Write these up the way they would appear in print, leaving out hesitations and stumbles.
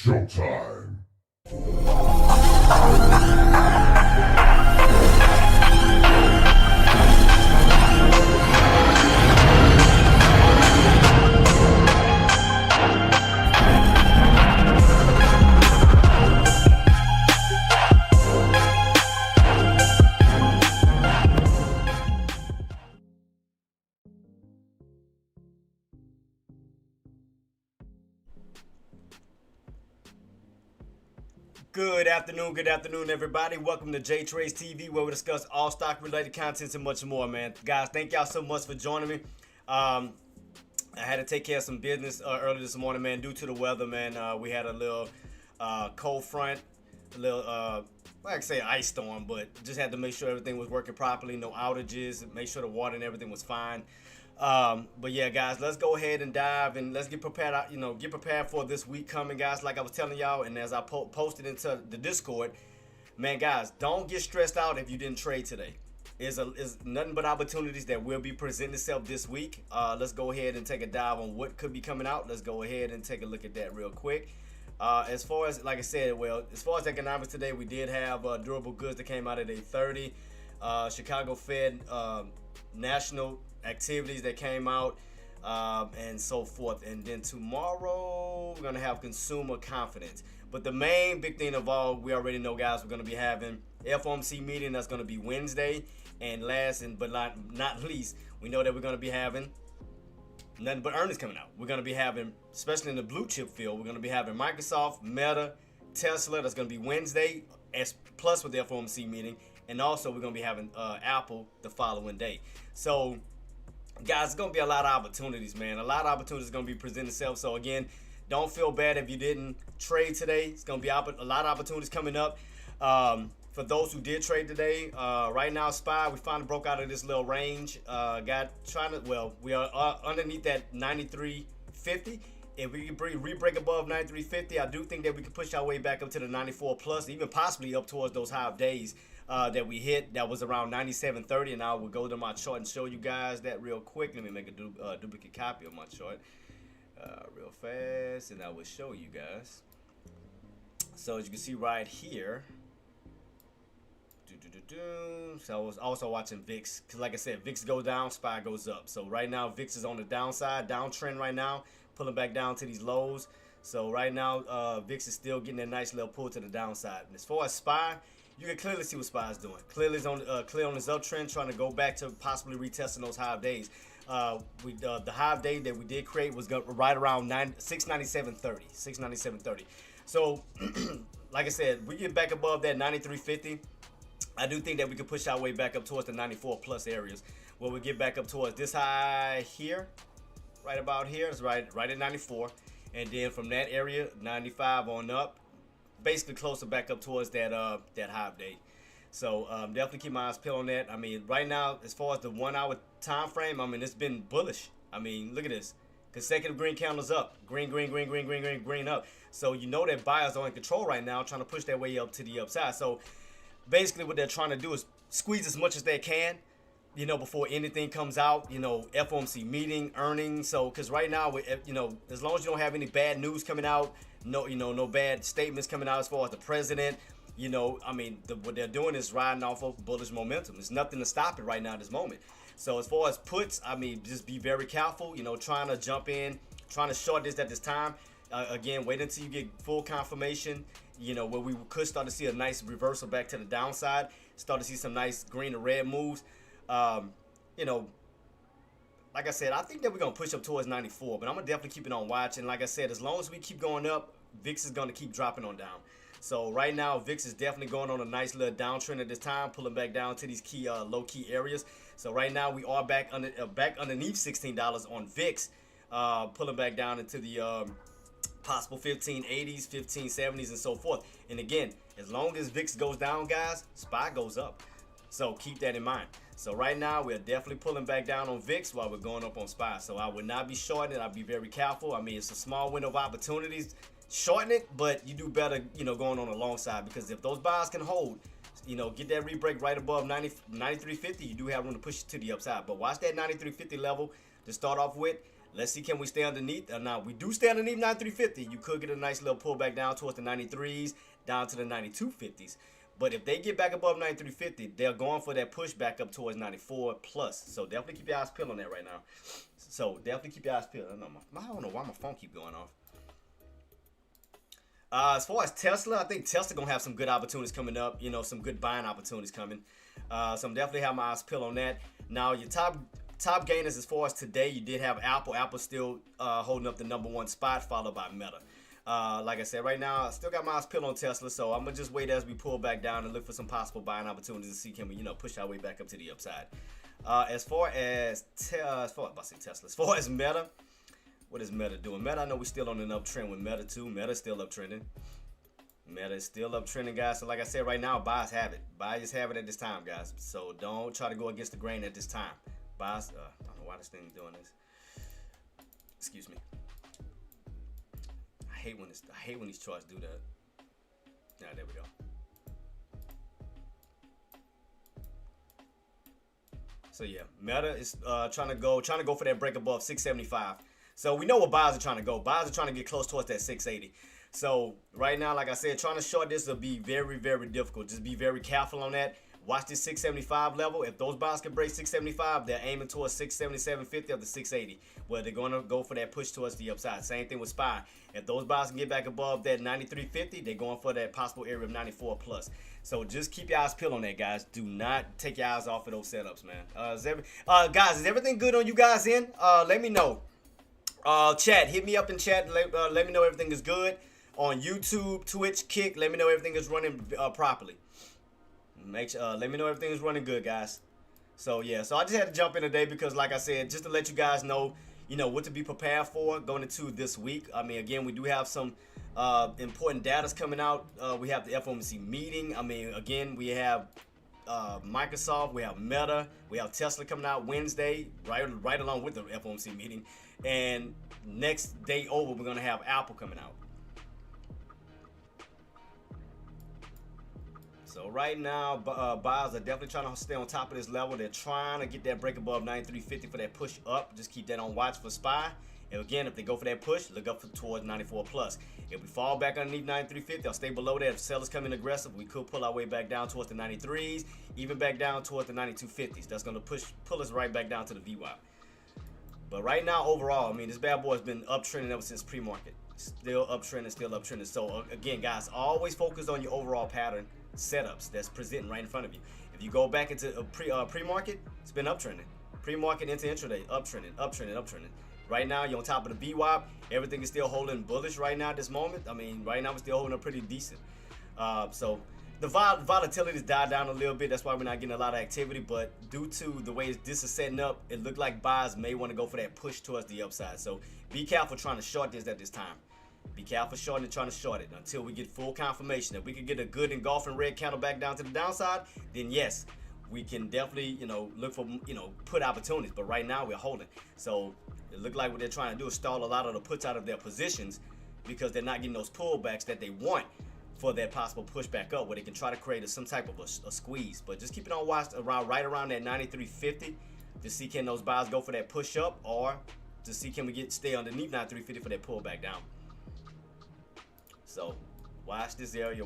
Showtime. Good afternoon, everybody. Welcome to JTraedz TV, where we discuss all stock-related contents and much more, man. Guys, thank y'all so much for joining me. I had to take care of some business early this morning, man, due to the weather, man. We had a little cold front, a little, like I say, ice storm, but just had to make sure everything was working properly, no outages, make sure the water and everything was fine. But yeah, guys, let's go ahead and dive and let's get prepared. Get prepared for this week coming, guys. Like I was telling y'all, and as I posted into the Discord, man, guys, don't get stressed out if you didn't trade today. Is nothing but opportunities that will be presenting itself this week. Let's go ahead and take a dive on what could be coming out. Let's go ahead and take a look at that real quick. As far as, like I said, as far as economics today, we did have durable goods that came out at 8:30. Chicago Fed national activities that came out, and so forth. And then tomorrow we're gonna have consumer confidence. But the main big thing of all, we already know, guys, we're gonna be having FOMC meeting. That's gonna be Wednesday. And last but not least, we know that we're gonna be having nothing but earnings coming out. We're gonna be having, especially in the blue chip field, we're gonna be having Microsoft, Meta, Tesla. That's gonna be Wednesday, as plus with the FOMC meeting. And also we're gonna be having Apple the following day. So guys, it's gonna be a lot of opportunities, man. A lot of opportunities gonna be presenting themselves. So again, don't feel bad if you didn't trade today. It's gonna be a lot of opportunities coming up. For those who did trade today, right now, SPY, we finally broke out of this little range. We are underneath that 93.50. If we can re-break above 93.50, I do think that we can push our way back up to the 94 plus, even possibly up towards those high days that we hit. That was around 97.30, and I will go to my chart and show you guys that real quick. Let me make a duplicate copy of my chart real fast, and I will show you guys. So as you can see right here, so I was also watching VIX, because like I said, VIX goes down, SPY goes up. So right now VIX is on the downside, downtrend right now, pulling back down to these lows. So right now VIX is still getting a nice little pull to the downside. And as far as SPY, you can clearly see what SPY is doing. Clearly is on clear on this uptrend, trying to go back to possibly retesting those high days. The high day that we did create was right around 697.30. 697.30. So like I said, we get back above that 93.50. I do think that we can push our way back up towards the 94 plus areas, where we get back up towards this high here, right about here. It's right at 94, and then from that area, 95 on up, basically closer back up towards that high day. So definitely keep my eyes peeled on that. I mean, right now, as far as the 1 hour time frame, I mean, it's been bullish. I mean, look at this. Consecutive green candles up. Green up. So you know that buyers are in control right now, trying to push their way up to the upside. So basically what they're trying to do is squeeze as much as they can, before anything comes out, FOMC meeting, earnings. So, because right now, as long as you don't have any bad news coming out, no bad statements coming out as far as the president, what they're doing is riding off of bullish momentum. There's nothing to stop it right now at this moment. So as far as puts, I mean, just be very careful, trying to jump in, trying to short this at this time. Again, wait until you get full confirmation, where we could start to see a nice reversal back to the downside, start to see some nice green or red moves. Like I said, I think that we're going to push up towards 94, but I'm going to definitely keep it on watch. And like I said, as long as we keep going up, VIX is going to keep dropping on down. So right now, VIX is definitely going on a nice little downtrend at this time, pulling back down to these key low-key areas. So right now, we are back underneath $16 on VIX, pulling back down into the possible 1580s, 1570s, and so forth. And again, as long as VIX goes down, guys, SPY goes up. So keep that in mind. So right now, we're definitely pulling back down on VIX while we're going up on SPY. So I would not be shorting it. I'd be very careful. I mean, it's a small window of opportunities. Shorten it, but you do better, going on the long side, because if those buys can hold, get that re-break right above 93.50, you do have room to push it to the upside. But watch that 93.50 level to start off with. Let's see, can we stay underneath? Now, we do stay underneath 9350. You could get a nice little pullback down towards the 93s, down to the 9250s. But if they get back above 9350, they're going for that push back up towards 94 plus. So definitely keep your eyes peeled on that right now. So definitely keep your eyes peeled. I don't know why my phone keep going off. As far as Tesla, I think Tesla gonna have some good opportunities coming up. You know, some good buying opportunities coming. So I'm definitely have my eyes peeled on that. Now, your top gainers as far as today, you did have Apple. Apple still holding up the #1 spot, followed by Meta. Like I said, right now, I still got my eyes peeled on Tesla, so I'm gonna just wait as we pull back down and look for some possible buying opportunities to see can we, push our way back up to the upside. As far as Meta, what is Meta doing? Meta, I know we're still on an uptrend with Meta too. Meta's still uptrending. Meta is still uptrending, guys. So like I said, right now, buyers have it. Buyers have it at this time, guys. So don't try to go against the grain at this time. Buyers, I don't know why this thing is doing this. Excuse me. I hate when these charts do that. Yeah, there we go. So yeah, Meta is trying to go for that break above 675. So we know what buyers are trying to go. Buyers are trying to get close towards that 680. So right now, like I said, trying to short this will be very, very difficult. Just be very careful on that. Watch this 675 level. If those buyers can break 675, they're aiming towards 677.50 or the 680, where they're going to go for that push towards the upside. Same thing with SPY. If those buyers can get back above that 93.50, they're going for that possible area of 94 plus. So just keep your eyes peeled on that, guys. Do not take your eyes off of those setups, man. Guys, is everything good on you guys in? Let me know. Chat, hit me up in chat. Let me know everything is good. On YouTube, Twitch, Kick, let me know everything is running properly. Let me know everything is running good, guys. So yeah, so I just had to jump in today because, like I said, just to let you guys know, what to be prepared for going into this week. I mean, again, we do have some important data coming out. We have the FOMC meeting. I mean, again, we have Microsoft, we have Meta, we have Tesla coming out Wednesday, right along with the FOMC meeting. And next day over, we're gonna have Apple coming out. So right now, buyers are definitely trying to stay on top of this level. They're trying to get that break above 93.50 for that push up. Just keep that on watch for SPY. And again, if they go for that push, look up towards 94 plus. If we fall back underneath 93.50 or stay below that, if sellers come in aggressive, we could pull our way back down towards the 93s, even back down towards the 92.50s. That's going to pull us right back down to the VWAP. But right now, overall, I mean, this bad boy has been uptrending ever since pre-market. Still uptrending, still uptrending. So again, guys, always focus on your overall pattern setups that's presenting right in front of you. If you go back into a pre-market, it's been uptrending. Pre-market into intraday, uptrending, uptrending, uptrending. Right now, you're on top of the VWAP. Everything is still holding bullish right now at this moment. I mean, right now, we're still holding up pretty decent. So the volatility has died down a little bit. That's why we're not getting a lot of activity. But due to the way this is setting up, it looked like buyers may want to go for that push towards the upside. So be careful trying to short this at this time. Be careful shorting and trying to short it until we get full confirmation. If we can get a good engulfing red candle back down to the downside, then yes, we can definitely, look for, put opportunities. But right now we're holding. So it looked like what they're trying to do is stall a lot of the puts out of their positions because they're not getting those pullbacks that they want for that possible pushback up, where they can try to create some type of a squeeze. But just keep it on watch right around that 93.50 to see can those buyers go for that push up, or to see can we stay underneath 93.50 for that pullback down. So watch this area,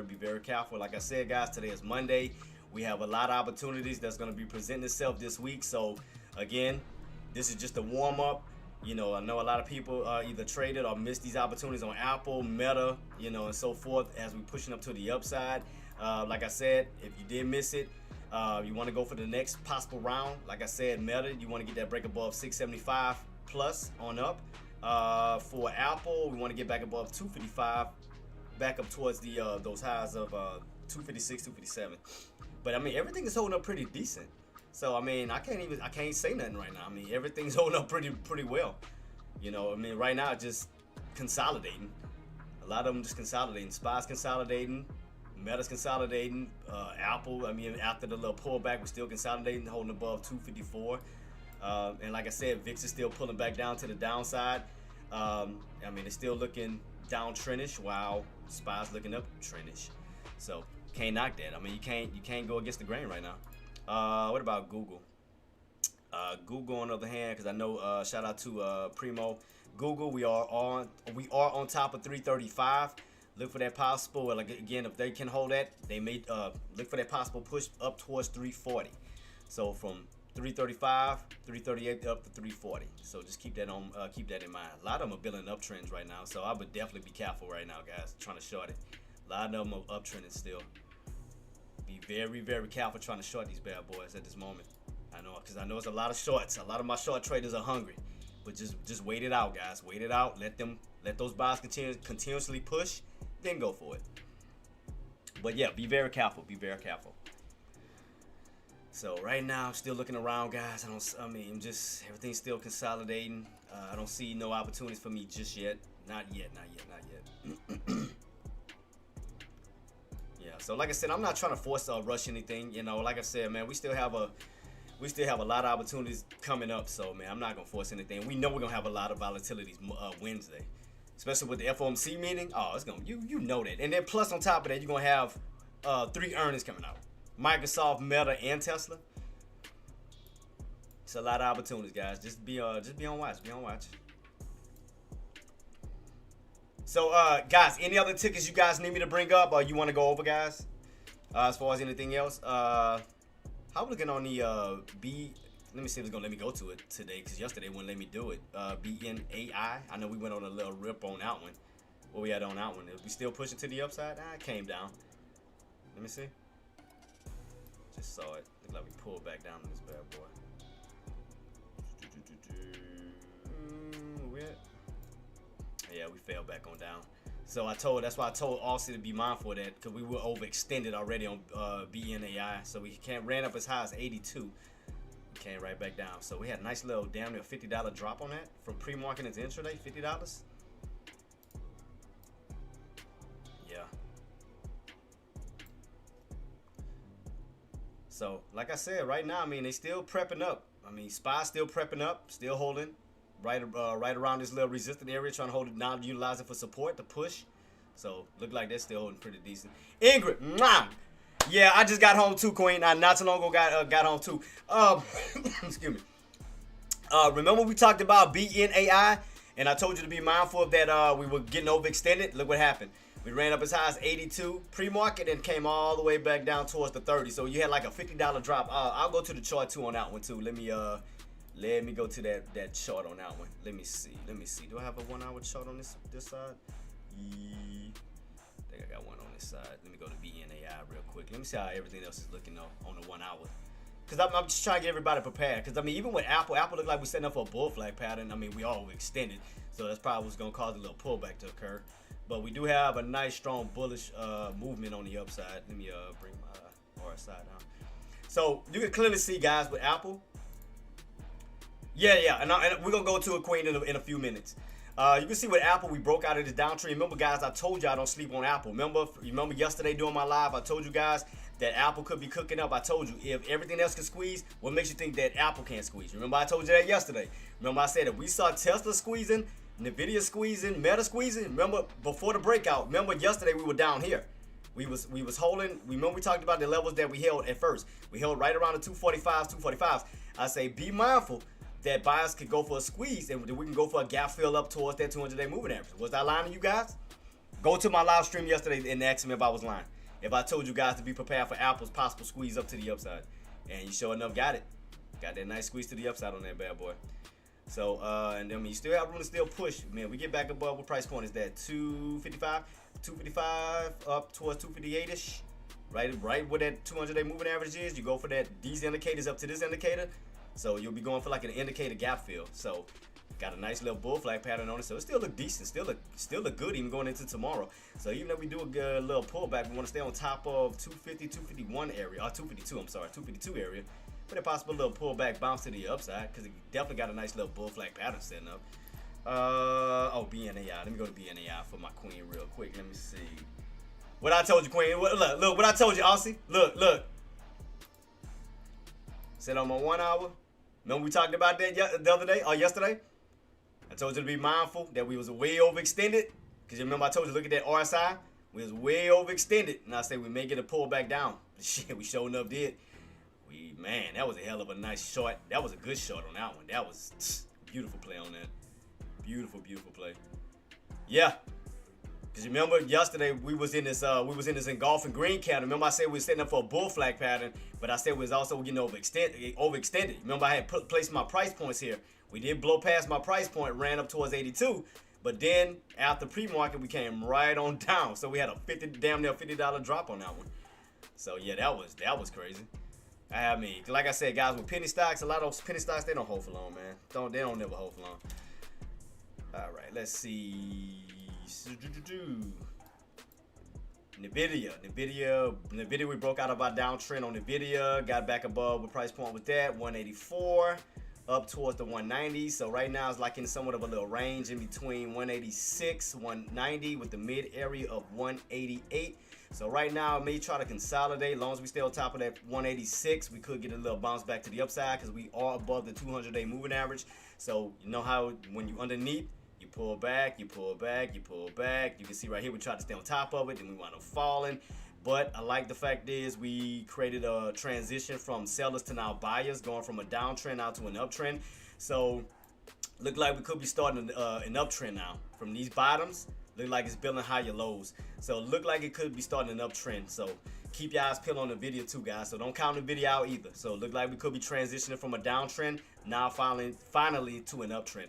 be very careful. Like I said, guys, today is Monday. We have a lot of opportunities that's going to be presenting itself this week. So again, this is just a warm up. I know a lot of people either traded or missed these opportunities on Apple, Meta, and so forth as we're pushing up to the upside. Like I said, if you did miss it, you want to go for the next possible round. Like I said, Meta, you want to get that break above 675 plus on up. For Apple, we want to get back above 255, back up towards the those highs of 256, 257. But I mean, everything is holding up pretty decent. So I mean, I can't say nothing right now. I mean, everything's holding up pretty well. I mean, right now just consolidating. A lot of them just consolidating. SPY's consolidating, Meta's consolidating. Apple, I mean, after the little pullback, we're still consolidating, holding above 254. And like I said, VIX is still pulling back down to the downside. I mean, it's still looking downtrend-ish while SPY's looking uptrend-ish. So can't knock that. I mean, you can't go against the grain right now. What about Google? Google, on the other hand, because I know, shout out to Primo. Google, we are on top of 335. Look for that possible. Like again, if they can hold that, they may look for that possible push up towards 340. So from 335, 338 up to 340. So just keep that in mind. A lot of them are building uptrends right now, so I would definitely be careful right now, guys. Trying to short it. A lot of them are uptrending still. Be very, very careful trying to short these bad boys at this moment. I know, because I know it's a lot of shorts. A lot of my short traders are hungry, but just wait it out, guys. Wait it out. Let those buys continuously push, then go for it. But yeah, be very careful. Be very careful. So right now, I'm still looking around, guys. Everything's still consolidating. I don't see no opportunities for me just yet. Not yet. Yeah. So like I said, I'm not trying to force or rush anything. You know, like I said, man, we still have a lot of opportunities coming up. So man, I'm not gonna force anything. We know we're gonna have a lot of volatilities Wednesday, especially with the FOMC meeting. Oh, it's gonna you know that. And then plus on top of that, you're gonna have 3 earnings coming out. Microsoft, Meta, and Tesla. It's a lot of opportunities, guys. Just be on watch. Be on watch. So, guys, any other tickets you guys need me to bring up, or you want to go over, guys? As far as anything else, how we looking on the Let me see if it's gonna let me go to it today, because yesterday wouldn't let me do it. BNAI. I know we went on a little rip on that one. What we had on that one? Is we still pushing to the upside? It came down. Let me see. Just saw it. Look like we pulled back down on this bad boy. Where we at? Yeah, we fell back on down. So that's why I told Aussie to be mindful of that, because we were overextended already on BNAI. So we ran up as high as 82. Came right back down. So we had a nice little damn near $50 drop on that from pre-market into intraday. $50. Yeah. So, like I said, right now, I mean, they still prepping up. I mean, SPY still prepping up, still holding right around this little resistant area, trying to hold it down, utilize it for support to push. So, look like they're still holding pretty decent. Ingrid, mwah! Yeah, I just got home too, Queen. I not so long ago got home too. Excuse me. Remember we talked about BNAI, and I told you to be mindful of that. We were getting overextended. Look what happened. We ran up as high as 82 pre-market and came all the way back down towards the 30. So you had like a $50 drop. I'll go to the chart too on that one too. Let me go to that chart on that one. Let me see. Do I have a 1 hour chart on this side? Yeah. I think I got one on this side. Let me go to BNAI real quick. Let me see how everything else is looking on the 1 hour. Because I'm just trying to get everybody prepared. Because, I mean, even with Apple looked like we're setting up for a bull flag pattern. I mean, we all extended. So that's probably what's going to cause a little pullback to occur. But we do have a nice, strong, bullish movement on the upside. Let me bring my RSI down. So you can clearly see, guys, with Apple. Yeah. And we're going to go to a Queen in a few minutes. You can see with Apple, we broke out of this downtrend. Remember, guys, I told you I don't sleep on Apple. Remember yesterday doing my live, I told you guys that Apple could be cooking up. I told you if everything else can squeeze, what makes you think that Apple can't squeeze? Remember, I told you that yesterday. Remember, I said if we saw Tesla squeezing, Nvidia squeezing, Meta squeezing. Remember, before the breakout, remember yesterday we were down here. We was holding. Remember we talked about the levels that we held at first. We held right around the 245s. I say be mindful that buyers could go for a squeeze and we can go for a gap fill up towards that 200-day moving average. Was I lying to you guys? Go to my live stream yesterday and ask me if I was lying. If I told you guys to be prepared for Apple's possible squeeze up to the upside. And you sure enough got it. Got that nice squeeze to the upside on that bad boy. So, and then you still have room to still push. Man, we get back above, what price point is that? 255? 255 up towards 258-ish. Right where that 200-day moving average is. You go for that, these indicators up to this indicator. So you'll be going for like an indicator gap fill. So got a nice little bull flag pattern on it. So it still look decent, still look good even going into tomorrow. So even if we do a little pullback, we want to stay on top of 250, 251 area, or 252, I'm sorry, 252 area. But a possible little pullback bounce to the upside, because it definitely got a nice little bull flag pattern setting up. BNAI. Let me go to BNAI for my Queen real quick. Let me see. What I told you, Queen. Look, what I told you, Aussie. Look. Set on my 1 hour. Remember we talked about that the other day or yesterday? I told you to be mindful that we was way overextended. Because you remember I told you, look at that RSI. We was way overextended. And I said we may get a pullback down. Shit, we sure enough did. Man, that was a hell of a nice short. That was a good short on that one. That was beautiful play on that. Beautiful play. Yeah. Cause you remember yesterday we was in this engulfing green counter. Remember I said we were setting up for a bull flag pattern, but I said we was also getting overextended. Remember I had placed my price points here. We did blow past my price point, ran up towards 82, but then after pre-market we came right on down. So we had a damn near $50 drop on that one. So yeah, that was crazy. I mean, like I said, guys, with penny stocks, a lot of those penny stocks they don't hold for long, man. They don't never hold for long. All right, let's see. Nvidia, we broke out of our downtrend on Nvidia, got back above what price point with that, 184, up towards the 190. So right now it's like in somewhat of a little range in between 186, 190 with the mid area of 188. So right now, I may try to consolidate. As long as we stay on top of that 186, we could get a little bounce back to the upside because we are above the 200-day moving average. So you know how when you underneath, you pull back, you pull back, you pull back. You can see right here, we tried to stay on top of it, then we wound up falling. But I like the fact is we created a transition from sellers to now buyers, going from a downtrend out to an uptrend. So look like we could be starting an uptrend now from these bottoms. Look like it's building higher lows. So look like it could be starting an uptrend. So keep your eyes peeled on the video too, guys. So don't count the video out either. So look like we could be transitioning from a downtrend now finally to an uptrend.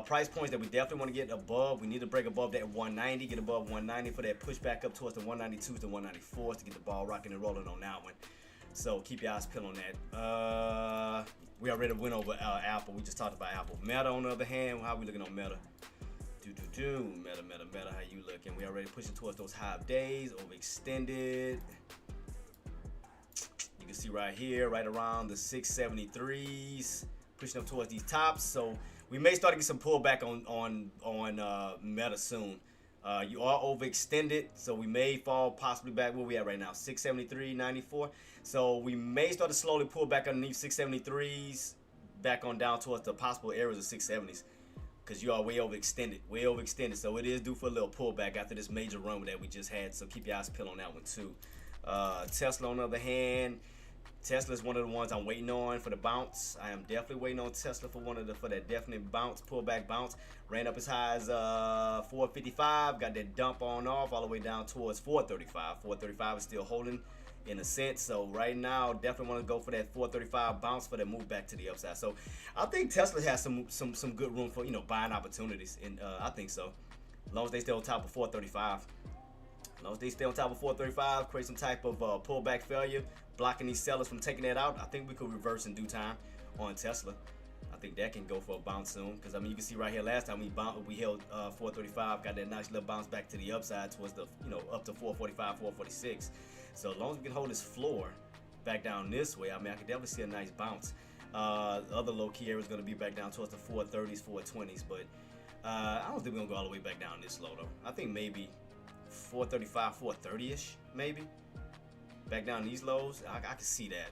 Price points that we definitely want to get above. We need to break above that 190, get above 190 for that push back up towards the 192s, the 194s to get the ball rocking and rolling on that one. So keep your eyes peeled on that. We already went over Apple. We just talked about Apple. Meta, on the other hand, how we looking on Meta? Meta, how you looking? We already pushing towards those high days, overextended. You can see right here, right around the 673s, pushing up towards these tops. So we may start to get some pullback on Meta soon. You are overextended, so we may fall possibly back where we at right now, 673.94. So we may start to slowly pull back underneath 673s, back on down towards the possible areas of 670s. Because you are way overextended. So it is due for a little pullback after this major run that we just had. So keep your eyes peeled on that one too. Tesla, on the other hand, Tesla is one of the ones I'm waiting on for the bounce. I am definitely waiting on Tesla for that definite bounce, pullback bounce. Ran up as high as 455, got that dump on off all the way down towards 435. 435 is still holding in a sense. So right now, definitely want to go for that 435 bounce for that move back to the upside. So I think Tesla has some good room for buying opportunities, and I think so. As long as they stay on top of 435. As long as they stay on top of 435, create some type of pullback failure, blocking these sellers from taking that out, I think we could reverse in due time on Tesla. I think that can go for a bounce soon. Because I mean, you can see right here last time we held 435, got that nice little bounce back to the upside towards the up to 445, 446. So as long as we can hold this floor back down this way, I mean, I can definitely see a nice bounce. Other low key area is going to be back down towards the 430s, 420s, but I don't think we're going to go all the way back down this low though. I think maybe 435, 430ish, maybe back down these lows. I can see that.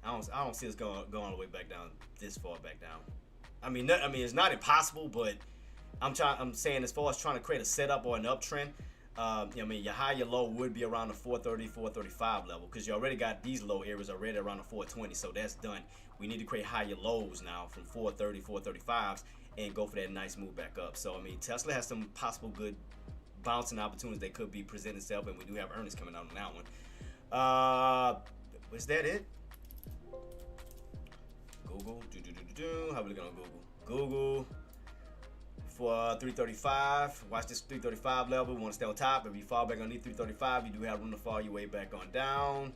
I don't see us going all the way back down this far back down. I mean it's not impossible, but I'm saying as far as trying to create a setup or an uptrend. I mean, your high, your low would be around the 430, 435 level because you already got these low areas already around the 420, so that's done. We need to create higher lows now from 430, 435s and go for that nice move back up. So, I mean, Tesla has some possible good bouncing opportunities that could be presenting itself, and we do have earnings coming out on that one. Was that it? Google. How we looking on Google? Google. For 335, watch this 335 level. We want to stay on top. If you fall back underneath 335, you do have room to fall your way back on down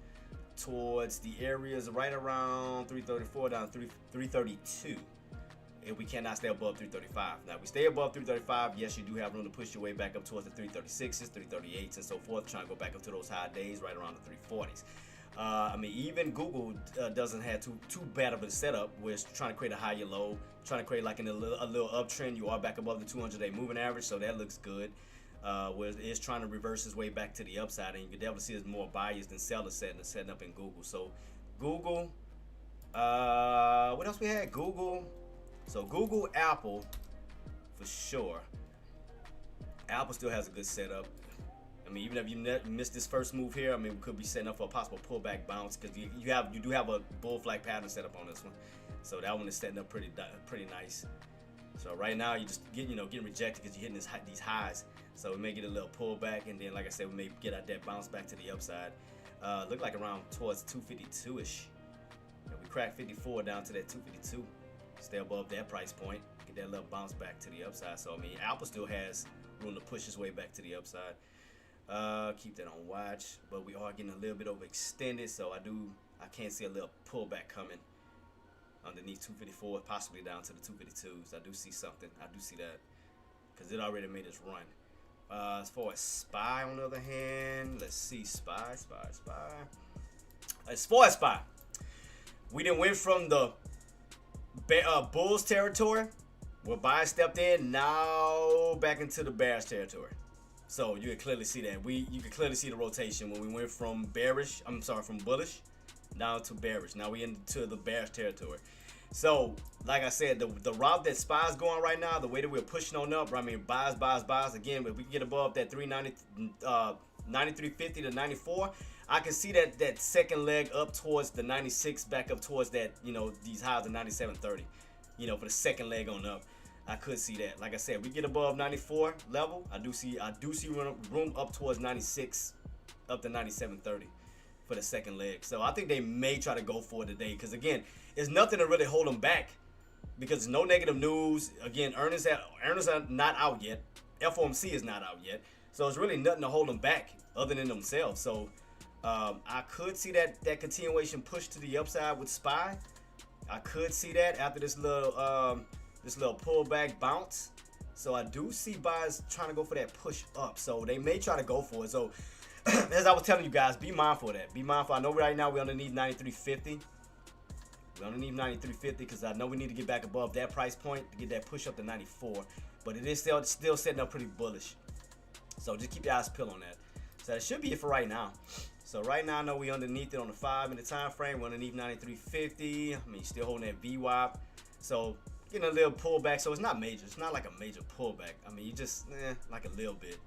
towards the areas right around 334 down 332. If we cannot stay above 335. Now, if we stay above 335, yes, you do have room to push your way back up towards the 336s, 338s, and so forth, trying to go back up to those high days right around the 340s. I mean, even Google doesn't have too bad of a setup where it's trying to create a higher low, trying to create like a little uptrend. You are back above the 200-day moving average, so that looks good. Where it's trying to reverse its way back to the upside, and you can definitely see there's more buyers than sellers setting up in Google. So Google, what else we had? Google. So Google, Apple, for sure. Apple still has a good setup. I mean, even if you miss this first move here, I mean, we could be setting up for a possible pullback bounce because you do have a bull flag pattern set up on this one. So that one is setting up pretty nice. So right now you just getting rejected because you're hitting these highs. So we may get a little pullback, and then like I said, we may get out that bounce back to the upside. Look like around towards 252-ish. We cracked 54 down to that 252. Stay above that price point. Get that little bounce back to the upside. So I mean, Apple still has room to push its way back to the upside. Keep that on watch, but we are getting a little bit overextended, so I can't see a little pullback coming underneath 254, possibly down to the 252s. I do see something. I do see that because it already made its run. As far as SPY, on the other hand, let's see SPY. As far as SPY, we done went from the bulls territory, where buyers stepped in, now back into the bears territory. So you can clearly see that. You can clearly see the rotation when we went from from bullish down to bearish. Now we into the bearish territory. So, like I said, the route that SPY is going right now, the way that we're pushing on up, I mean, buys. Again, if we get above that 93.50 to 94, I can see that second leg up towards the 96, back up towards that, these highs of 97.30, for the second leg on up. I could see that. Like I said, we get above 94 level, I do see room up towards 96, up to 97.30 for the second leg. So I think they may try to go for it today, because again, it's nothing to really hold them back because there's no negative news. Again, earnings are not out yet. FOMC is not out yet. So it's really nothing to hold them back other than themselves. So I could see that continuation push to the upside with SPY. I could see that after this little pullback bounce. So I do see buyers trying to go for that push up. So they may try to go for it. So as I was telling you guys, be mindful of that. Be mindful. I know right now we're underneath 93.50. We're underneath 93.50 because I know we need to get back above that price point to get that push up to 94. But it is still setting up pretty bullish. So just keep your eyes peeled on that. So that should be it for right now. So right now I know we underneath it on the 5-minute time frame. We're underneath 93.50. I mean, still holding that VWAP. So getting a little pullback. So it's not major. It's not like a major pullback. I mean, you just like a little bit.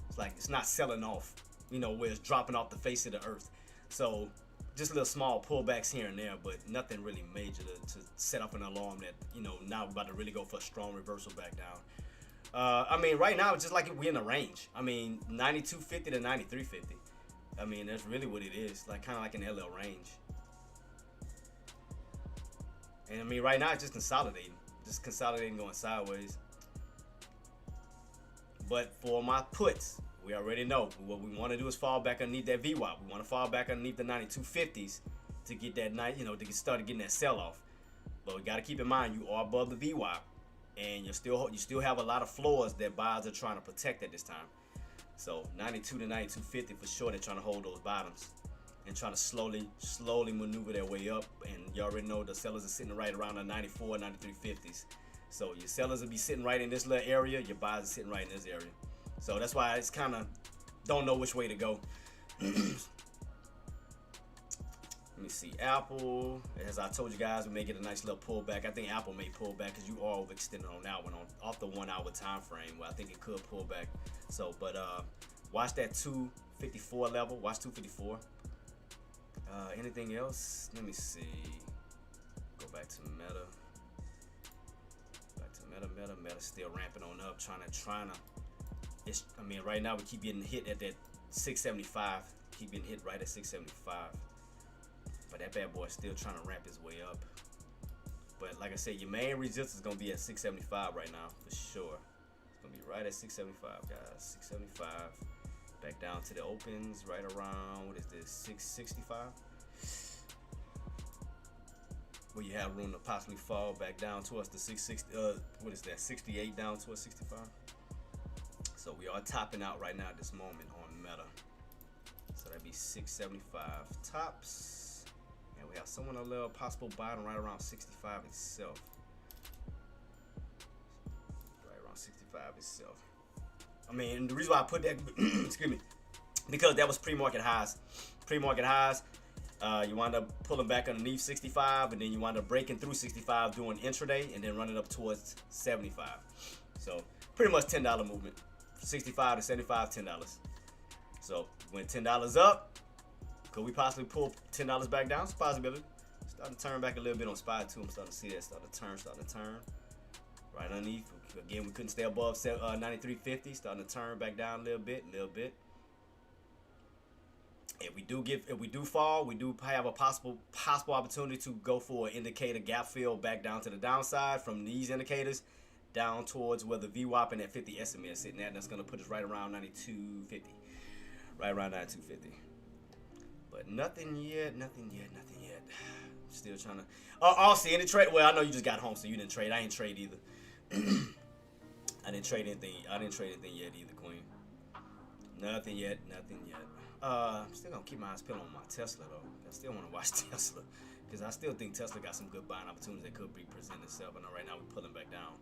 It's like it's not selling off, where it's dropping off the face of the earth. So just little small pullbacks here and there, but nothing really major to set up an alarm that, now we're about to really go for a strong reversal back down. I mean, right now, it's just like we're in a range. I mean, 92.50 to 93.50. I mean, that's really what it is. Like, kind of like an LL range. And I mean, right now, it's just consolidating. Just consolidating, going sideways. But for my puts, we already know what we want to do is fall back underneath that VWAP. We want to fall back underneath the 92.50s to get that night, to get started getting that sell-off. But we got to keep in mind you are above the VWAP, and you still have a lot of floors that buyers are trying to protect at this time. So 92 to 92.50 for sure. They're trying to hold those bottoms and trying to slowly maneuver their way up. And you already know the sellers are sitting right around the 94, 93.50s. So your sellers will be sitting right in this little area. Your buyers are sitting right in this area. So that's why it's kind of don't know which way to go. Let me see. Apple, as I told you guys, we may get a nice little pullback. I think Apple may pull back because you are overextended on that one off the 1 hour time frame. Well, I think it could pull back. So, but watch that 254 level. Watch 254. Anything else? Let me see. Go back to Meta. Meta still ramping on up, trying to. I mean, right now we keep getting hit at that 675. Keep getting hit right at 675. But that bad boy is still trying to ramp his way up. But like I said, your main resistance is gonna be at 675 right now for sure. It's gonna be right at 675, guys. 675. Back down to the opens, right around, what is this? 665. Where you have room to possibly fall back down towards the 660. What is that? 68 down towards 65. So we are topping out right now at this moment on Meta. So that'd be 675 tops. And we have someone a little possible bottom right around 65 itself. Right around 65 itself. I mean, the reason why I put that, excuse me, because that was pre-market highs. Pre-market highs, you wind up pulling back underneath 65, and then you wind up breaking through 65 doing intraday, and then running up towards 75. So pretty much $10 movement. 65 to 75, $10. So went $10 up. Could we possibly pull $10 back down? It's a possibility. Starting to turn back a little bit on SPY too. I'm starting to see that starting to turn. Right underneath. Again, we couldn't stay above 93.50. Starting to turn back down a little bit. If we do fall, we do have a possible opportunity to go for an indicator gap fill back down to the downside from these indicators down towards where the VWAP and that 50 SMA is sitting at. And that's going to put us right around 92.50. Right around 92.50. But nothing yet. Still trying to. Oh, see any trade? Well, I know you just got home, so you didn't trade. I ain't trade either. I didn't trade anything yet either, Queen. Nothing yet. I'm still gonna keep my eyes peeled on my Tesla though. I still want to watch Tesla because I still think Tesla got some good buying opportunities that could be present itself. I know right now we're pulling back down.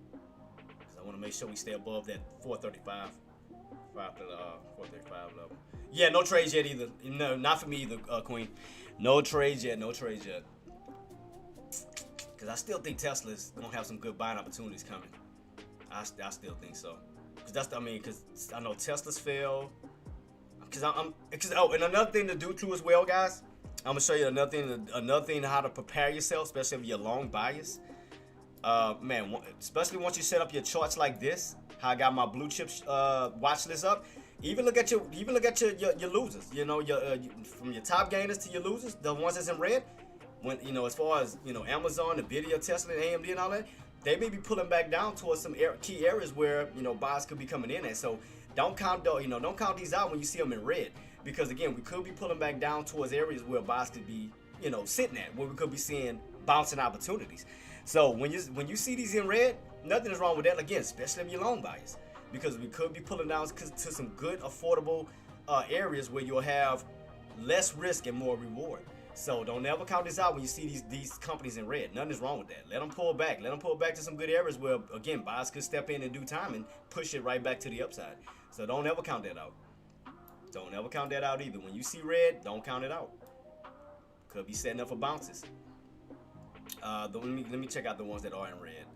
Because I want to make sure we stay above that 435. 435 level. Yeah, no trades yet either. No, not for me either, Queen. No trades yet. Because I still think Tesla's gonna have some good buying opportunities coming. I still think so. Because I know Tesla's fail. And another thing to do too as well, guys. I'm gonna show you another thing how to prepare yourself, especially if you're long bias. Man, especially once you set up your charts like this. How I got my blue chips watch list up. Even look at your losers. You know, from your top gainers to your losers, the ones that's in red. When as far as Amazon, Nvidia, Tesla, and AMD and all that, they may be pulling back down towards some key areas where buys could be coming in at. So don't count these out when you see them in red, because again, we could be pulling back down towards areas where buys could be sitting at, where we could be seeing bouncing opportunities. So when you see these in red, nothing is wrong with that. Again, especially if you're long bias, because we could be pulling down to some good affordable areas where you'll have less risk and more reward. So don't ever count this out when you see these companies in red. Nothing is wrong with that. Let them pull back. Let them pull back to some good areas where, again, buyers could step in due time and push it right back to the upside. So don't ever count that out. Don't ever count that out either. When you see red, don't count it out. Could be setting up for bounces. Let me check out the ones that are in red.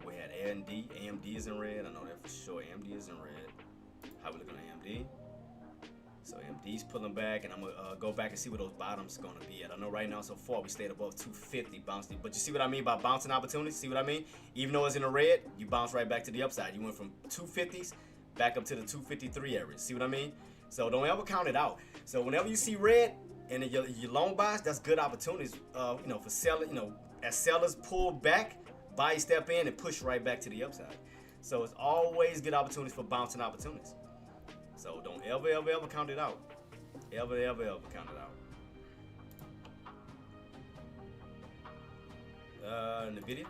We had AMD. AMD is in red. I know that for sure. AMD is in red. How we looking at AMD? So AMD's pulling back, and I'm gonna go back and see where those bottoms are gonna be at. I know right now so far we stayed above 250 bouncing, but you see what I mean by bouncing opportunities? See what I mean? Even though it's in the red, you bounce right back to the upside. You went from 250s back up to the 253 area. See what I mean? So don't ever count it out. So whenever you see red and your long buys, that's good opportunities. For selling. As sellers pull back, buyers step in and push right back to the upside. So it's always good opportunities for bouncing opportunities. So don't ever count it out. Ever count it out. Nvidia.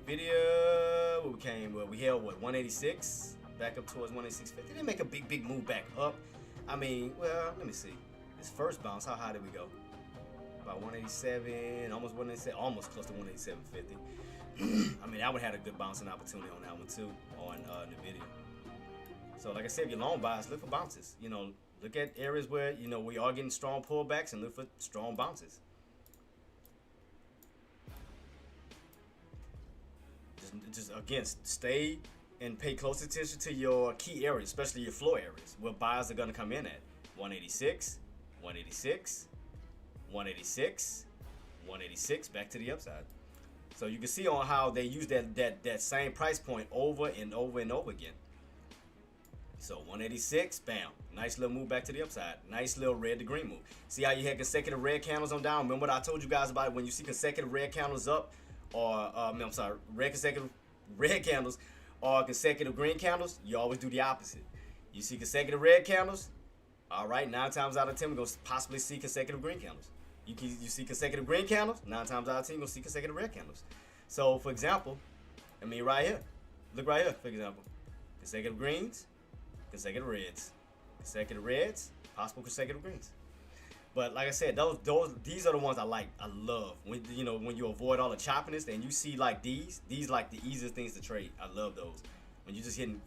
Nvidia, we held 186 back up towards 186.50. They didn't make a big move back up. I mean, well, let me see. This first bounce, how high did we go? About 187, almost 187, almost close to 187.50. I mean, I would have had a good bouncing opportunity on that one too, on Nvidia. So like I said, if you're long buys, look for bounces. Look at areas where we are getting strong pullbacks and look for strong bounces. Just again, stay and pay close attention to your key areas, especially your floor areas, where buyers are going to come in at 186, 186, 186, 186, back to the upside. So you can see on how they use that same price point over and over and over again. So 186, bam, nice little move back to the upside. Nice little red to green move. See how you had consecutive red candles on down? Remember what I told you guys about it? When you see consecutive red candles up, or consecutive red candles or consecutive green candles, you always do the opposite. You see consecutive red candles, all right, 9 times out of 10 we're going to possibly see consecutive green candles. You see consecutive green candles, 9 times out of 10 you're going to see consecutive red candles. So for example, right here, look right here, for example, consecutive greens, consecutive reds, possible consecutive greens. But like I said, these are the ones I like. I love when you avoid all the choppiness and you see like these like the easiest things to trade. I love those. When you're just hitting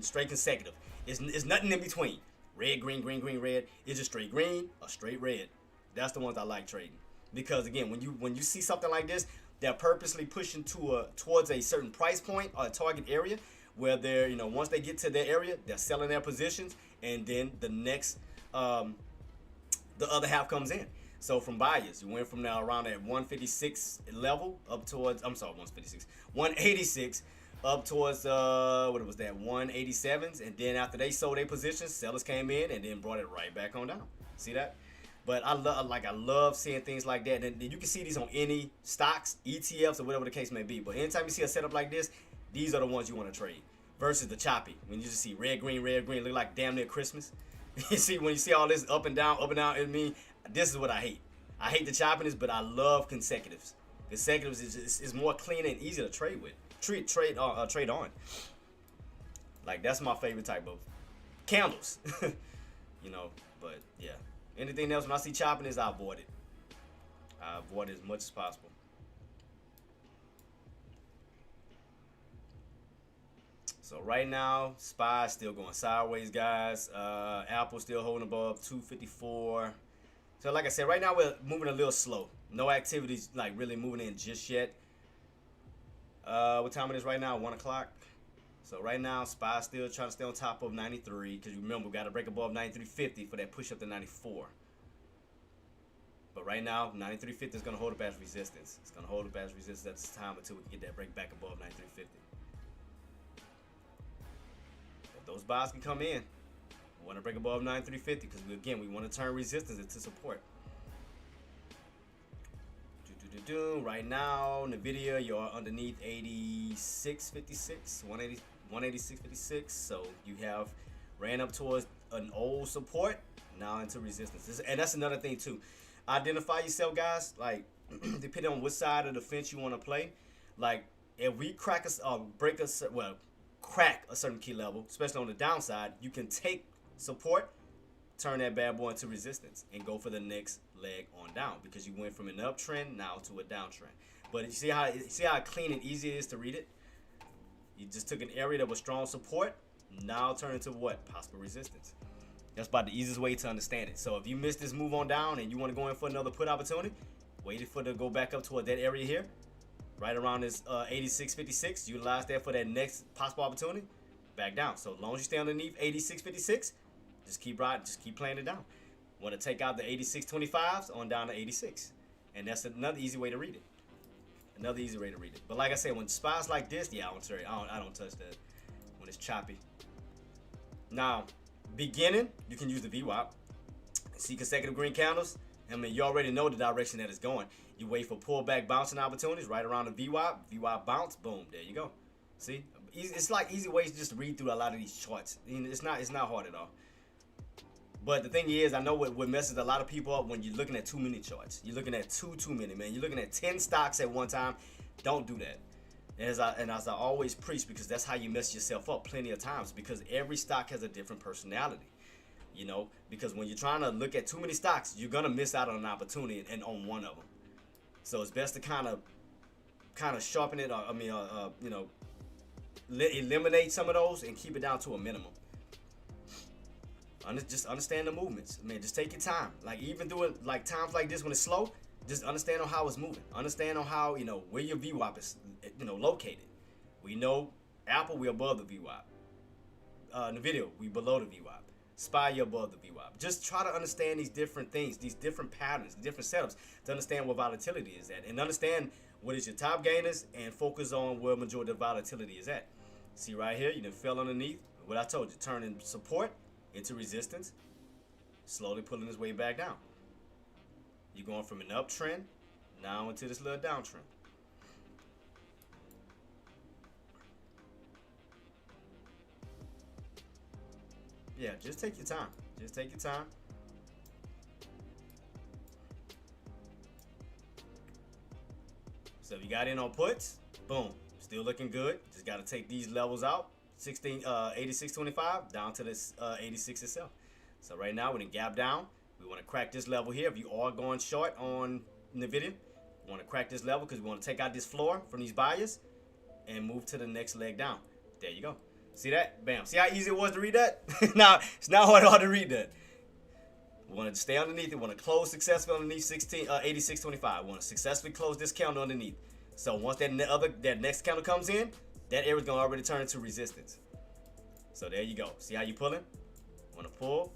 straight consecutive, it's nothing in between. Red, green, green, green, red. It's just straight green or straight red. That's the ones I like trading, because again, when you see something like this, they're purposely pushing towards a certain price point or a target area where they're, once they get to their area, they're selling their positions, and then the next, the other half comes in. So from buyers, you went from now around that 156 level up towards, 186 up towards, what was that, 187s, and then after they sold their positions, sellers came in and then brought it right back on down. See that? But I love seeing things like that. And you can see these on any stocks, ETFs, or whatever the case may be. But anytime you see a setup like this, these are the ones you want to trade. Versus the choppy, when you just see red, green, look like damn near Christmas. You see, when you see all this up and down, this is what I hate. I hate the choppiness, but I love consecutives. Consecutives is more clean and easy to trade with. Trade on. Like, that's my favorite type of candles. But yeah. Anything else, when I see choppiness, I avoid it. I avoid it as much as possible. So right now, SPY is still going sideways, guys. Apple still holding above 254. So like I said, right now we're moving a little slow. No activities like really moving in just yet. What time it is right now? 1 o'clock. So right now, SPY still trying to stay on top of 93, because you remember we got to break above 93.50 for that push up to 94. But right now, 93.50 is going to hold up as resistance. It's going to hold up as resistance at this time until we can get that break back above 93.50. But those buys can come in. We want to break above 93.50 because we want to turn resistance into support. Right now, NVIDIA, you're underneath 86.56, 186.56. So you have ran up towards an old support, now into resistance. And that's another thing too. Identify yourself, guys. Like, depending on which side of the fence you want to play. Like, if we crack a certain key level, especially on the downside, you can take support, turn that bad boy into resistance, and go for the next leg on down, because you went from an uptrend now to a downtrend. But you see how clean and easy it is to read it? You just took an area that was strong support, now turn into what? Possible resistance. That's about the easiest way to understand it. So if you missed this move on down and you want to go in for another put opportunity, waited for it to go back up toward that area here, right around this 86.56, utilize that for that next possible opportunity, back down. So as long as you stay underneath 86.56, just keep riding, just keep playing it down. Want to take out the 86.25s on down to 86. And that's another easy way to read it. Another easy way to read it. But like I said, when spots like this, yeah, I don't touch that when it's choppy. Now, beginning, you can use the VWAP. See consecutive green candles. I mean, you already know the direction that it's going. You wait for pullback bouncing opportunities right around the VWAP. VWAP bounce, boom, there you go. See, it's like easy ways to just read through a lot of these charts. It's not hard at all. But the thing is, I know what messes a lot of people up when you're looking at too many charts. You're looking at too many, man. You're looking at 10 stocks at one time. Don't do that. As I always preach, because that's how you mess yourself up plenty of times, because every stock has a different personality. Because when you're trying to look at too many stocks, you're going to miss out on an opportunity and on one of them. So it's best to kind of sharpen it, eliminate some of those and keep it down to a minimum. Just understand the movements, man. Just take your time. Like, even doing like times like this when it's slow, just understand on how it's moving. Understand on how, where your VWAP is, located. We know Apple, we above the VWAP. NVIDIA, we below the VWAP. SPY, you're above the VWAP. Just try to understand these different things, these different patterns, different setups, to understand what volatility is at, and understand what is your top gainers, and focus on where majority of volatility is at. See right here, you done fell underneath. What I told you, turning support into resistance, slowly pulling his way back down. You're going from an uptrend now into this little downtrend. Yeah, just take your time. Just take your time. So if you got in on puts, boom, still looking good. Just got to take these levels out. 86.25 down to this 86 itself. So right now we're in gap down. We want to crack this level here. If you are going short on NVIDIA, we want to crack this level because we want to take out this floor from these buyers and move to the next leg down. There you go. See that? Bam. See how easy it was to read that? Now it's not hard to read that. We want to stay underneath it. We want to close successfully underneath 86.25. We want to successfully close this candle underneath. So once that next candle comes in, that area is going to already turn into resistance. So there you go. See how you pulling? Want to pull,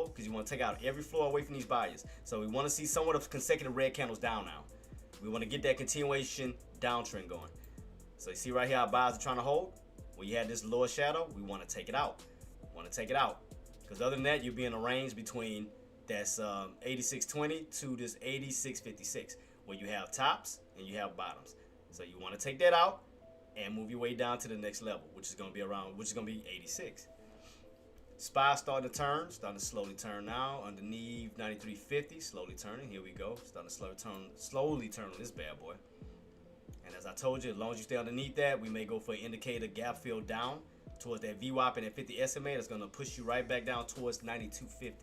because you want to take out every floor away from these buyers. So we want to see somewhat of consecutive red candles down now. We want to get that continuation downtrend going. So you see right here, our buyers are trying to hold. When you had this lower shadow, we want to take it out. Because other than that, you'll be in a range between that's 86.20 to this 86.56, where you have tops and you have bottoms. So you want to take that out and move your way down to the next level, which is going to be 86. SPY starting to slowly turn now underneath 93.50, slowly turning. Here we go, starting to slowly turn on this bad boy. And as I told you, as long as you stay underneath that, we may go for an indicator gap fill down towards that VWAP and that 50 SMA. That's going to push you right back down towards 92.50.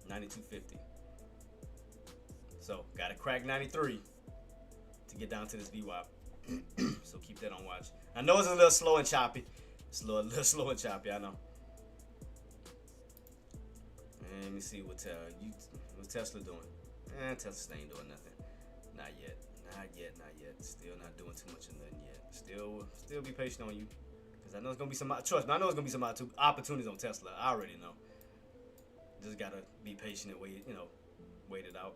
92.50. So got to crack 93 to get down to this VWAP. So keep that on watch. I know it's a little slow and choppy. It's a little slow and choppy, I know. And let me see what's Tesla doing. Tesla ain't doing nothing. Not yet. Still not doing too much of nothing yet. Still be patient on you. Because I know it's going to be some, trust me, I know it's going to be some opportunities on Tesla. I already know. Just got to be patient and wait it out.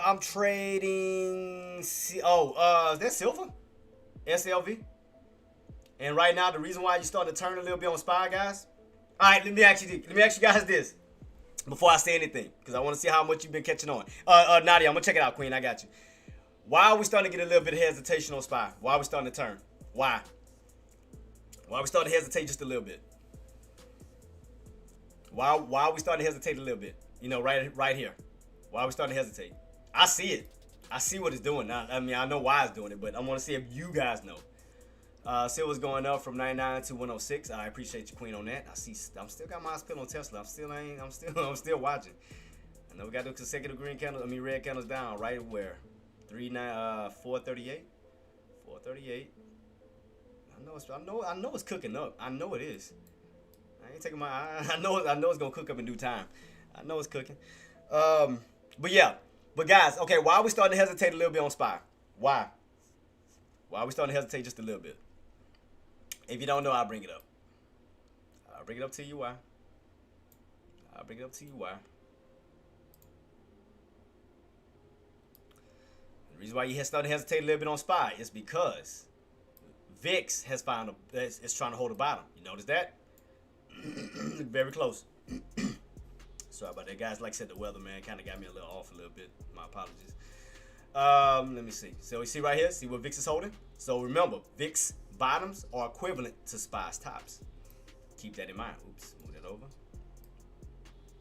I'm trading, is that silver? SLV? And right now, the reason why you starting to turn a little bit on SPY, guys. All right, let me ask you guys this before I say anything, because I want to see how much you've been catching on. Nadia, I'm gonna check it out, Queen. I got you. Why are we starting to get a little bit of hesitation on SPY? Why are we starting to turn? Why are we starting to hesitate just a little bit? Why are we starting to hesitate a little bit? Right here. Why are we starting to hesitate? I see it. I see what it's doing. I know why it's doing it, but I want to see if you guys know. Silver's going up from 99 to 106. I appreciate you, Queen, on that. I'm still got my eyes put on Tesla. I'm still watching. I know we got the consecutive red candles down right where 438. 438. I know it's cooking up. I know it is. I ain't taking my eye. I know it's gonna cook up in due time. I know it's cooking. But guys, okay, why are we starting to hesitate a little bit on SPY? Why are we starting to hesitate just a little bit? If you don't know, I'll bring it up. I'll bring it up to you why. The reason why you starting to hesitate a little bit on SPY is because VIX is trying to hold a bottom. You notice that? Very close. Sorry about that, guys. Like I said, the weather, man, kind of got me a little off a little bit. My apologies. Let me see. So we see right here, see what VIX is holding? So remember, VIX bottoms are equivalent to SPY's tops. Keep that in mind. Oops, move that over.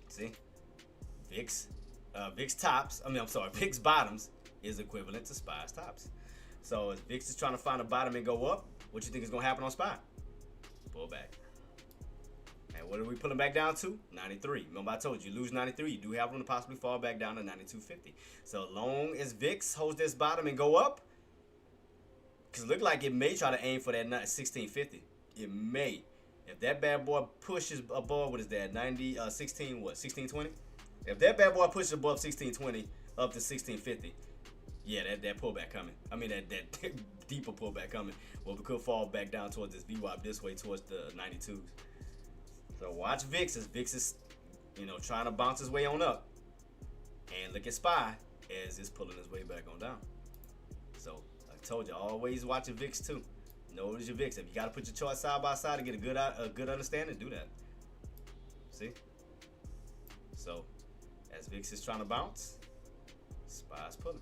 See? VIX bottoms is equivalent to SPY's tops. So if VIX is trying to find a bottom and go up, what you think is going to happen on SPY? Pull back. And what are we pulling back down to? 93. Remember I told you, lose 93, you do have room to possibly fall back down to 92.50. So long as VIX holds this bottom and go up, because it look like it may try to aim for that 16.50. It may. If that bad boy pushes above, what is that, 16.20? If that bad boy pushes above 16.20 up to 16.50, yeah, that pullback coming. I mean, that deeper pullback coming. Well, we could fall back down towards this VWAP this way towards the 92s. So watch VIX as VIX is, trying to bounce his way on up. And look at SPY as it's pulling his way back on down. So I told you, always watch your VIX too. Notice your VIX. If you got to put your chart side by side to get a good understanding, do that. See? So as VIX is trying to bounce, SPY's pulling.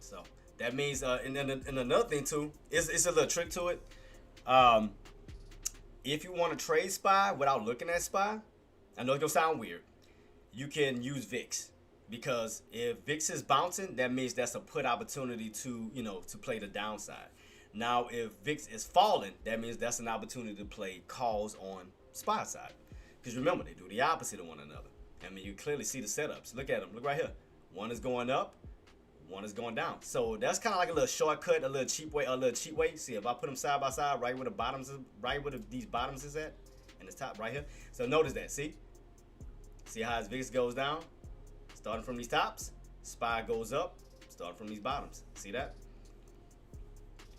So that means, and another thing too, it's a little trick to it. If you want to trade SPY without looking at SPY, I know it's gonna sound weird. You can use VIX, because if VIX is bouncing, that means that's a put opportunity to play the downside. Now, if VIX is falling, that means that's an opportunity to play calls on SPY side. Because remember, they do the opposite of one another. I mean, you clearly see the setups. Look at them. Look right here. One is going up, one is going down. So that's kind of like a little shortcut, a little cheap way. See, if I put them side by side, right where the bottoms is, these bottoms is at, and the top right here. So notice that. See how as VIX goes down, starting from these tops, SPY goes up, start from these bottoms. See that?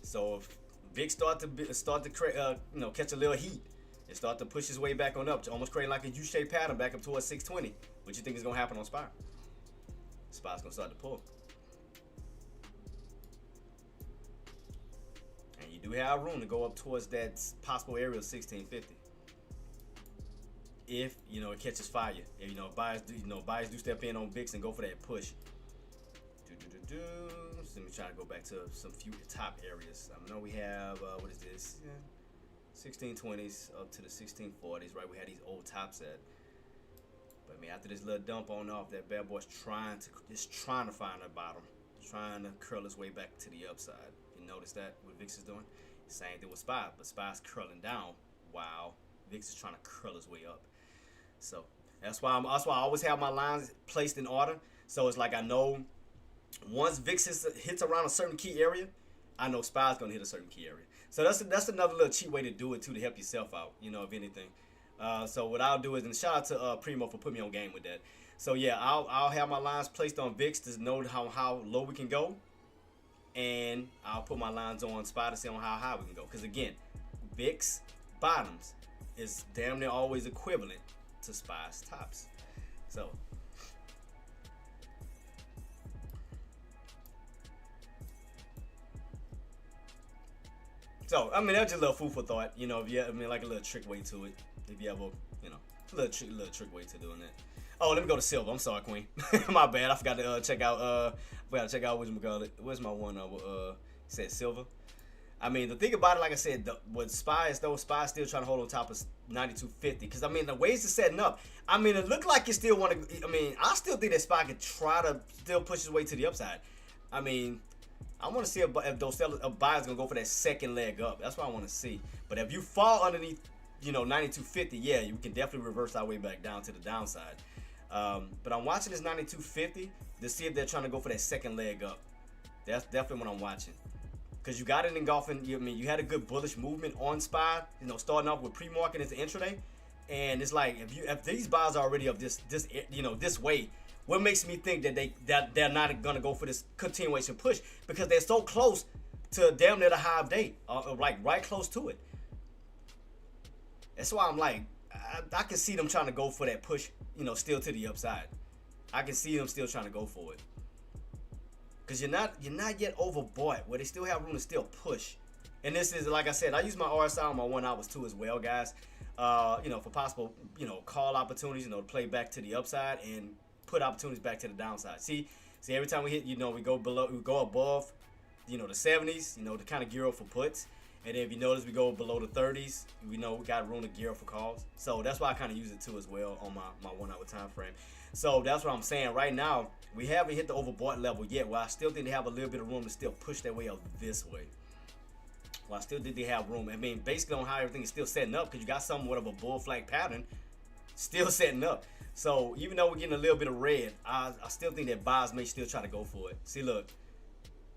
So if VIX start to create, catch a little heat, and start to push his way back on up to almost create like a U-shaped pattern back up towards 620. What you think is gonna happen on SPY? SPY's gonna start to pull. And you do have room to go up towards that possible area of 1650. If it catches fire, if buyers do step in on VIX and go for that push. So let me try to go back to some few top areas. I know we have what is this? 1620s up to the 1640s, right? We had these old tops at. But I mean, after this little dump on off, that bad boy's trying to find a bottom, trying to curl his way back to the upside. You notice that what VIX is doing? Same thing with SPY, but SPY's curling down while VIX is trying to curl his way up. So that's why I always have my lines placed in order. So it's like I know once VIX hits around a certain key area, I know SPY's gonna hit a certain key area. So that's another little cheap way to do it too, to help yourself out, if anything. So what I'll do is, and shout out to Primo for putting me on game with that. So yeah, I'll have my lines placed on VIX to know how low we can go, and I'll put my lines on SPY to see on how high we can go. Because again, VIX bottoms is damn near always equivalent to SPY's tops. So I mean, that's just a little food for thought, like a little trick way to it. If you ever, a little trick way to doing that. Oh, let me go to silver. I'm sorry, Queen. My bad. I forgot to check out. Where's my one? Said silver. I mean, the thing about it, like I said, what SPY is though, SPY is still trying to hold on top of 9250. Because I mean, the ways it's setting up, I mean, it looked like you still want to. I mean, I still think that SPY could try to still push his way to the upside. I mean, I want to see if those buyers gonna go for that second leg up. That's what I want to see. But if you fall underneath, 9250, yeah, you can definitely reverse our way back down to the downside. But I'm watching this 9250 to see if they're trying to go for that second leg up. That's definitely what I'm watching. Because you got it engulfing. You had a good bullish movement on SPY. Starting off with pre-market into intraday, and it's like if these buyers are already of this way. What makes me think that they're not gonna go for this continuation push? Because they're so close to damn near the high of day, like right close to it. That's why I'm like, I can see them trying to go for that push, still to the upside. I can see them still trying to go for it. Cause you're not yet overbought, where they still have room to still push. And this is, like I said, I use my RSI on my 1 hours too as well, guys. For possible, call opportunities, to play back to the upside and put opportunities back to the downside. See, every time we hit, we go above, the 70s, to kind of gear up for puts. And then if you notice, we go below the 30s, we got room to gear up for calls. So that's why I kind of use it too as well on my 1 hour time frame. So that's what I'm saying. Right now, we haven't hit the overbought level yet, where I still think they have a little bit of room to still push their way up this way. Well, I still think they have room. I mean, basically on how everything is still setting up, because you got somewhat of a bull flag pattern still setting up. So even though we're getting a little bit of red, I still think that buyers may still try to go for it. See, look.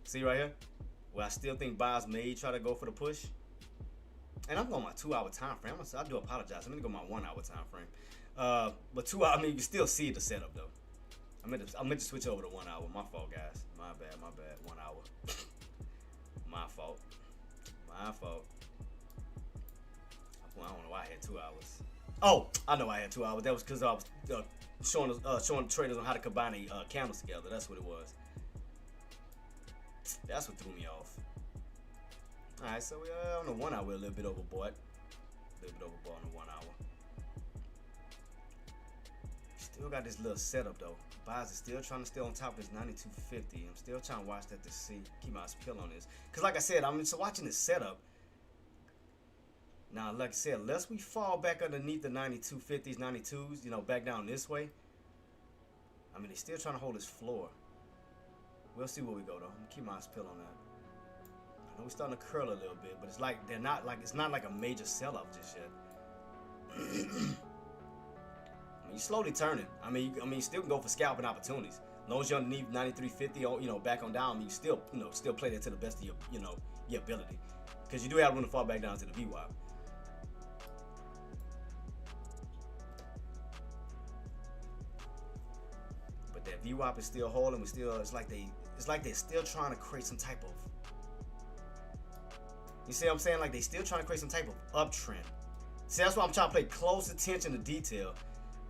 See right here? Well, I still think buyers may try to go for the push. And I'm going my 2 hour time frame. I do apologize. I'm going to go my 1 hour time frame. But 2 hours, I mean, you can still see the setup though. I meant to switch over to 1 hour. My fault, guys. My bad. 1 hour. My fault. I don't know why I had 2 hours. Oh, I know I had 2 hours. That was because I was showing the traders on how to combine the candles together. That's what it was. That's what threw me off. All right, so on the 1 hour, we're a little bit overbought. On the 1 hour. Still got this little setup though. Buyers are still trying to stay on top of this 9250. I'm still trying to watch that to see, keep my eyes peeled on this. Cause like I said, I'm just watching this setup. Now, like I said, unless we fall back underneath the 9250s, 92s, back down this way. I mean, they're still trying to hold this floor. We'll see where we go though. I'm gonna keep my eyes peeled on that. I know we're starting to curl a little bit, but it's like it's not like a major sell-off just yet. I mean, you're slowly turning. I mean, you still can go for scalping opportunities. As long as you're underneath 93.50 or back on down, I mean, you still play that to the best of your your ability, because you do have room to fall back down to the VWAP. But that VWAP is still holding. It's like they're still trying to create some type of, you see what I'm saying? Like they still trying to create some type of uptrend. See, that's why I'm trying to pay close attention to detail.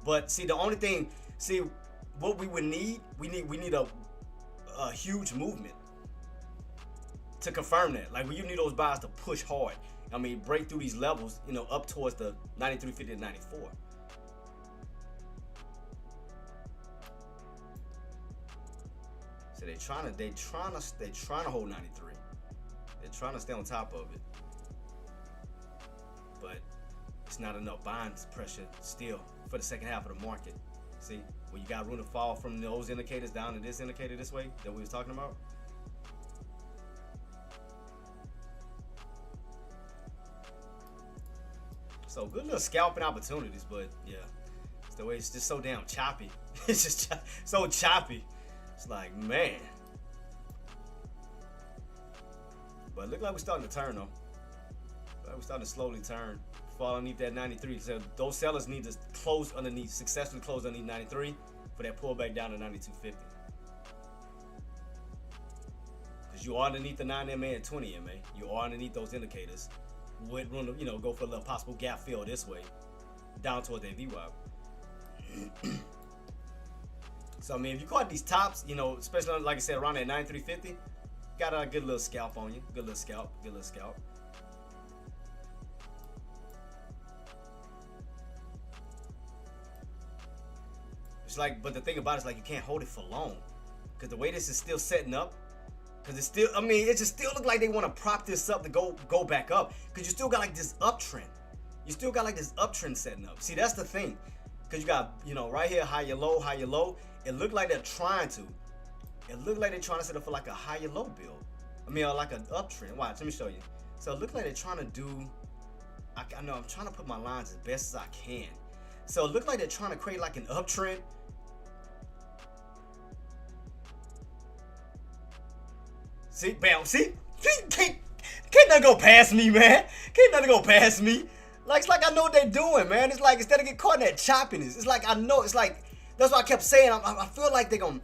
But see, the only thing, see, what we would need, we need a huge movement to confirm that. Like, you need those buys to push hard. I mean, break through these levels, you know, up towards the 93.50 to 94. So they're trying to hold 93. They're trying to stay on top of it, but it's not enough buying pressure still for the second half of the market. See, when you got room to fall from those indicators down to this indicator this way that we was talking about. So good little scalping opportunities, but yeah, it's the way it's just so damn choppy. It's just so choppy. It's like, man. But it look like we're starting to turn though. Like we're starting to slowly turn. Fall underneath that 93. So those sellers need to close underneath, successfully close underneath 93 for that pullback down to 92.50. Because you are underneath the 9MA and 20MA. You are underneath those indicators. Would room to, you know, go for a little possible gap fill this way, down toward that VWAP. So I mean, if you caught these tops, you know, especially like I said, around that 93.50, got a good little scalp on you. Good little scalp. Good little scalp. It's like, but the thing about it is like you can't hold it for long, because the way this is still setting up. Because it's still, I mean, it just still look like they want to prop this up to go back up. Because you still got like this uptrend. You still got like this uptrend setting up. See, that's the thing. Because you got, you know, right here, higher low, higher low. It looked like they're trying to. It looked like they're trying to set up for like a higher low build. I mean, like an uptrend. Watch, let me show you. So it looked like they're trying to do, I know I'm trying to put my lines as best as I can. So it looked like they're trying to create like an uptrend. See, bam, see? Can't nothing go past me, man. Can't nothing go past me. Like, it's like I know what they're doing, man. It's like, instead of getting caught in that choppiness, it's like I know, it's like, that's why I kept saying, I feel like they're gonna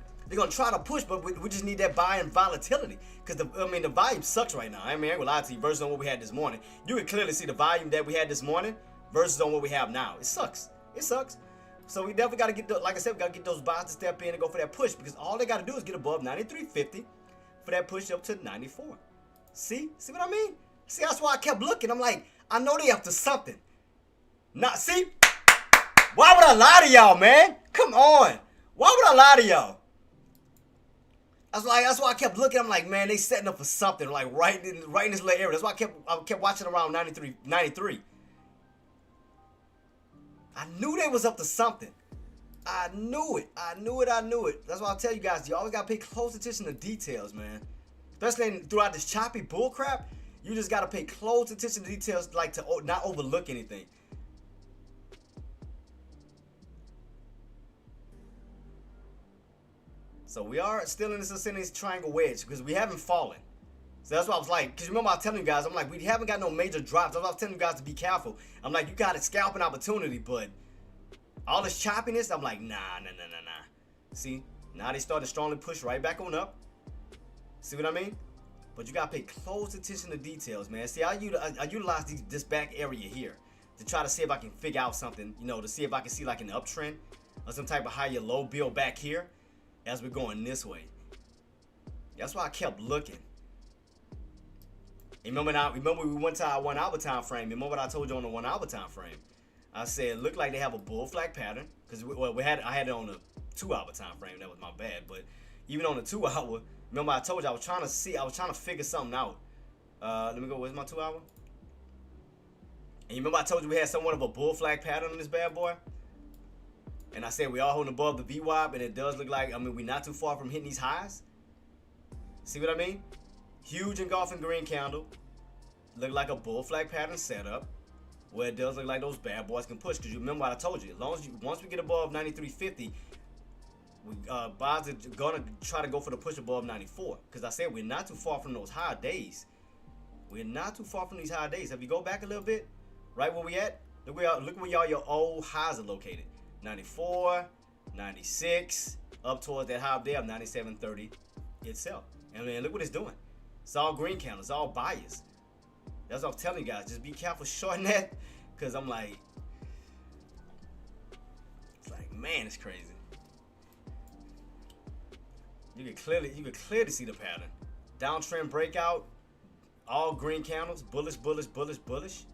try to push, but we just need that buy-in volatility. Because, I mean, the volume sucks right now. I mean, I ain't gonna lie to you, versus on what we had this morning. You can clearly see the volume that we had this morning versus on what we have now. It sucks. It sucks. So we definitely got to get, like I said, we got to get those buys to step in and go for that push, because all they got to do is get above 93.50. For that push up to 94. See what I mean? See, that's why I kept looking. I'm like, I know they up to something. Not, see? Why would I lie to y'all, man? Come on. Why would I lie to y'all? That's why I kept looking. I'm like, man, they setting up for something, like right in this little area. That's why I kept watching around 93. I knew they was up to something. I knew it. That's why I tell you guys, you always gotta pay close attention to details, man. Especially throughout this choppy bull crap, you just gotta pay close attention to details, like to not overlook anything. So we are still in this ascending triangle wedge because we haven't fallen. So that's why I was like, because remember I was telling you guys, I'm like, we haven't got no major drops. That's why I was telling you guys to be careful. I'm like, you got a scalping opportunity, but all this choppiness, I'm like, nah. See, now they started to strongly push right back on up. See what I mean? But you gotta pay close attention to details, man. See, I utilize this back area here to try to see if I can figure out something, you know, to see if I can see like an uptrend or some type of higher low build back here as we're going this way. That's why I kept looking. Remember we went to our 1 hour time frame. Remember what I told you on the 1 hour time frame? I said, look like they have a bull flag pattern, because I had it on the 2 hour time frame. That was my bad. But even on the 2 hour, remember I told you I was trying to figure something out. Let me go. Where's my 2 hour? And you remember I told you we had somewhat of a bull flag pattern on this bad boy? And I said we all holding above the VWAP, and it does look like, I mean, we're not too far from hitting these highs. See what I mean? Huge engulfing green candle. Look like a bull flag pattern setup, where it does look like those bad boys can push. Because you remember what I told you, as long as once we get above 93.50, buys are gonna try to go for the push above 94. Because I said we're not too far from those high days. We're not too far from these high days. If you go back a little bit, right where we at, look where all your old highs are located. 94, 96, up towards that high there of 97.30 itself. And man, look what it's doing. It's all green candles, it's all bias. That's what I'm telling you guys. Just be careful shorting that, because I'm like, it's like, man, it's crazy. You can clearly see the pattern. Downtrend breakout, all green candles, bullish, bullish, bullish, bullish.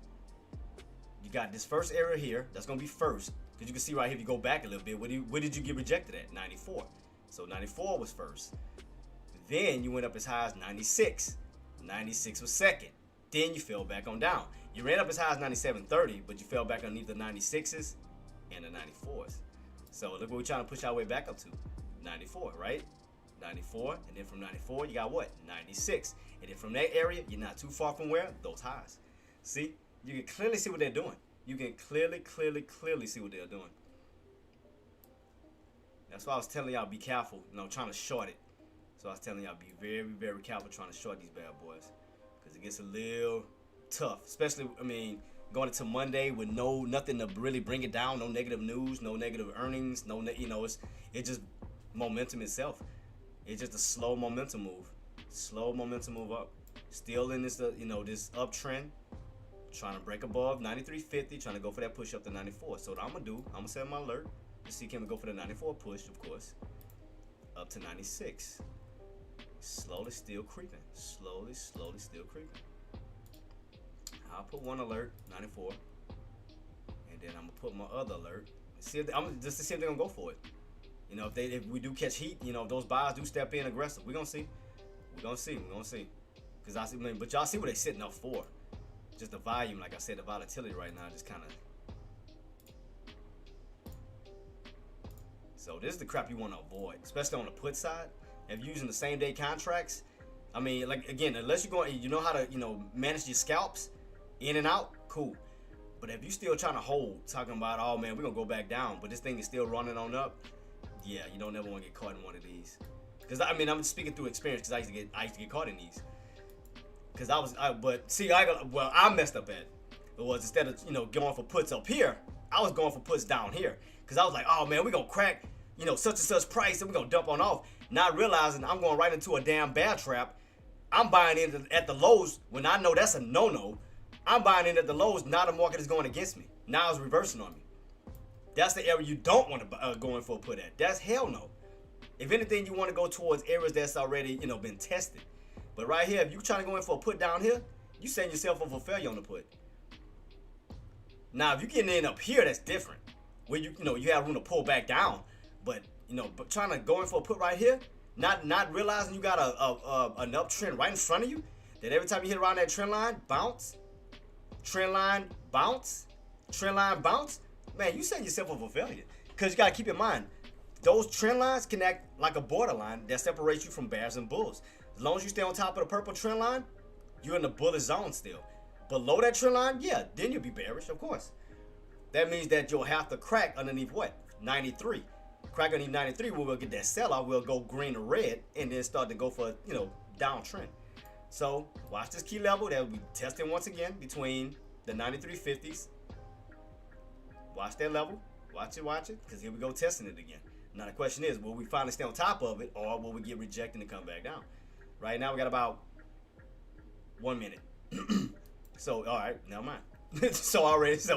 You got this first area here. That's gonna be first, because you can see right here. If you go back a little bit, where did you get rejected at? 94. So 94 was first. Then you went up as high as 96. 96 was second. Then you fell back on down. You ran up as high as 97.30, but you fell back underneath the 96s and the 94s. So look what we're trying to push our way back up to. 94, right? 94, and then from 94 you got what? 96. And then from that area, you're not too far from where? Those highs. See? You can clearly see what they're doing. You can clearly see what they're doing. That's why I was telling y'all be careful, trying to short it. So I was telling y'all be very, very careful trying to short these bad boys, because it gets a little tough. Especially, going into Monday with nothing to really bring it down, no negative news, no negative earnings, it's just momentum itself. It's just a slow momentum move. Slow momentum move up. Still in this, this uptrend. Trying to break above 93.50. Trying to go for that push up to 94. So what I'm going to do, I'm going to set my alert to see can we go for the 94 push, of course. Up to 96. Slowly still creeping. Slowly still creeping. I'll put one alert, 94. And then I'm going to put my other alert. See if just to see if they're going to go for it. If we do catch heat, if those buyers do step in aggressive, we're gonna see. We're gonna see. But y'all see what they're sitting up for. Just the volume, like I said, the volatility right now just kind of. So this is the crap you want to avoid, especially on the put side. If you're using the same day contracts, again, unless you're going, you know how to, manage your scalps in and out, cool. But if you're still trying to hold, talking about, oh man, we're gonna go back down, but this thing is still running on up. Yeah, you don't ever want to get caught in one of these. Because I'm speaking through experience, because I used to get caught in these. Because I messed up at it. It was instead of going for puts up here, I was going for puts down here. Because I was like, oh man, we're gonna crack such and such price, and we're gonna dump on off. Not realizing I'm going right into a damn bear trap. I'm buying in at the lows when I know that's a no-no. I'm buying in at the lows. Now the market is going against me. Now it's reversing on me. That's the area you don't want to go in for a put at. That's hell no. If anything, you want to go towards areas that's already, been tested. But right here, if you're trying to go in for a put down here, you setting yourself up for failure on the put. Now, if you're getting in up here, that's different. Where you have room to pull back down. But trying to go in for a put right here, not realizing you got an uptrend right in front of you, that every time you hit around that trend line, bounce, trend line, bounce, trend line, bounce. Man, you setting yourself up for failure. Because you got to keep in mind, those trend lines can act like a borderline that separates you from bears and bulls. As long as you stay on top of the purple trend line, you're in the bullish zone still. Below that trend line, yeah, then you'll be bearish, of course. That means that you'll have to crack underneath what? 93. Crack underneath 93, we'll get that sell-off. We'll go green or red, and then start to go for, downtrend. So, watch this key level that we'll be testing once again between the 93.50s. Watch that level. Watch it, because here we go testing it again. Now the question is, will we finally stay on top of it, or will we get rejected and come back down? Right now we got about 1 minute. So, all right, never mind. So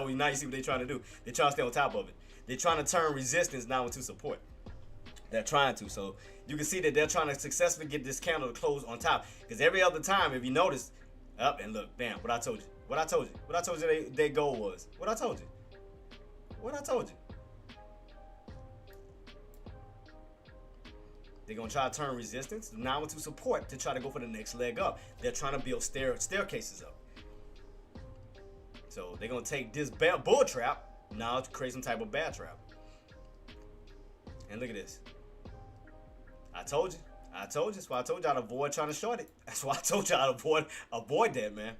now you see what they're trying to do. They're trying to stay on top of it. They're trying to turn resistance now into support. They're trying to. So you can see that they're trying to successfully get this candle to close on top. Because every other time, if you notice, up and look, bam, what I told you. What I told you their goal was. What I told you. They're going to try to turn resistance now into support to try to go for the next leg up. They're trying to build staircases up. So they're going to take this bull trap now to create some type of bear trap. And look at this. I told you. That's why I told y'all to avoid trying to short it. That's why I told y'all to avoid that, man.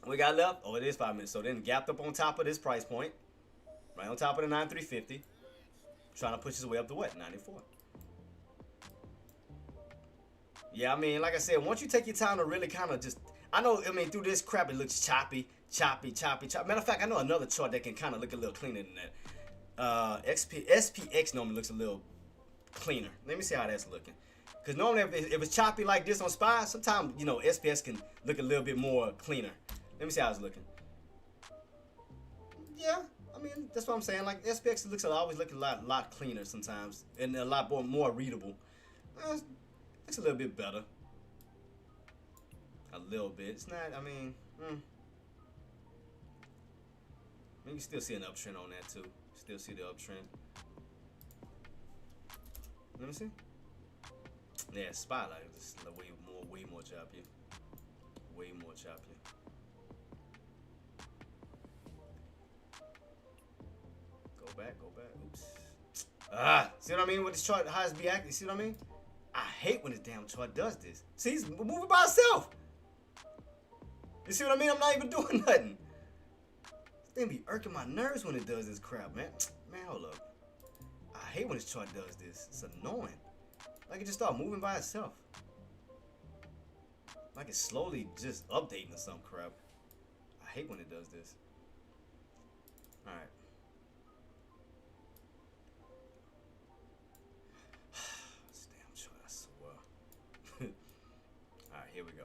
We got left. Oh, it is 5 minutes. So then gapped up on top of this price point. Right on top of the 93.50. Trying to push his way up to what? 94. Yeah, like I said, once you take your time to really kind of just, through this crap, it looks choppy. Matter of fact, I know another chart that can kind of look a little cleaner than SPX normally looks a little cleaner. Let me see how that's looking. Because normally if it's choppy like this on SPY, sometimes, you know, SPX can look a little bit more cleaner. Let me see how it's looking. Yeah, I mean, that's what I'm saying. Like, SPX always looking a lot cleaner sometimes. And a lot more readable. It's a little bit better. A little bit. It's not, I mean, you can still see an uptrend on that too. Still see the uptrend. Let me see. Yeah, Spotlight is way more choppy. Way more choppy. Go back. Oops. See what I mean with this chart? How it's be acting? You see what I mean? I hate when this damn chart does this. See, it's moving by itself. You see what I mean? I'm not even doing nothing. This thing be irking my nerves when it does this crap, man. Man, hold up. I hate when this chart does this. It's annoying. Like it just start moving by itself. Like it's slowly just updating or some crap. I hate when it does this. Alright. This damn chart, I swear. Alright, here we go.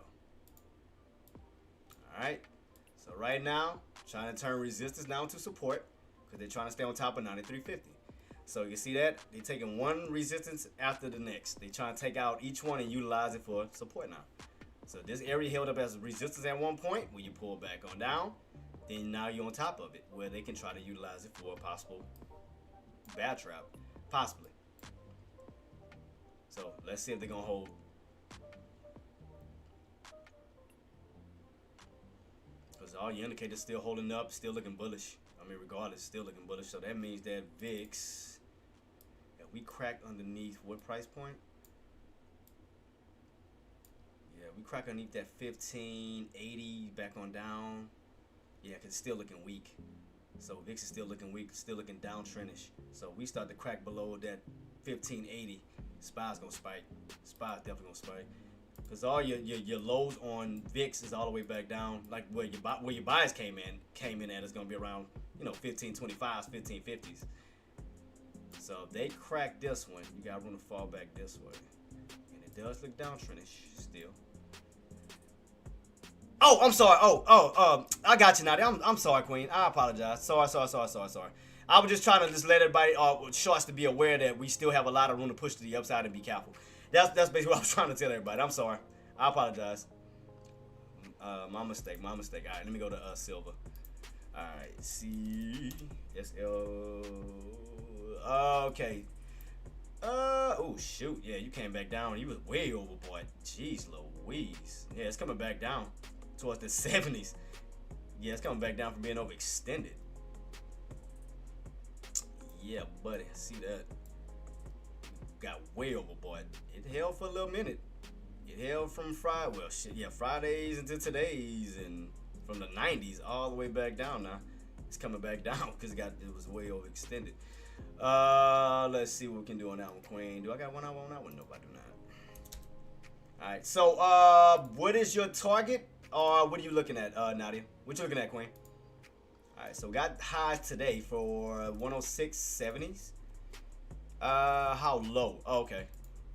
Alright. So right now, trying to turn resistance now to support. Because they're trying to stay on top of 93.50. So you see that? They're taking one resistance after the next. They're trying to take out each one and utilize it for support now. So this area held up as resistance at one point when you pull back on down. Then now you're on top of it where they can try to utilize it for a possible bad trap. Possibly. So let's see if they're going to hold. Because all your indicators still holding up, still looking bullish. I mean, regardless, still looking bullish. So that means that VIX, if we cracked underneath what price point? Yeah, we crack underneath that 1580 back on down. Yeah, because it's still looking weak. So VIX is still looking weak, still looking downtrendish. So we start to crack below that 1580. SPY's gonna spike. SPY's definitely gonna spike. Because all your lows on VIX is all the way back down, like where your buys came in at is gonna be around, you know, 1525s, 1550s. So if they crack this one, you got room to fall back this way, and it does look downtrendish still. Oh, I'm sorry. I got you, Nadia. I'm sorry, Queen. I apologize. Sorry. I was just trying to just let everybody, shorts to be aware that we still have a lot of room to push to the upside and be careful. That's basically what I was trying to tell everybody. I'm sorry. I apologize. My mistake. All right, let me go to silver. All right, C S L. Okay. Oh shoot. Yeah, you came back down. You was way overbought. Jeez Louise. Yeah, it's coming back down towards the 70s. Yeah, it's coming back down from being overextended. Yeah, buddy. See that? Got way overbought. It held for a little minute. It held from Fridays into today's, and from the 90s all the way back down now. It's coming back down because it was way overextended. Let's see what we can do on that one, Queen. Do I got one hour on that one? Nope, I do not. Alright, so what is your target? Or what are you looking at, Nadia? What you looking at, Queen? Alright, so we got highs today for 106.70s. How low? Oh, okay.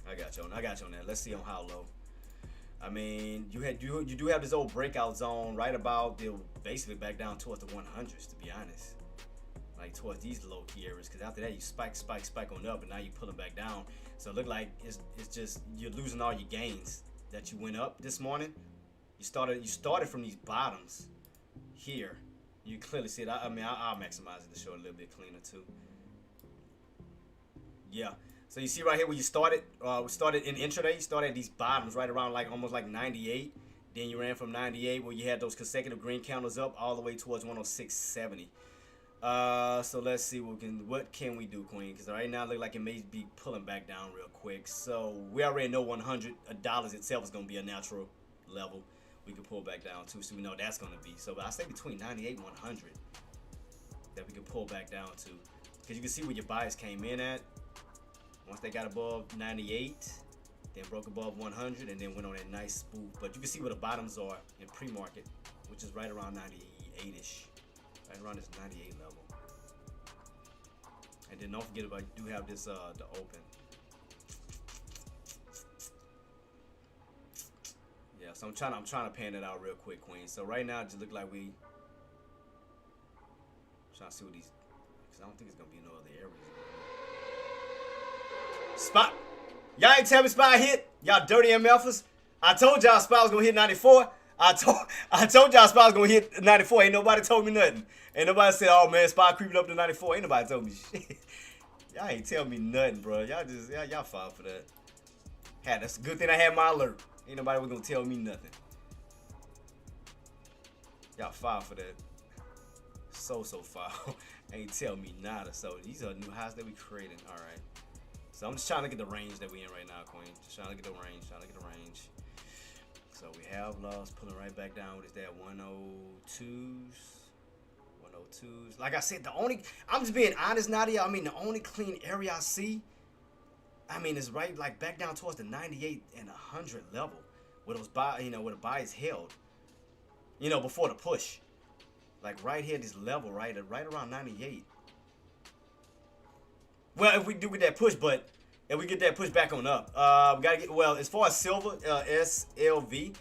I got you on that. Let's see on how low. I mean, you do have this old breakout zone right about basically back down towards the 100s, to be honest. Like towards these low key areas, because after that you spike on up, and now you're pulling back down. So it look like it's just you're losing all your gains that you went up this morning. You started from these bottoms here. You clearly see it. I mean, I'll maximize it to show it a little bit cleaner too. Yeah. So you see right here where you started in intraday, you started at these bottoms right around like almost like 98. Then you ran from 98 where you had those consecutive green candles up all the way towards 106.70. So let's see what can we do, Queen? Because right now it look like it may be pulling back down real quick. So we already know $100 itself is gonna be a natural level. We can pull back down too, so we know that's gonna be. So I say between 98 and 100 that we can pull back down to, because you can see where your buyers came in at. Once they got above 98, then broke above 100, and then went on that nice spoof. But you can see where the bottoms are in pre-market, which is right around 98-ish, right around this 98 level. And then don't forget about, you do have this the open. Yeah, so I'm trying to pan it out real quick, Queen. So right now it just look like we trying to see what these, because I don't think it's gonna be no other areas. Spot. Y'all ain't tell me spot hit. Y'all dirty MFers. I told y'all spot was gonna hit 94. I told y'all spot was gonna hit 94. Ain't nobody told me nothing. Ain't nobody said, oh man, spot creeping up to 94. Ain't nobody told me shit. Y'all ain't tell me nothing, bro. Y'all fine for that. That's a good thing I had my alert. Ain't nobody was gonna tell me nothing. Y'all fine for that. So foul. Ain't tell me nada. So these are new highs that we created. All right. So I'm just trying to get the range that we in right now, Queen. Just trying to get the range. So we have lost, pulling right back down. What is that? 102s. 102s. Like I said, I'm just being honest, Nadia. I mean, the only clean area I see, I mean, is right like back down towards the 98 and 100 level, where those buy, where the buy is held, before the push. Like right here, this level, right around 98. Well, if we do get that push, but if we get that push back on up, we gotta get, well, as far as silver, SLV,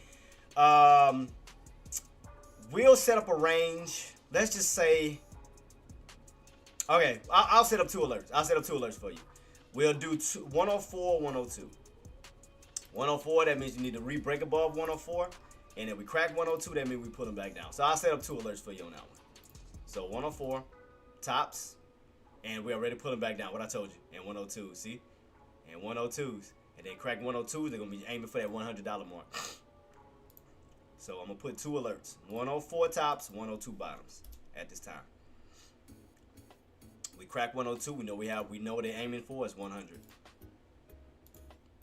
we'll set up a range. Let's just say, okay, I'll set up two alerts. I'll set up two alerts for you. We'll do 104, 102. 104, that means you need to re-break above 104. And if we crack 102, that means we put them back down. So I'll set up two alerts for you on that one. So 104, tops, and we already put them back down, what I told you. And 102, see? And 102s. And then crack 102s, they're going to be aiming for that $100 mark. So I'm going to put two alerts. 104 tops, 102 bottoms at this time. We crack 102, we know what they're aiming for is 100.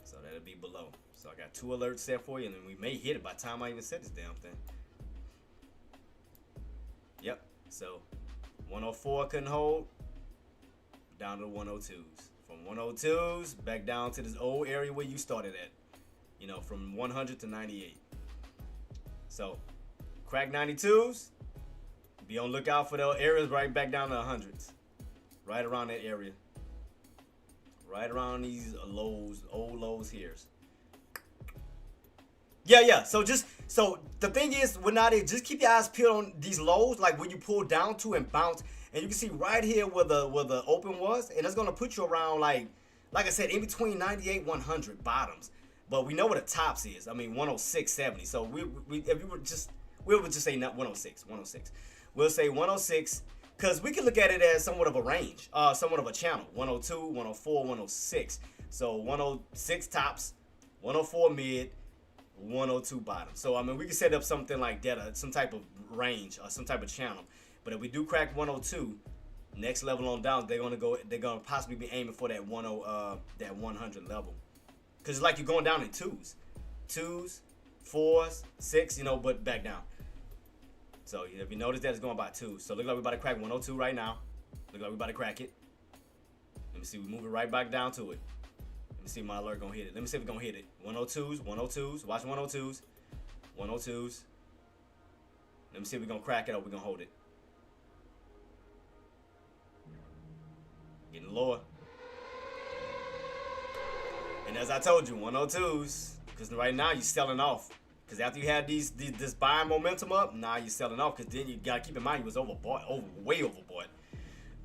So that'll be below. So I got two alerts set for you, and then we may hit it by the time I even set this damn thing. Yep. So 104 couldn't hold. Down to the 102s. From 102s back down to this old area where you started at. From 100 to 98. So crack 92s. Be on lookout for those areas right back down to 100s. Right around that area. Right around these lows, old lows here. Yeah. So the thing is, just keep your eyes peeled on these lows, like when you pull down to and bounce, and you can see right here where the open was, and it's gonna put you around like I said, in between 98, 100 bottoms. But we know what the tops is. I mean, 106, 70. So we would just say not 106. We'll say 106. Because we can look at it as somewhat of a range, somewhat of a channel. 102, 104, 106. So 106 tops, 104 mid, 102 bottom. So, I mean, we can set up something like that, some type of range or some type of channel. But if we do crack 102, next level on down, they're gonna possibly be aiming for that 100 level. Because it's like you're going down in twos. Twos, fours, six, but back down. So if you notice that, it's going by two. So look like we're about to crack 102 right now. Look like we're about to crack it. Let me see. We move it right back down to it. Let me see if my alert going to hit it. Let me see if it's going to hit it. 102s, 102s. Watch 102s. 102s. Let me see if we're going to crack it or we're going to hold it. Getting lower. And as I told you, 102s. Because right now you're selling off. Because after you had this buying momentum up, now you're selling off. Because then you got to keep in mind you was overbought, way overbought.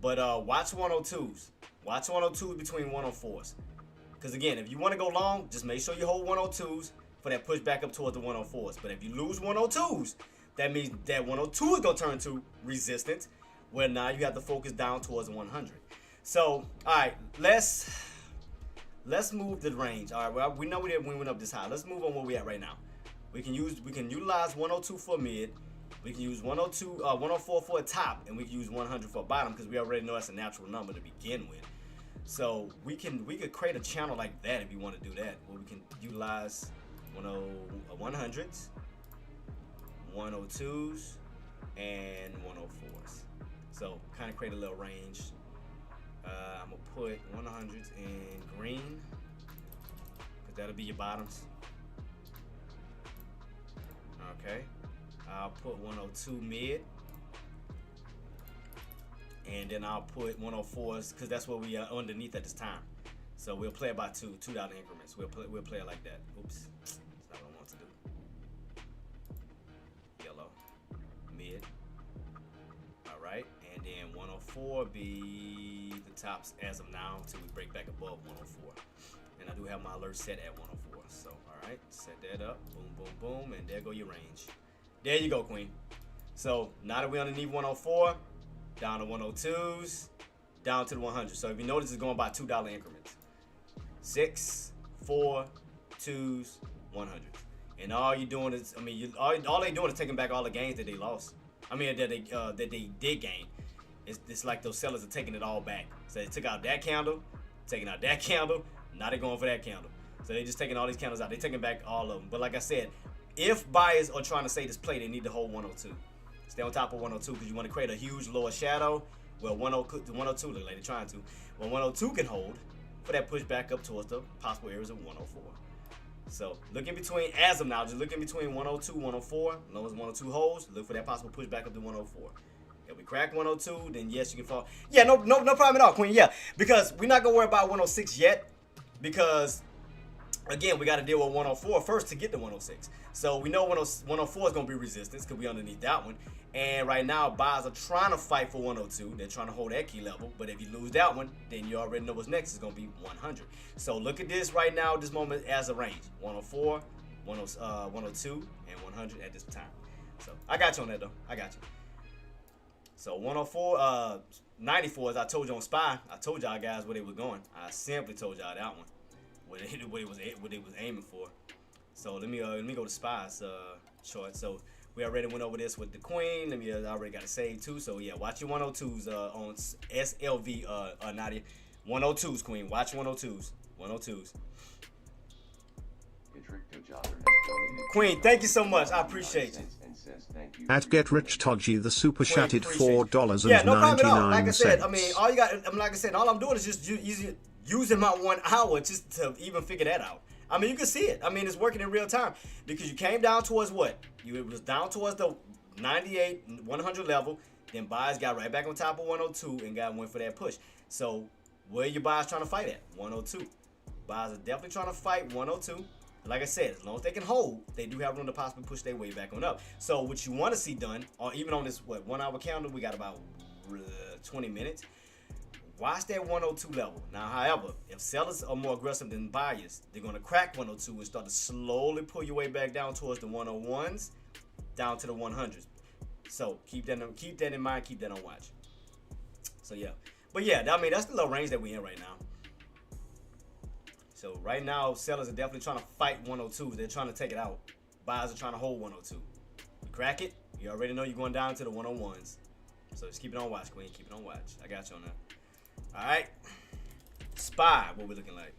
But watch 102s. Watch 102s between 104s. Because again, if you want to go long, just make sure you hold 102s for that push back up towards the 104s. But if you lose 102s, that means that 102 is going to turn to resistance, where now you have to focus down towards 100. So, all right, let's move the range. All right, well, we know we went up this high. Let's move on where we at right now. We can utilize 102 for mid. We can use 104 for a top, and we can use 100 for a bottom because we already know that's a natural number to begin with. So we could create a channel like that if you want to do that, where we can utilize 100s, 102s, and 104s. So kind of create a little range. I'm gonna put 100s in green because that'll be your bottoms. Okay, I'll put 102 mid. and then I'll put 104s because that's what we are underneath at this time. So we'll play about $2 increments. We'll play it like that. Oops, that's not what I want to do. Yellow, mid. All right, and then 104 be the tops as of now until we break back above 104. And I do have my alert set at 104. So all right, set that up. Boom, boom, boom, and there go your range. There you go, Queen. So now that we're underneath 104, down to 102s, down to the 100. So if you notice, it's going by $2 increments. 6, 4, 2s, 100. And all you're doing is, I mean, all they doing is taking back all the gains that they lost. I mean, that they did gain. It's like those sellers are taking it all back. So they took out that candle, taking out that candle. Now they're going for that candle. So they're just taking all these candles out. They're taking back all of them. But like I said, if buyers are trying to say this play, they need to hold 102. Stay on top of 102 because you want to create a huge lower shadow. Well, 102 look like they're trying to. Well, 102 can hold for that push back up towards the possible areas of 104. So look in between, as of now, just look in between 102, 104. As long as 102 holds, look for that possible push back up to 104. If we crack 102, then yes, you can fall. Yeah, no problem at all, Queen. Yeah, because we're not gonna worry about 106 yet, because again, we got to deal with 104 first to get to 106. So we know 104 is gonna be resistance because we underneath that one. And right now, buyers are trying to fight for 102. They're trying to hold that key level. But if you lose that one, then you already know what's next is going to be 100. So look at this right now, this moment as a range. 104, 102, and 100 at this time. So I got you on that, though. I got you. So 104, 94, as I told you on SPY, I told y'all guys where they were going. I simply told y'all that one, what they was aiming for. So let me go to SPY's chart. So we already went over this with the Queen. I already got it saved too. So yeah, watch your 102s on SLV, Nadia. 102s, Queen. Watch 102s. 102s. Queen, thank you so much. I appreciate you. At JTraedz, the super chatted $4.99. Yeah, no problem at all. Like I said, I mean, all you got. I mean, like I said, all I'm doing is just using my 1 hour just to even figure that out. I mean, you can see it. I mean, it's working in real time because you came down towards what? It was down towards the 98, 100 level. Then buyers got right back on top of 102 and went for that push. So where are your buyers trying to fight at? 102. Buyers are definitely trying to fight 102. Like I said, as long as they can hold, they do have room to possibly push their way back on up. So what you want to see done, or even on this 1 hour calendar, we got about 20 minutes. Watch that 102 level. Now, however, if sellers are more aggressive than buyers, they're going to crack 102 and start to slowly pull your way back down towards the 101s, down to the 100s. So keep that in mind. Keep that on watch. So yeah, but yeah, I mean that's the little range that we're in right now. So right now, sellers are definitely trying to fight 102. They're trying to take it out. Buyers are trying to hold 102. You crack it, you already know you're going down to the 101s. So just keep it on watch, Queen. Keep it on watch. I got you on that. All right, SPY, what we looking like?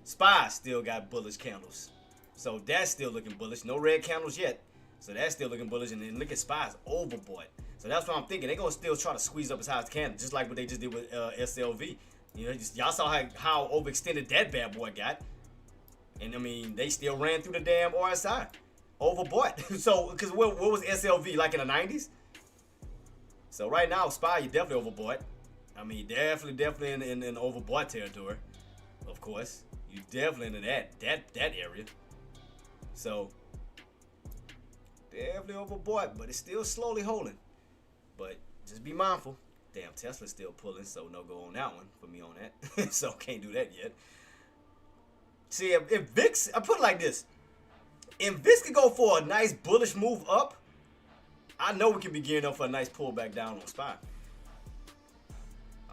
SPY still got bullish candles, so that's still looking bullish. No red candles yet, so that's still looking bullish. And then look at SPY's overbought, so that's what I'm thinking. They're gonna still try to squeeze up as high as they can, just like what they just did with SLV. You know, y'all saw how overextended that bad boy got, and I mean they still ran through the damn RSI, overbought. So because what was SLV like in the 90s? So right now, SPY, you're definitely overbought. I mean, definitely in overbought territory, of course. You definitely in that area. So definitely overbought, but it's still slowly holding. But just be mindful. Damn, Tesla's still pulling, so no go on that one for me on that. So can't do that yet. See, if VIX, I put it like this: if VIX could go for a nice bullish move up, I know we can be gearing up for a nice pullback down on SPY.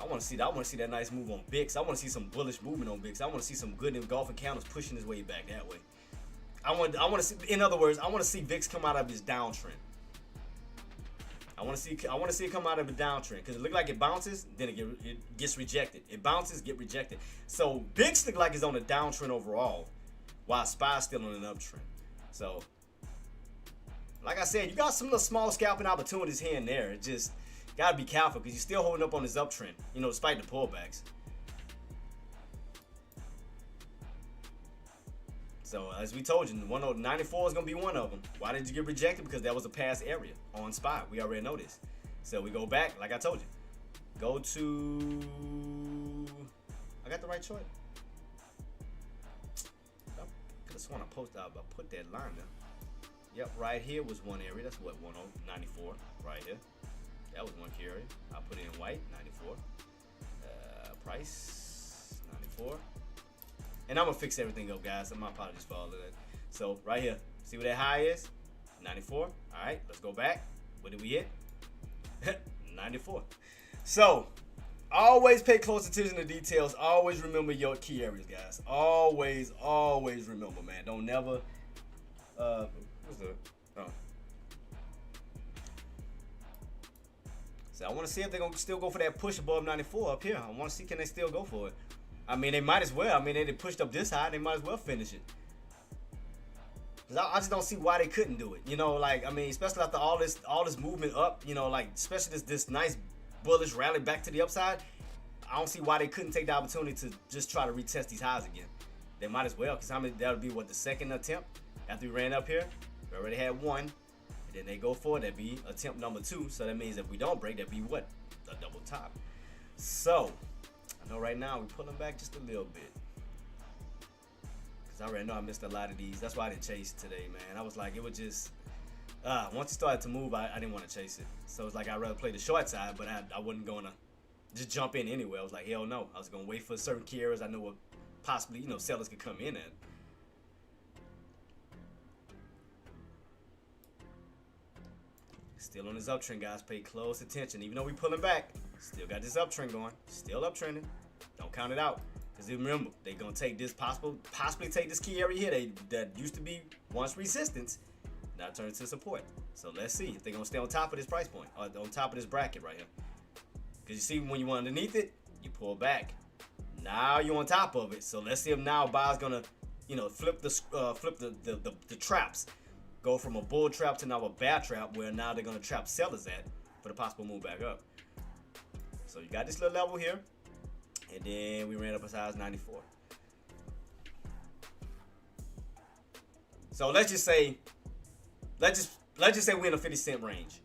I want to see that nice move on VIX. I want to see some bullish movement on VIX. I want to see some good engulfing candles pushing his way back that way. I want to see, in other words, I want to see VIX come out of his downtrend. I want to see it come out of a downtrend because it look like it bounces, then it gets rejected. It bounces, get rejected. So VIX look like it's on a downtrend overall, while SPY's still on an uptrend. So, like I said, you got some little small scalping opportunities here and there. It just gotta be careful because you're still holding up on this uptrend, you know, despite the pullbacks. So as we told you, 94 is gonna be one of them. Why did you get rejected? Because that was a past area on SPY. We already know this. So we go back, like I told you, Go to, I got the right chart. I could have sworn I put that line there. Yep, right here was one area. That's what, 94 right here. That was one key area. I put it in white, 94. Price, 94. And I'm gonna fix everything up, guys. So my apologies for all of that. So right here, see where that high is? 94. All right, let's go back. What did we hit? 94. So always pay close attention to details. Always remember your key areas, guys. Always remember, man. Don't never. What's the? Oh. So I want to see if they're gonna still go for that push above 94 up here. I want to see, can they still go for it? I mean, they might as well. I mean, they pushed up this high. They might as well finish it. I just don't see why they couldn't do it. You know, like, I mean, especially after all this movement up, you know, like, especially this nice bullish rally back to the upside. I don't see why they couldn't take the opportunity to just try to retest these highs again. They might as well, because I mean, that'll be what, the second attempt after we ran up here. We already had one, and then they go for it. That'd be attempt number 2. So that means if we don't break, that'd be what? A double top. So I know right now we're pulling back just a little bit. I already know I missed a lot of these. That's why I didn't chase today, man. I was like, it was just, once it started to move, I didn't want to chase it. So it's like I'd rather play the short side, but I wasn't going to just jump in anyway. I was like, hell no. I was going to wait for certain key areas I know what possibly, you know, sellers could come in at. Still on this uptrend, guys. Pay close attention. Even though we pulling back, still got this uptrend going. Still uptrending. Don't count it out. Because remember, they're going to take this, possibly take this key area here that used to be once resistance, now turn to support. So let's see if they're going to stay on top of this price point, or on top of this bracket right here. Because you see, when you want underneath it, you pull back. Now you're on top of it. So let's see if now buyer's going to, you know, flip the traps. Go from a bull trap to now a bear trap, where now they're going to trap sellers at for the possible move back up. So you got this little level here. And then we ran up as high as 94. So let's just say we're in a 50-cent range.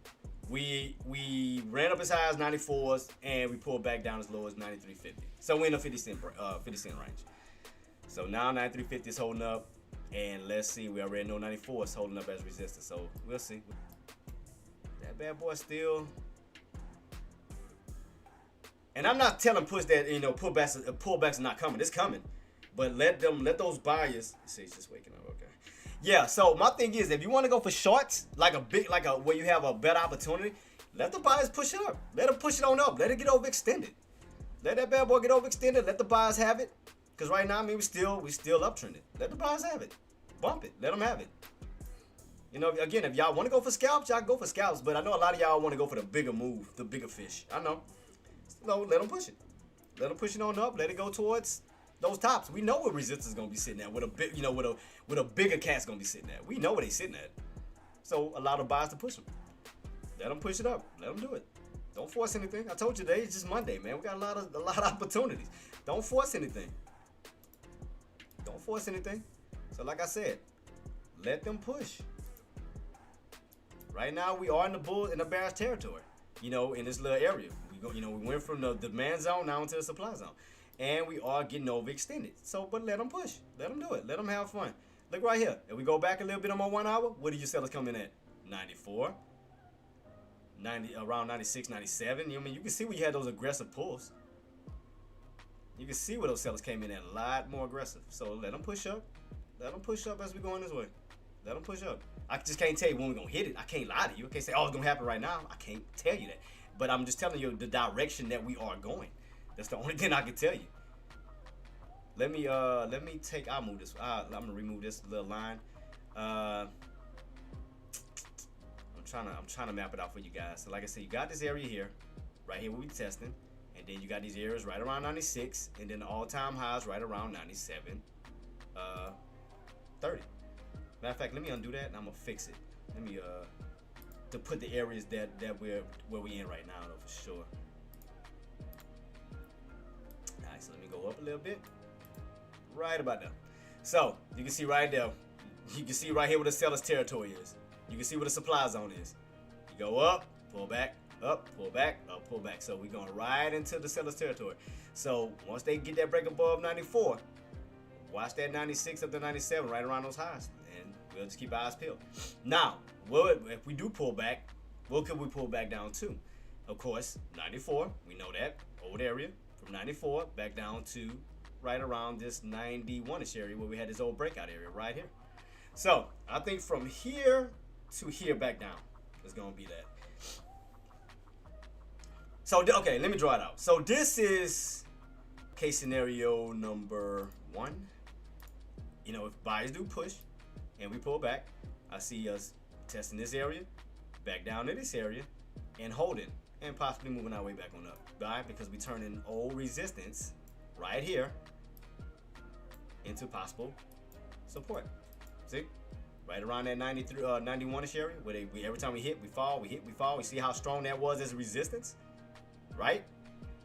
We ran up as high as 94s and we pulled back down as low as 93.50. So we're in a 50-cent range. So now 93.50 is holding up, and let's see, we already know 94 is holding up as resistance. So we'll see. That bad boy still. And I'm not telling push that, you know, pullbacks are not coming. It's coming. But let those buyers, see, it's just waking up, okay. Yeah, so my thing is, if you want to go for shorts, where you have a better opportunity, let the buyers push it up. Let them push it on up. Let it get overextended. Let that bad boy get overextended. Let the buyers have it. Because right now, I mean, we still uptrending. Let the buyers have it. Bump it. Let them have it. You know, again, if y'all want to go for scalps, y'all go for scalps. But I know a lot of y'all want to go for the bigger move, the bigger fish. I know. No, let them push it. Let them push it on up. Let it go towards those tops. We know where resistance is gonna be sitting at. With a big, you know, with a bigger cat's gonna be sitting at. We know where they sitting at. So allow the buyers to push them. Let them push it up. Let them do it. Don't force anything. I told you today it's just Monday, man. We got a lot of opportunities. Don't force anything. Don't force anything. So like I said, let them push. Right now we are in the bearish territory. You know, in this little area. You know, we went from the demand zone now into the supply zone, and we are getting overextended. So, but let them push. Let them do it. Let them have fun. Look right here. If we go back a little bit on my 1 hour, what do you sellers come in at? 94, 90, around 96, 97. I mean, you can see where you had those aggressive pulls. You can see where those sellers came in at a lot more aggressive. So let them push up. Let them push up as we go in this way. Let them push up. I just can't tell you when we're going to hit it. I can't lie to you. I can't say, oh, it's going to happen right now. I can't tell you that. But I'm just telling you the direction that we are going. That's the only thing I can tell you. Let me take. I'll move this. I'm gonna remove this little line. I'm trying to map it out for you guys. So like I said, you got this area here, right here where we testing, and then you got these areas right around 96, and then the all-time highs right around 97, 30. Matter of fact, let me undo that and I'm gonna fix it. Let me to put the areas that we're where we in right now though, for sure. Alright, so let me go up a little bit. Right about there. So you can see right there. You can see right here where the seller's territory is. You can see where the supply zone is. You go up, pull back, up, pull back, up, pull back. So we're going right into the seller's territory. So once they get that break above 94, watch that 96 up to 97, right around those highs. And we'll just keep our eyes peeled. Now, if we do pull back, what could we pull back down to? Of course, 94, we know that, old area. From 94 back down to right around this 91-ish area where we had this old breakout area right here. So I think from here to here back down is going to be that. So, okay, let me draw it out. So this is case scenario number 1. You know, if buyers do push and we pull back, I see us testing this area, back down to this area, and holding, and possibly moving our way back on up. Why? Because we turn in old resistance right here into possible support. See? Right around that 93, 91-ish area, where every time we hit, we fall, we hit, we fall. We see how strong that was as a resistance, right?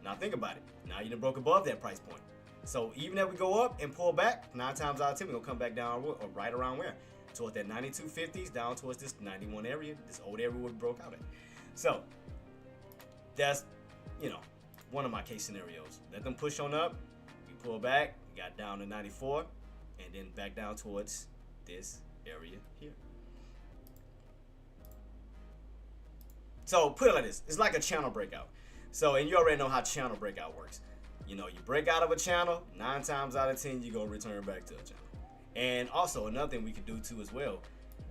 Now think about it. Now you done broke above that price point. So even if we go up and pull back, 9 times out of 10, we're going to come back down or right around where? Towards that 92.50s, down towards this 91 area, this old area we broke out at. So that's, you know, one of my case scenarios. Let them push on up, we pull back, got down to 94, and then back down towards this area here. So put it like this, it's like a channel breakout. So, and you already know how channel breakout works. You know, you break out of a channel, 9 times out of 10, you're going to return back to a channel. And also another thing we can do too as well,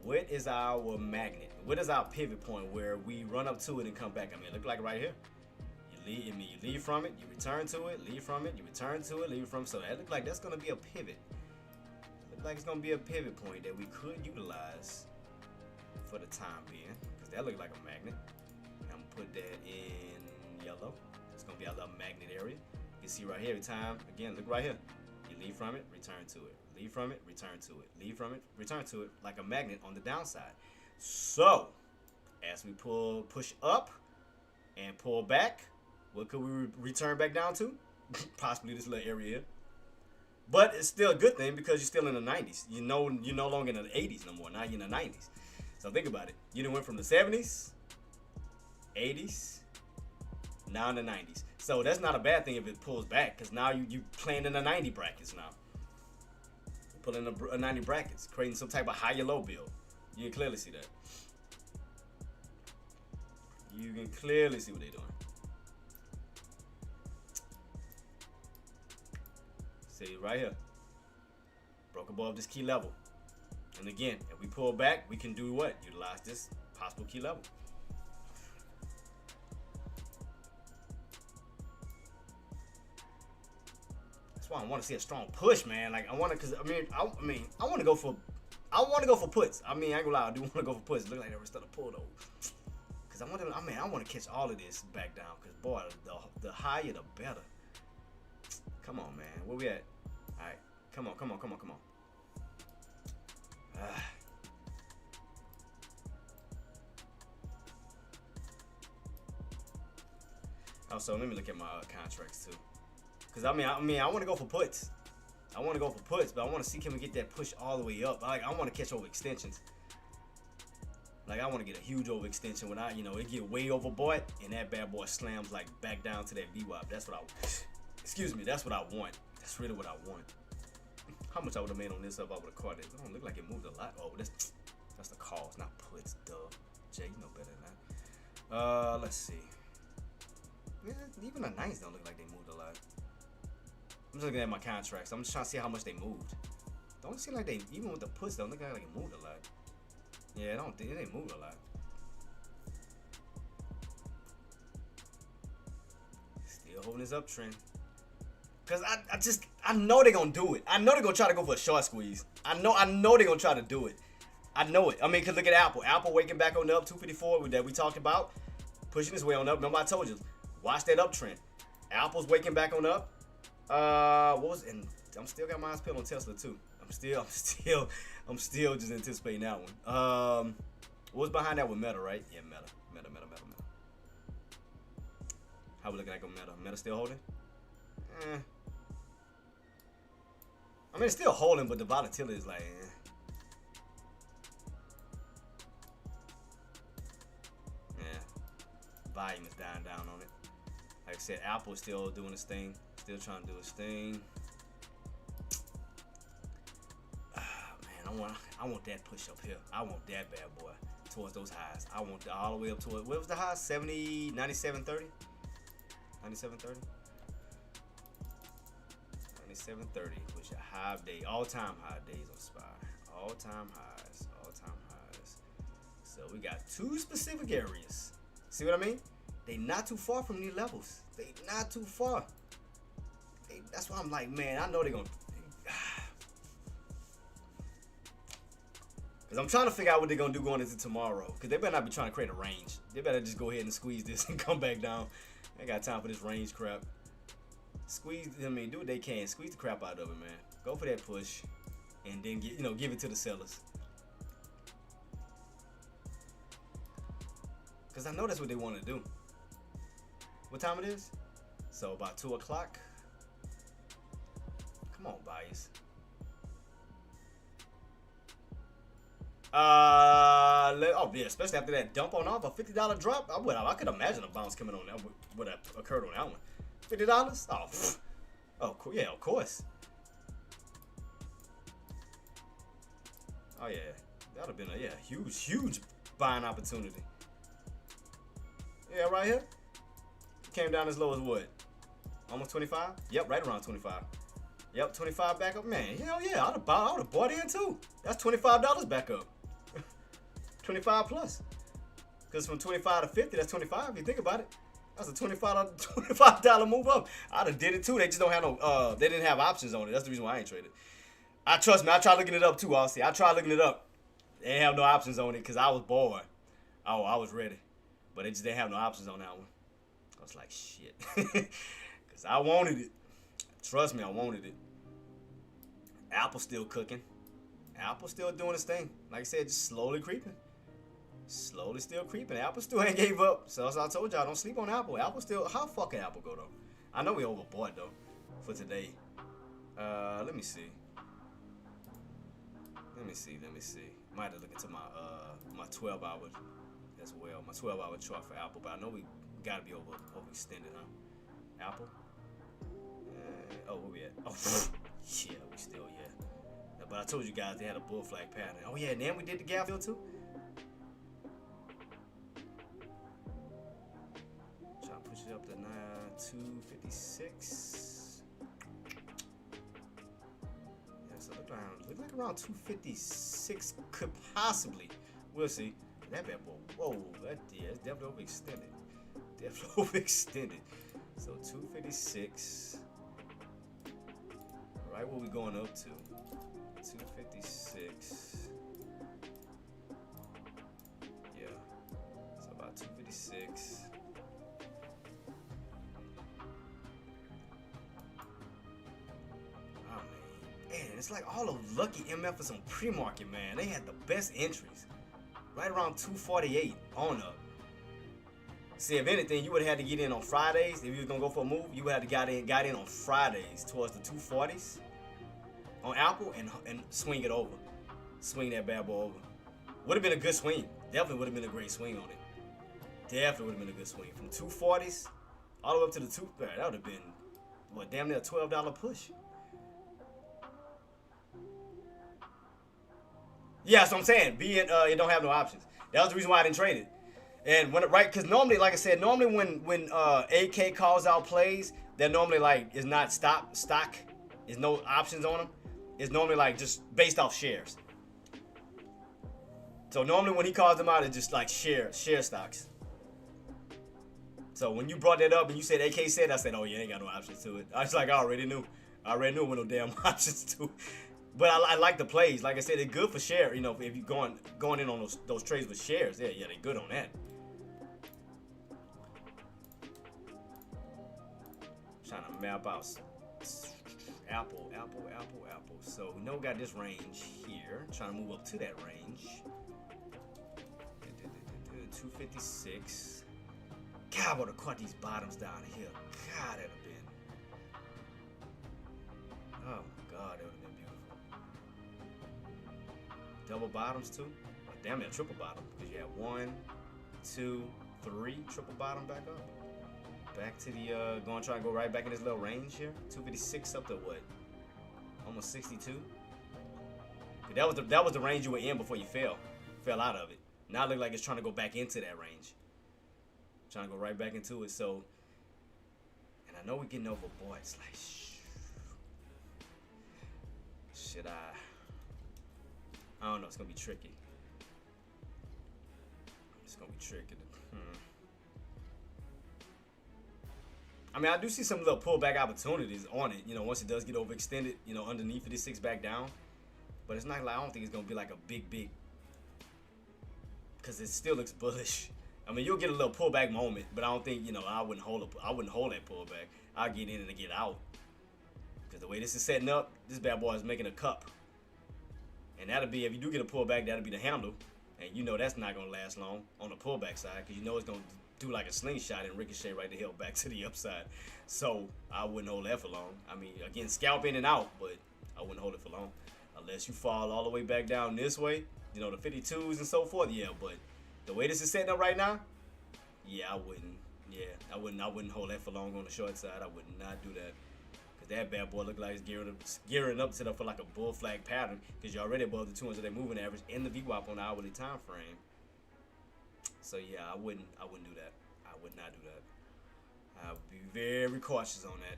what is our magnet? What is our pivot point where we run up to it and come back? I mean, look like right here. You leave from it, you return to it, leave from it, you return to it, leave from it. So that look like that's going to be a pivot. Look like it's going to be a pivot point that we could utilize for the time being, because that looks like a magnet. I'm going to put that in yellow. It's going to be our little magnet area. You can see right here every time, again, look right here. You leave from it, return to it. Leave from it, return to it. Leave from it, return to it, like a magnet on the downside. So, as we push up and pull back, what could we return back down to? Possibly this little area here. But it's still a good thing because you're still in the 90s. You're no longer in the 80s no more. Now you're in the 90s. So think about it. You done went from the 70s, 80s, now in the 90s. So that's not a bad thing if it pulls back, because now you playing in the 90 brackets now. Pulling a 90 brackets, creating some type of higher low build. You can clearly see that. You can clearly see what they're doing. See right here. Broke above this key level. And again, if we pull back, we can do what? Utilize this possible key level. That's why I want to see a strong push, man. Like I want to, cause I want to go for puts. I mean, I ain't gonna lie, I do want to go for puts. It look like they were still a pull though. Cause I want to catch all of this back down. Cause boy, the higher the better. Come on, man. Where we at? All right, come on. Also, let me look at my contracts too. Cause I want to go for puts. I want to go for puts, but I want to see, can we get that push all the way up? I want to catch over extensions. Like I want to get a huge overextension when it get way overbought and that bad boy slams like back down to that VWAP. That's what that's what I want. That's really what I want. How much I would have made on this if I would have caught it? It don't look like it moved a lot. Oh, that's the call. It's not puts, duh. Jay, you know better than that. Let's see. Yeah, even the 9s don't look like they moved a lot. I'm just looking at my contracts. I'm just trying to see how much they moved. Don't seem like they, even with the puts, don't look like it moved a lot. Yeah, it didn't move a lot. Still holding this uptrend. Cause I know they're gonna do it. I know they're gonna try to go for a short squeeze. I know they're gonna try to do it. I know it. I mean, cause look at Apple. Apple waking back on up 254 that we talked about, pushing his way on up. Remember I told you, watch that uptrend. Apple's waking back on up. And I'm still got my eyes peeled on Tesla too. I'm still just anticipating that one. What's behind that with Meta, right? Yeah, Meta. How we looking at Meta? Meta still holding? I mean, it's still holding, but the volatility is like, Yeah. volume is dying down on it. Like I said, Apple is still doing its thing. Still trying to do its thing. Man, I want that push up here. I want that bad boy towards those highs. I want the, all the way up to it. What was the high? 70, 97.30? 97.30? 97.30 was your high day. All-time high days on SPY. All-time highs. All-time highs. So we got two specific areas. See what I mean? They not too far from these levels. They not too far. That's why I'm like, man, I know they're going to... Because I'm trying to figure out what they're going to do going into tomorrow. Because they better not be trying to create a range. They better just go ahead and squeeze this and come back down. I ain't got time for this range crap. Squeeze, I mean, do what they can. Squeeze the crap out of it, man. Go for that push. And then, give it to the sellers. Because I know that's what they want to do. What time it is? So about 2 o'clock. Come on, buyers. Oh yeah, especially after that dump on off a $50 drop. I could imagine a bounce coming on that. Would have occurred on that one. $50? Oh, cool. Yeah, of course. Oh yeah, that would have been a huge buying opportunity. Yeah, right here. Came down as low as what? Almost 25? Yep, right around 25. Yep, 25 back up. Man, hell yeah, I would have bought in too. That's $25 back up. 25 plus. Because from 25 to 50, that's 25 if you think about it. That's a $25 move up. I'd have did it too. They just don't have no, they didn't have options on it. That's the reason why I ain't traded. Trust me, I tried looking it up too, Aussie. I tried looking it up. They didn't have no options on it because I was bored. Oh, I was ready. But they just didn't have no options on that one. I was like, shit. Because I wanted it. Trust me, I wanted it. Apple's still cooking. Apple's still doing its thing. Like I said, just slowly creeping. Slowly still creeping. Apple still ain't gave up. So as I told y'all, don't sleep on Apple. Apple still, how far can Apple go though? I know we overbought though for today. Let me see. Might have to look into my 12 hour as well. My 12-hour chart for Apple, but I know we gotta be overextended, huh? Apple. Where we at? Oh, yeah, we still, yeah. But I told you guys they had a bull flag pattern. Oh yeah, and then we did the gap fill too. Try to push it up to 256. Yeah, so look like around 256 could possibly. We'll see. That bad boy. Whoa, that's definitely overextended. Definitely overextended. So 256. Right where we going up to? 256. Yeah. So about 256. Oh man, it's like all those lucky MFs on pre-market, man. They had the best entries. Right around 248 on up. See, if anything, you would have had to get in on Fridays. If you was gonna go for a move, you would have to got in on Fridays towards the 240s on Apple and swing it over. Swing that bad boy over. Would have been a good swing. Definitely would have been a great swing on it. Definitely would have been a good swing. From 240s all the way up to the that would have been what, damn near a $12 push. Yeah, so I'm saying, it don't have no options. That was the reason why I didn't trade it. And because normally, like I said, when AK calls out plays that normally like is not stock, is no options on them. It's normally like just based off shares. So normally when he calls them out, it's just like share stocks. So when you brought that up and you said AK said, I said, oh yeah, ain't got no options to it. I was like, I already knew with no damn options to it. But I like the plays. Like I said, they're good for share. You know, if you going in on those trades with shares, yeah, they're good on that. Trying to map out Apple. So we know we got this range here. Trying to move up to that range. 256. God, I would have caught these bottoms down here. God, that'd have been. Oh my God, that would have been beautiful. Double bottoms too. Or damn near triple bottom because you have 1, 2, 253, triple bottom back up. Back to the, going to try and go right back in this little range here. 256 up to what? Almost 62. That was the range you were in before you fell out of it. Now it looks like it's trying to go back into that range. Trying to go right back into it. So, and I know we're getting overboard. It's like, should I don't know. It's gonna be tricky. It's gonna be tricky. I mean, I do see some little pullback opportunities on it. You know, once it does get overextended, you know, underneath 56 back down. But it's not like, I don't think it's gonna be like a big, because it still looks bullish. I mean, you'll get a little pullback moment, but I don't think, you know, I wouldn't hold that pullback. I'll get in and get out. Because the way this is setting up, this bad boy is making a cup. And that'll be, if you do get a pullback, that'll be the handle. And you know that's not gonna last long on the pullback side, because you know it's gonna do like a slingshot and ricochet right the hell back to the upside. So I wouldn't hold that for long. I mean, again, scalp in and out, but I wouldn't hold it for long. Unless you fall all the way back down this way, you know, the 52s and so forth, yeah. But the way this is setting up right now, yeah, I wouldn't hold that for long on the short side. I would not do that. Because that bad boy look like it's gearing up, set up for like a bull flag pattern, because you're already above the 200-day moving average and the VWAP on the hourly time frame. So yeah, I wouldn't do that. I would not do that. I would be very cautious on that.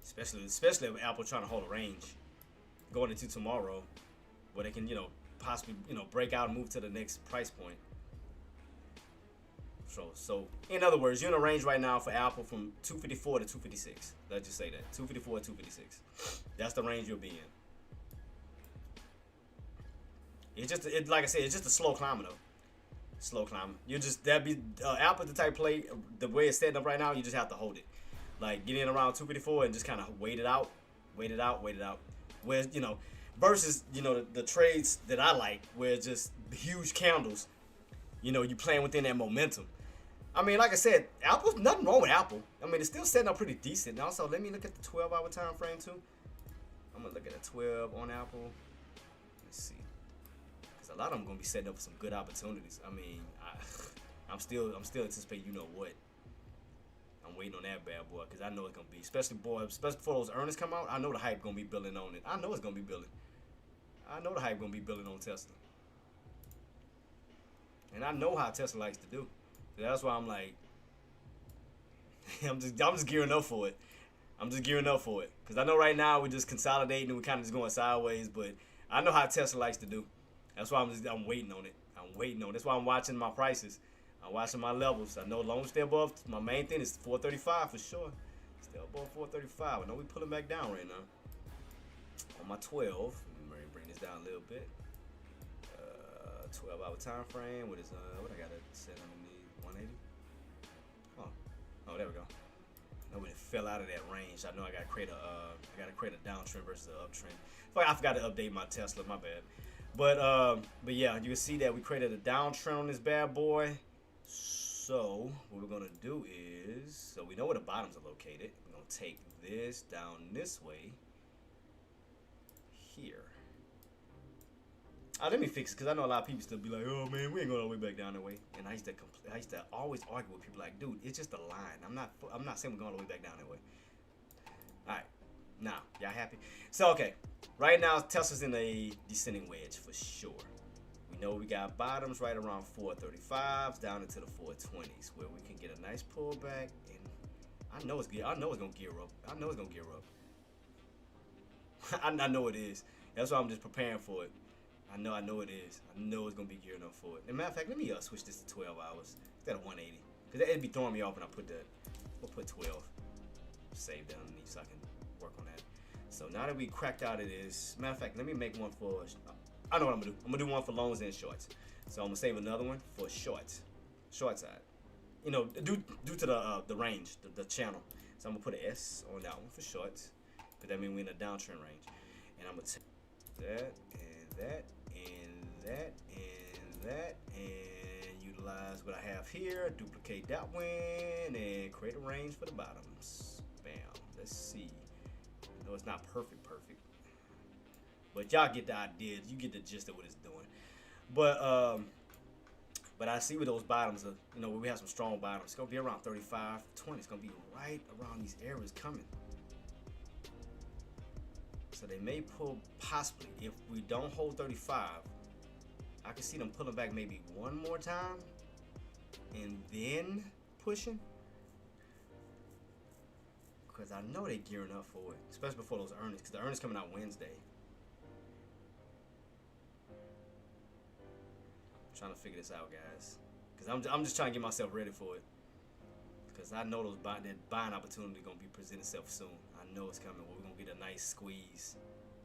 Especially if Apple trying to hold a range going into tomorrow, where they can, you know, possibly, you know, break out and move to the next price point. So in other words, you're in a range right now for Apple from 254 to 256. Let's just say that 254 to 256. That's the range you'll be in. It's just, like I said, it's just a slow climber though. Slow climber. You just Apple the type play. The way it's setting up right now, you just have to hold it. Like get in around 254 and just kind of wait it out. Where, you know, versus, you know, the trades that I like, where it's just huge candles. You know, you playing within that momentum. I mean, like I said, Apple's nothing wrong with Apple. I mean, it's still setting up pretty decent. And also, let me look at the 12-hour time frame too. I'm gonna look at a 12 on Apple. Let's see, because a lot of them gonna be setting up for some good opportunities. I mean, I'm still anticipating, you know what. I'm waiting on that bad boy, because I know it's gonna be, especially before those earnings come out. I know the hype gonna be building on it. I know it's gonna be building. I know the hype gonna be building on Tesla. And I know how Tesla likes to do. So that's why I'm like, I'm just gearing up for it. Because I know right now we're just consolidating and we're kind of just going sideways, but I know how Tesla likes to do. That's why I'm waiting on it. That's why I'm watching my prices. I'm watching my levels. I know as long as they're above, my main thing is 435 for sure. Still above 435. I know we're pulling back down right now. On my 12, let me bring this down a little bit. 12-hour time frame. What I got it set underneath? 180. Oh, there we go. Nobody fell out of that range. I know I gotta create a downtrend versus an uptrend. I forgot to update my Tesla. My bad. But yeah, you can see that we created a downtrend on this bad boy. So what we're gonna do is, so we know where the bottoms are located. We're gonna take this down this way. Here. Let me fix it, because I know a lot of people still be like, oh man, we ain't going all the way back down that way. And I used to always argue with people like, dude, it's just a line. I'm not saying we're going all the way back down that way. All right, now y'all happy? So okay, right now Tesla's in a descending wedge for sure. We know we got bottoms right around 435s down into the 420s, where we can get a nice pullback. And I know it's gonna gear up. I know it is. That's why I'm just preparing for it. I know it is. I know it's gonna be gearing up for it. As a matter of fact, let me switch this to 12 hours instead of 180, because it'd be throwing me off when I put that. We'll put 12. Save that underneath so I can work on that. So now that we cracked out of this, matter of fact, let me make one for. I know what I'm gonna do. I'm gonna do one for longs and shorts. So I'm gonna save another one for shorts, short side. You know, due to the range, the channel. So I'm gonna put an S on that one for shorts, because that means we're in a downtrend range. And I'm gonna take that and that. And that, and utilize what I have here, duplicate that one, and create a range for the bottoms. Bam. Let's see. I know it's not perfect, but y'all get the idea. You get the gist of what it's doing. But But I see where those bottoms are, where we have some strong bottoms. It's going to be around 35, 20. It's going to be right around these areas coming. So they may pull possibly. If we don't hold 35, I can see them pulling back maybe one more time and then pushing. Because I know they're gearing up for it, especially before those earnings, because the earnings coming out Wednesday. I'm trying to figure this out, guys, because I'm just trying to get myself ready for it, because I know that buying opportunity going to be present itself soon. I know it's coming. We're going to get a nice squeeze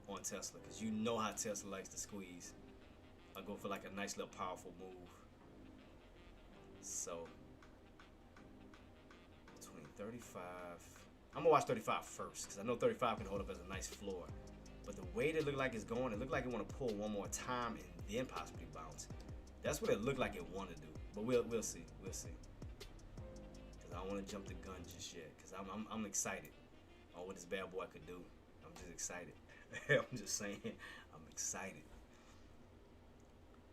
on Tesla, because you know how Tesla likes to squeeze. I go for like a nice little powerful move. So between 35. I'm gonna watch 35 first, because I know 35 can hold up as a nice floor. But the way they look like it's going, it looked like it want to pull one more time and then possibly bounce. That's what it looked like it wanted to do. But we'll see. We'll see. Because I don't want to jump the gun just yet. Because I'm excited on what this bad boy could do. I'm just excited. I'm just saying. I'm excited.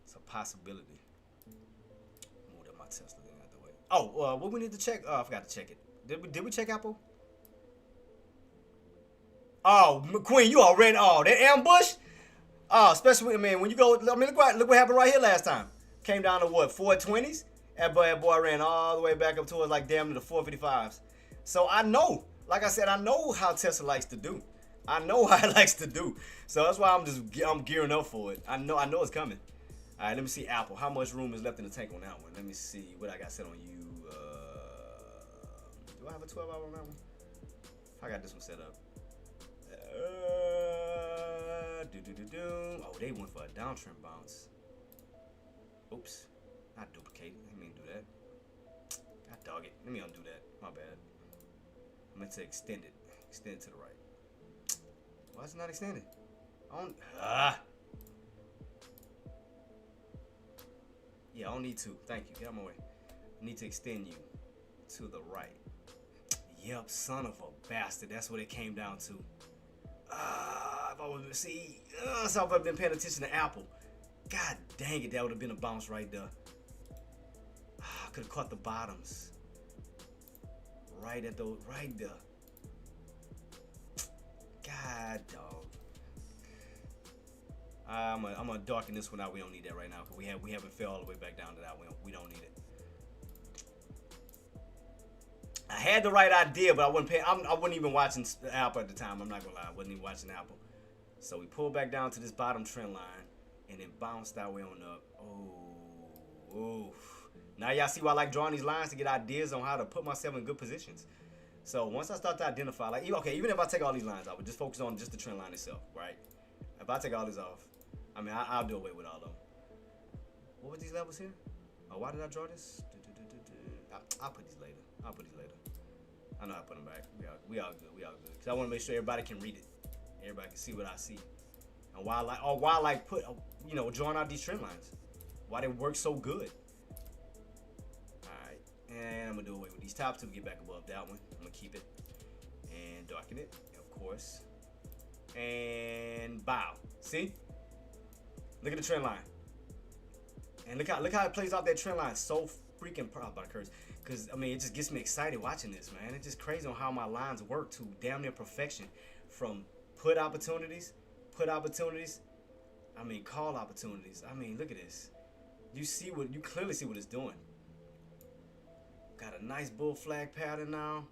It's a possibility. Move that my Tesla thing out the way. Oh, what we need to check? Oh, I forgot to check it. Did we check Apple? Oh, Queen, you already, that ambush? Oh, especially, when you go, look what happened right here last time. Came down to what, 420s? That boy ran all the way back up towards like damn near the 455s. So I know, like I said, I know how Tesla likes to do. I know how it likes to do. So that's why I'm gearing up for it. I know it's coming. All right, let me see Apple. How much room is left in the tank on that one? Let me see what I got set on you. Do I have a 12 hour on that one? I got this one set up. Oh, they went for a downtrend bounce. Oops, not duplicate. Let me do that. God dog it. Let me undo that. My bad. I meant to extend it. Extend it to the right. Why is it not extended? Yeah, I don't need to. Thank you. Get out of my way. I need to extend you to the right. Yep, son of a bastard. That's what it came down to. If I would see, so if I've been paying attention to Apple, god dang it, that would have been a bounce right there. I could have caught the bottoms right at those, right there. God dog. I'm gonna darken this one out. We don't need that right now because we haven't fell all the way back down to that. We don't need it. I had the right idea, but I wasn't even watching Apple at the time. I'm not gonna lie, I wasn't even watching Apple. So we pulled back down to this bottom trend line and then bounced our way on up. Oh, now y'all see why I like drawing these lines to get ideas on how to put myself in good positions. So once I start to identify, like, okay, even if I take all these lines out, we just focus on just the trend line itself, right? If I take all these off, I'll do away with all of them. What were these levels here? Oh, why did I draw this? I'll put these later. I know how to put them back. We all good. Because I want to make sure everybody can read it. Everybody can see what I see. And why I like put, drawing out these trend lines. Why they work so good. Alright. And I'm going to do away with these tops till we get back above that one. I'm going to keep it. And darken it, of course. And bow. See? Look at the trend line. And look how it plays off that trend line. So freaking proud by the curves. Because, it just gets me excited watching this, man. It's just crazy on how my lines work to damn near perfection. From put opportunities, call opportunities. Look at this. You clearly see what it's doing. Got a nice bull flag pattern now.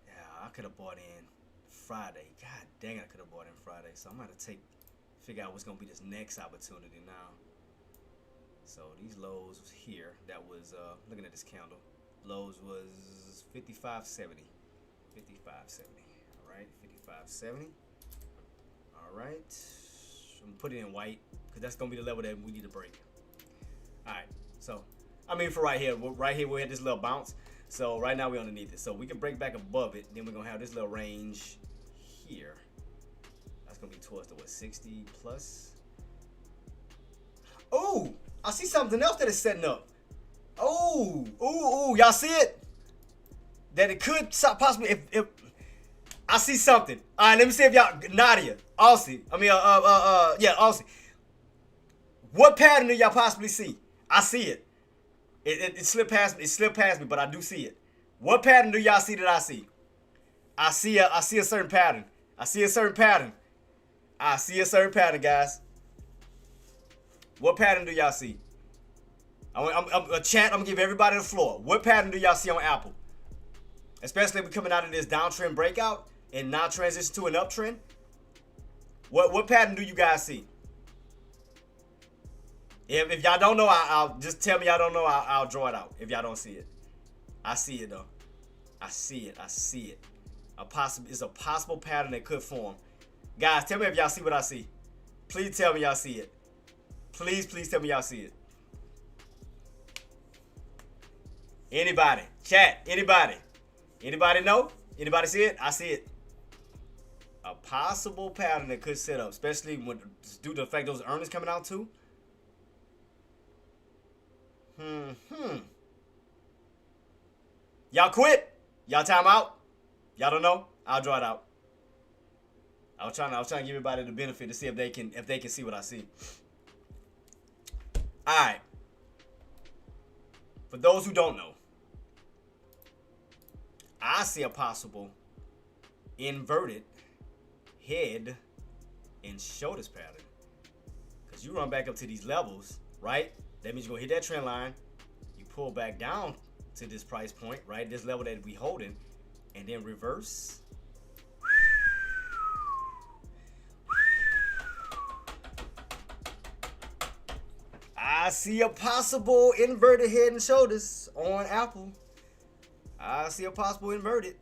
Yeah, I could have bought in Friday. God dang it, I could have bought in Friday. So I'm going to figure out what's going to be this next opportunity now. So these lows was here. That was, looking at this candle. Lows was 55.70. 55.70. All right, 55.70. All right. I'm going to put it in white because that's going to be the level that we need to break. All right. So, for right here we had this little bounce. So right now we're underneath it. So we can break back above it. Then we're going to have this little range here. That's going to be towards the, 60 plus. Oh! I see something else that is setting up. Oh, y'all see it? That it could possibly, if I see something. All right, let me see if y'all, Nadia, Aussie. Aussie. What pattern do y'all possibly see? I see it. It slipped past me. It slipped past me, but I do see it. What pattern do y'all see that I see? I see a certain pattern. I see a certain pattern. I see a certain pattern, guys. What pattern do y'all see? I'm a chat. I'm gonna give everybody the floor. What pattern do y'all see on Apple? Especially if we're coming out of this downtrend breakout and now transition to an uptrend. What pattern do you guys see? If y'all don't know, I'll just tell me y'all don't know. I'll draw it out. If y'all don't see it, I see it though. I see it. I see it. It's a possible pattern that could form. Guys, tell me if y'all see what I see. Please tell me y'all see it. Please tell me y'all see it. Anybody? Chat. Anybody? Anybody know? Anybody see it? I see it. A possible pattern that could set up, especially due to the fact those earnings coming out too. Y'all quit? Y'all time out? Y'all don't know? I'll draw it out. I was trying to give everybody the benefit to see if they can see what I see. Alright. For those who don't know, I see a possible inverted head and shoulders pattern. Because you run back up to these levels, right? That means you're going to hit that trend line. You pull back down to this price point, right? This level that we holding. And then reverse. I see a possible inverted head and shoulders on Apple. I see a possible inverted.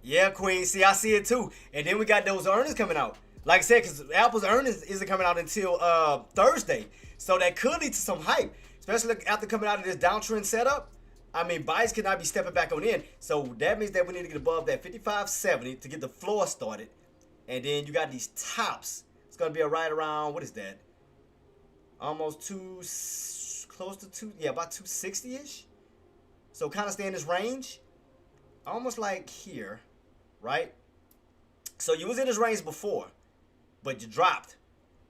Yeah, Queen. See, I see it too. And then we got those earnings coming out. Like I said, because Apple's earnings isn't coming out until Thursday. So that could lead to some hype. Especially after coming out of this downtrend setup. I mean, buyers cannot be stepping back on in. So that means that we need to get above that 55.70 to get the floor started. And then you got these tops. It's going to be right around, what is that? Almost close to about 260-ish. So kind of stay in this range. Almost like here, right? So you was in this range before, but you dropped.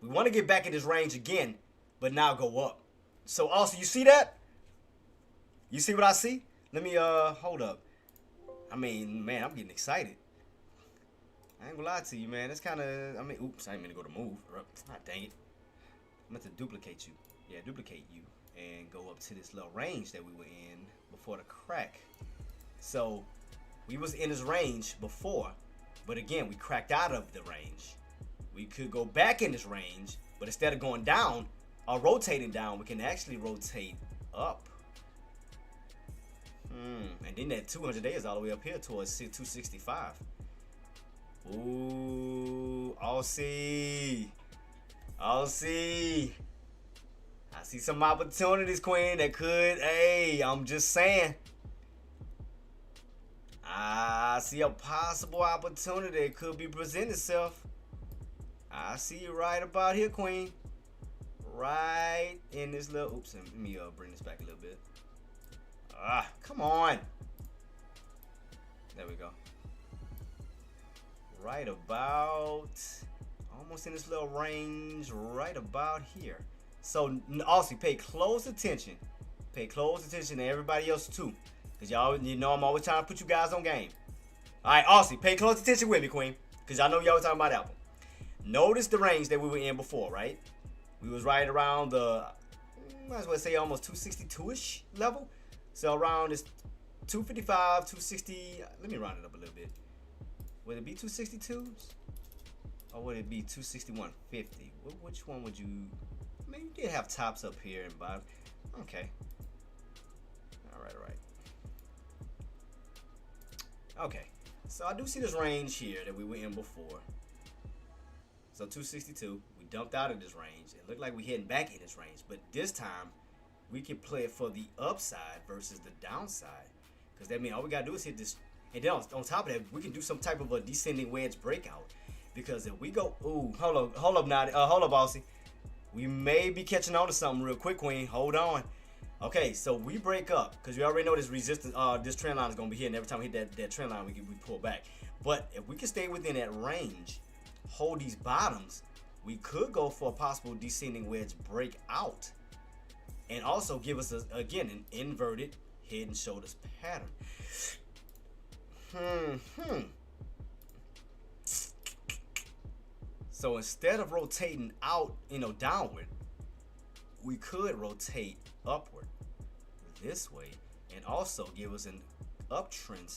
We want to get back in this range again, but now go up. So also, you see that? You see what I see? Let me, hold up. I mean, man, I'm getting excited. I ain't gonna lie to you, man. It's kind of, I mean, oops, I ain't meant to go to move. Ah, dang it. I meant to duplicate you. Yeah, duplicate you and go up to this little range that we were in before the crack. So we was in this range before, but again, we cracked out of the range. We could go back in this range, but instead of going down or rotating down, we can actually rotate up. And then that 200 days all the way up here towards 265. Ooh, I'll see. I see some opportunities, Queen, that could, hey, I'm just saying. I see a possible opportunity that could be presenting itself. I see you right about here, Queen. Right in this little, oops, let me bring this back a little bit. Come on. There we go. Right about, almost in this little range, right about here. So also pay close attention. Pay close attention to everybody else too. Because y'all, you know I'm always trying to put you guys on game. Alright, Aussie, pay close attention with me, Queen. Because y'all know y'all was talking about Apple. Notice the range that we were in before, right? We was right around the, might as well say almost 262-ish level. So around this 255, 260, let me round it up a little bit. Would it be 262s? Or would it be 261.50? Which one would you, I mean, you did have tops up here and bottom. Okay. Alright. Okay. So I do see this range here that we were in before. So 262, we dumped out of this range. It looked like we heading back in this range, but this time we can play it for the upside versus the downside. Because that means all we gotta do is hit this, and then on top of that, we can do some type of a descending wedge breakout. Because if we go, ooh, hold up now, hold up, Bossy. We may be catching on to something real quick, Queen. Hold on. Okay, so we break up because we already know this resistance, this trend line is gonna be here, and every time we hit that trend line, we pull back. But if we can stay within that range, hold these bottoms, we could go for a possible descending wedge breakout, and also give us again an inverted head and shoulders pattern. So instead of rotating out, downward, we could rotate upward this way and also give us an uptrend.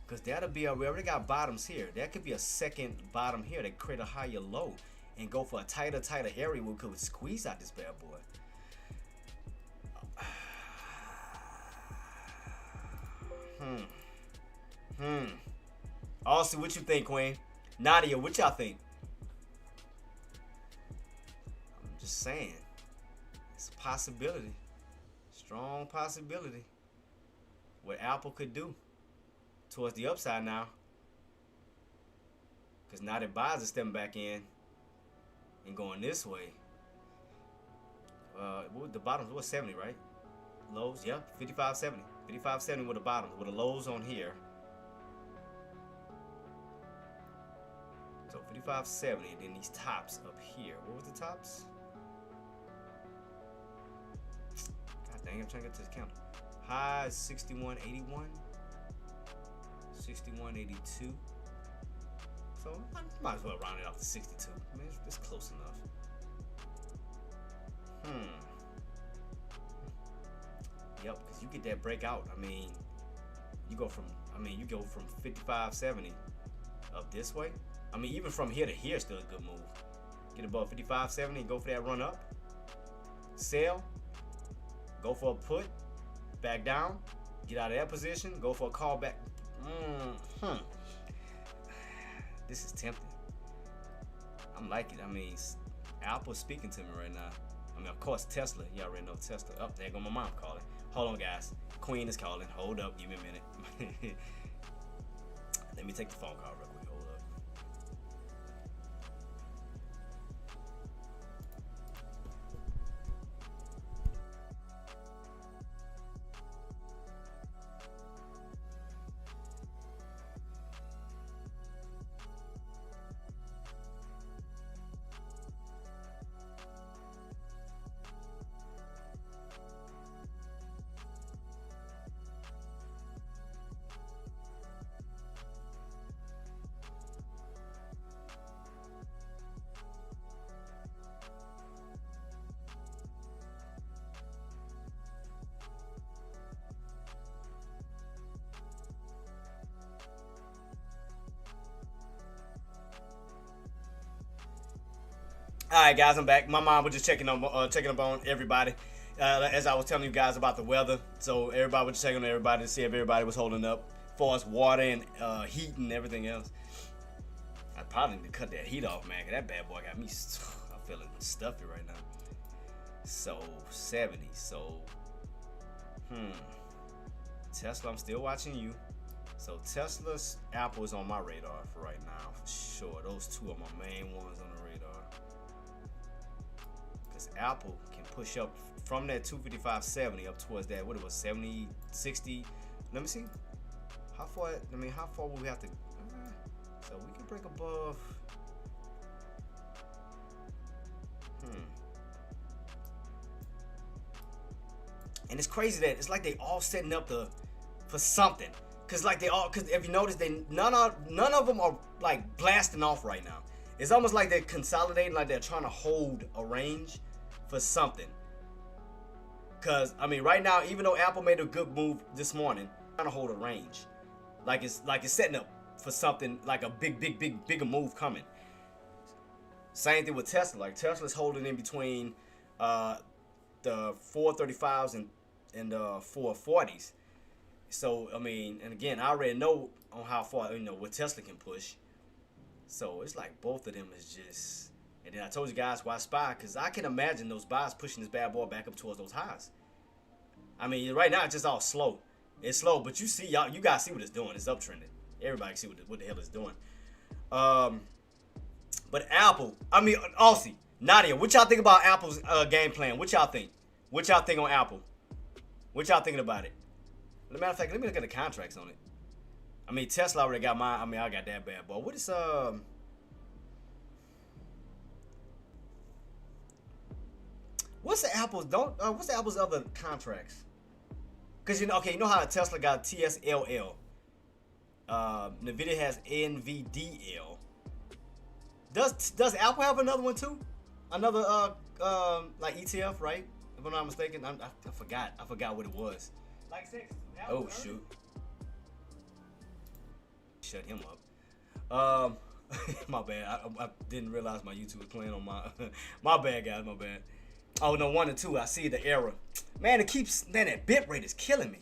Because that'll be we already got bottoms here. That could be a second bottom here that create a higher low and go for a tighter area where we could squeeze out this bad boy. Austin, what you think, Queen? Nadia, what y'all think? I'm just saying, it's a possibility, strong possibility, what Apple could do towards the upside now. Because now that buys are stepping back in and going this way. What the bottoms was 70, right? Lows, yeah, 55.70. 55.70 with the bottoms, with the lows on here. So 55.70, and then these tops up here. What was the tops? God dang, I'm trying to get to this count. High is 61.81. 61.82. So I might as well round it off to 62. I mean, it's close enough. Yep, because you get that breakout. I mean, you go from 55.70 up this way. I mean, even from here to here, still a good move. Get above 55.70 and go for that run up. Sell. Go for a put. Back down. Get out of that position. Go for a call back. This is tempting. I'm liking it. I mean, Apple's speaking to me right now. I mean, of course, Tesla. You already know Tesla. Oh, there go my mom calling. Hold on, guys. Queen is calling. Hold up. Give me a minute. Let me take the phone call real quick. Hold up. All right, guys, I'm back. My mom was just checking up on everybody, as I was telling you guys about the weather. So everybody was checking on everybody to see if everybody was holding up, as far as water and heat and everything else. I probably need to cut that heat off, man, 'cause that bad boy got me. I'm feeling stuffy right now. So 70. So Tesla, I'm still watching you. So Tesla's, Apple is on my radar for right now, for sure. Those two are my main ones on the radar. Apple can push up from that 255.70 up towards that, what it was, 70, 60. Let me see. How far will we have to? So we can break above. And it's crazy that it's like they all setting up for something. Cause if you notice, none of them are like blasting off right now. It's almost like they're consolidating, like they're trying to hold a range for something. Cause I mean, right now, even though Apple made a good move this morning, trying to hold a range, like it's setting up for something, like a bigger move coming. Same thing with Tesla. Like Tesla's holding in between the 435s and the 440s. So I mean, and again, I already know on how far what Tesla can push. So it's like both of them is just. And then I told you guys why SPY, because I can imagine those buys pushing this bad boy back up towards those highs. I mean, right now it's just all slow. It's slow, but you guys see what it's doing. It's uptrending. Everybody see what the hell it's doing. But Apple, I mean, Aussie, Nadia, what y'all think about Apple's game plan? What y'all think? What y'all think on Apple? What y'all thinking about it? As a matter of fact, let me look at the contracts on it. I mean, Tesla already got mine. I mean, I got that bad boy. What is what's the Apple's what's the Apple's other contracts? Cause you know, okay, you know how Tesla got TSLL. Nvidia has NVDL. Does Apple have another one too? Another like ETF, right? If I'm not mistaken, I forgot. I forgot what it was. Like six. Oh shoot. Shut him up. My bad. I didn't realize my YouTube was playing on my. My bad, guys. My bad. Oh no, 1 and 2. I see the error. Man, it keeps. Man, that bit rate is killing me.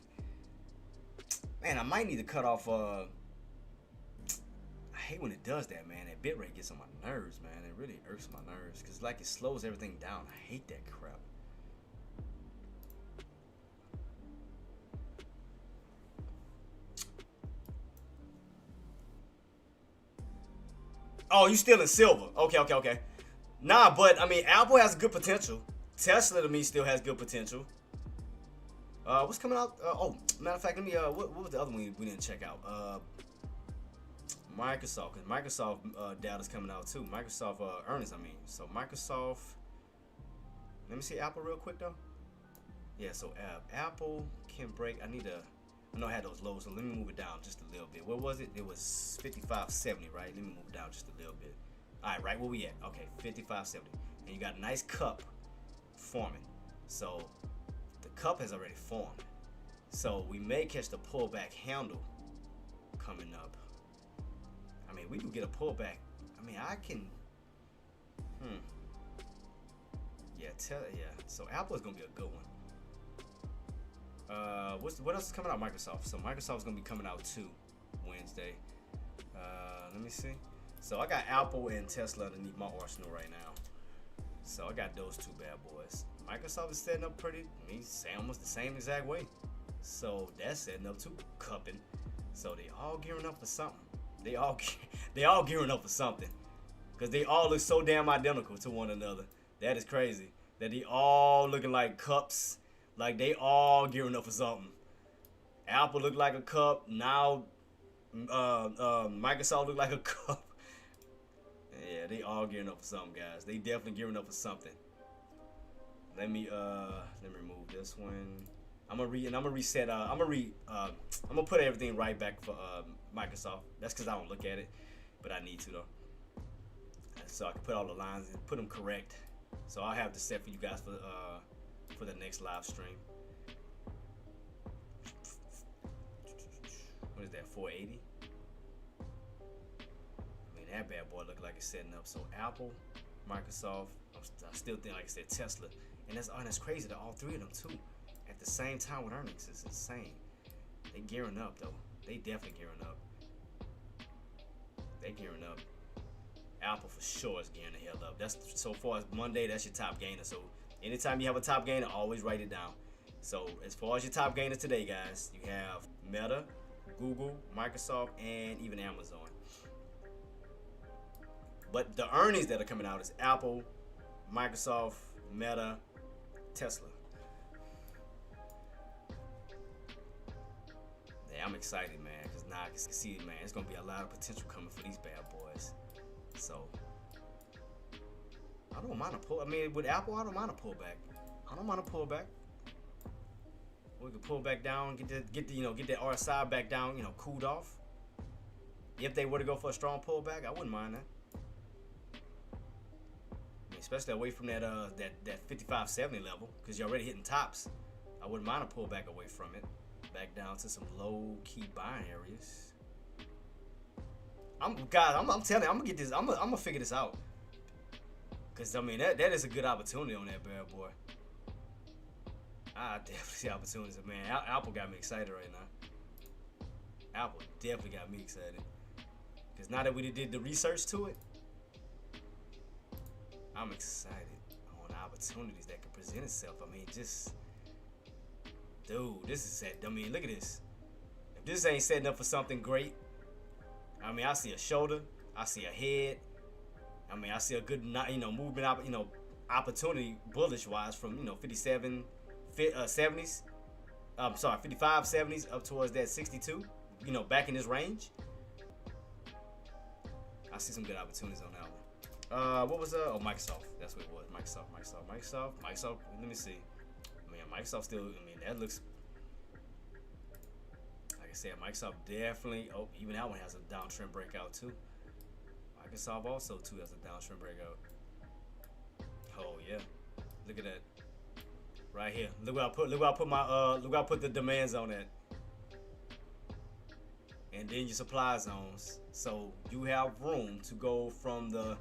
Man, I might need to cut off. I hate when it does that, man. That bit rate gets on my nerves, man. It really irks my nerves because like it slows everything down. I hate that crap. Oh, you still in silver? Okay. Nah, but I mean, Apple has good potential. Tesla to me still has good potential. What's coming out? Oh, matter of fact, let me. What was the other one we didn't check out? Microsoft, because Microsoft data's coming out too. Microsoft earnings, I mean. So Microsoft. Let me see Apple real quick though. Yeah, so Apple can break. I know I had those lows, so let me move it down just a little bit. What was it? It was 55.70, right? Let me move it down just a little bit. All right, right where we at? Okay, 55.70, and you got a nice cup forming. So the cup has already formed. So we may catch the pullback handle coming up. I mean, we can get a pullback. I mean, I can. Yeah, So Apple is gonna be a good one. What else is coming out? Microsoft. So Microsoft's gonna be coming out too Wednesday. Let me see. So I got Apple and Tesla underneath my arsenal right now. So I got those two bad boys. Microsoft is setting up pretty. I mean, almost the same exact way. So that's setting up too, cupping. So they all gearing up for something. They all gearing up for something, cause they all look so damn identical to one another. That is crazy. That they all looking like cups. Like they all gearing up for something. Apple look like a cup. Now Microsoft look like a cup. Yeah, they all gearing up for something, guys. They definitely gearing up for something. Let me remove this one. I'm gonna reset. I'm gonna put everything right back for Microsoft. That's cause I don't look at it, but I need to though. So I can put all the lines and put them correct. So I'll have this set for you guys for the next live stream. What is that? 480. I mean, that bad boy look like it's setting up. So Apple, Microsoft. I still think, like I said, Tesla, and that's crazy that all three of them too at the same time with earnings. It's insane. They gearing up though. They definitely gearing up. They gearing up. Apple for sure is gearing the hell up. That's so far as Monday. That's your top gainer. So anytime you have a top gainer, always write it down. So as far as your top gainers today, guys, you have Meta, Google, Microsoft, and even Amazon. But the earnings that are coming out is Apple, Microsoft, Meta, Tesla. Yeah, I'm excited, man, because now I can see, man, it's going to be a lot of potential coming for these bad boys. So, I don't mind a pull. I mean, with Apple, I don't mind a pullback. I don't mind a pullback. We can pull back down, get that RSI back down, cooled off. If they were to go for a strong pullback, I wouldn't mind that. I mean, especially away from that 55.70 level, because you're already hitting tops. I wouldn't mind a pullback away from it, back down to some low key buying areas. I'm telling you, I'm gonna get this. I'm gonna figure this out. Cause I mean that is a good opportunity on that bad boy. I definitely see opportunities, man. Apple got me excited right now. Apple definitely got me excited. Cause now that we did the research to it, I'm excited on the opportunities that can present itself. I mean, dude, this is set. I mean, look at this. If this ain't setting up for something great. I mean, I see a shoulder, I see a head. I mean, I see a good, movement, opportunity bullish wise from 57, 70s. I'm sorry, 55, 70s up towards that 62. you know, back in this range, I see some good opportunities on that one. What was oh, Microsoft? That's what it was. Microsoft. Let me see. I mean, Microsoft still. I mean, that looks. Like I said, Microsoft definitely. Oh, even that one has a downtrend breakout too. Microsoft also too has a downtrend breakout. Oh yeah, look at that. Right here. Look where I put. Look where I put my. Look where I put the demand zone at. And then your supply zones. So you have room to go from the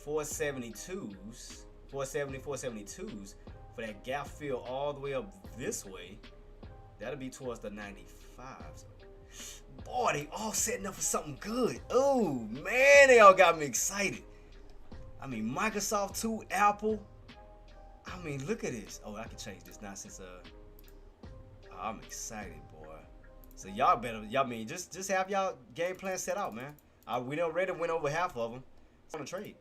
472s, 472s for that gap fill all the way up this way. That'll be towards the 95s. Boy, they all setting up for something good. Oh man, they all got me excited. I mean, Microsoft too, Apple. I mean, look at this. Oh, I can change this now since I'm excited, boy. So y'all better, mean just have y'all game plan set out, man. We already went over half of them. It's on the trade.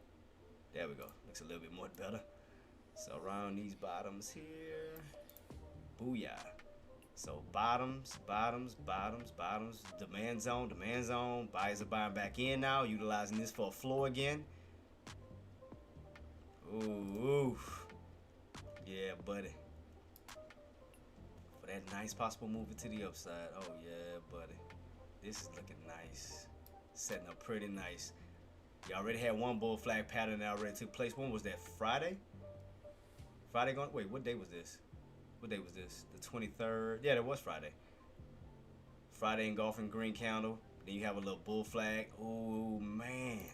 There we go. Looks a little bit more better. So around these bottoms here, booyah. So bottoms. Demand zone. Buyers are buying back in now, utilizing this for a floor again. Ooh. Yeah, buddy. For that nice possible move to the upside. Oh yeah, buddy. This is looking nice. Setting up pretty nice. You already had one bull flag pattern that already took place. When was that? Friday? Wait, what day was this? The 23rd? Yeah, that was Friday. Friday engulfing green candle. Then you have a little bull flag. Oh man.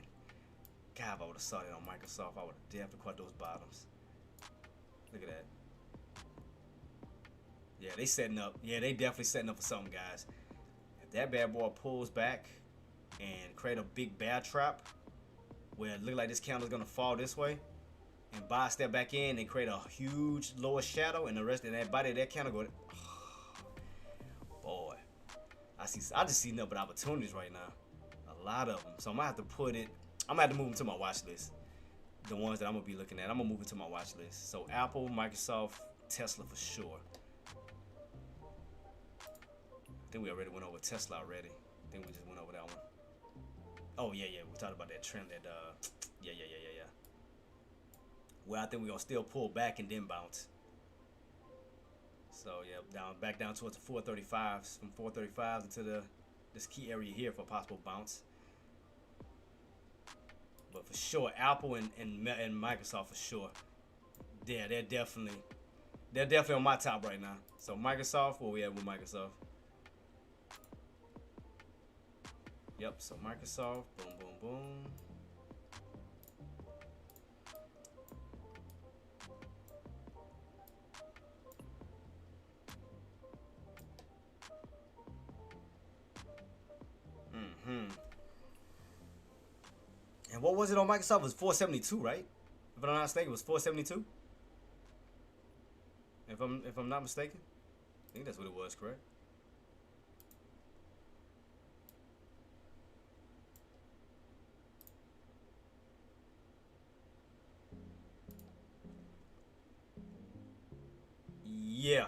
God, if I would have saw that on Microsoft, I would have definitely caught those bottoms. Look at that. Yeah, they setting up. Yeah, they definitely setting up for something, guys. If that bad boy pulls back and create a big bear trap where it look like this candle's gonna fall this way, and buy step back in and create a huge lower shadow, and the rest of that body of that candle go. Oh, boy, I just see nothing but opportunities right now. A lot of them. So I'm gonna have to move them to my watch list. The ones that I'm gonna be looking at, I'm gonna move it to my watch list. So Apple, Microsoft, Tesla for sure. I think we already went over Tesla already. I think we just went over that one. Oh yeah, we talked about that trend that yeah. Well, I think we're gonna still pull back and then bounce. So yeah, back down towards the 435s, from 435s into this key area here for a possible bounce. But for sure, Apple and Microsoft for sure. Yeah, they're definitely on my top right now. So Microsoft, where we at with Microsoft? Yep, so Microsoft, boom. And what was it on Microsoft? It was 472, right? If I'm not mistaken, it was 472. If I'm not mistaken, I think that's what it was, correct? Yeah.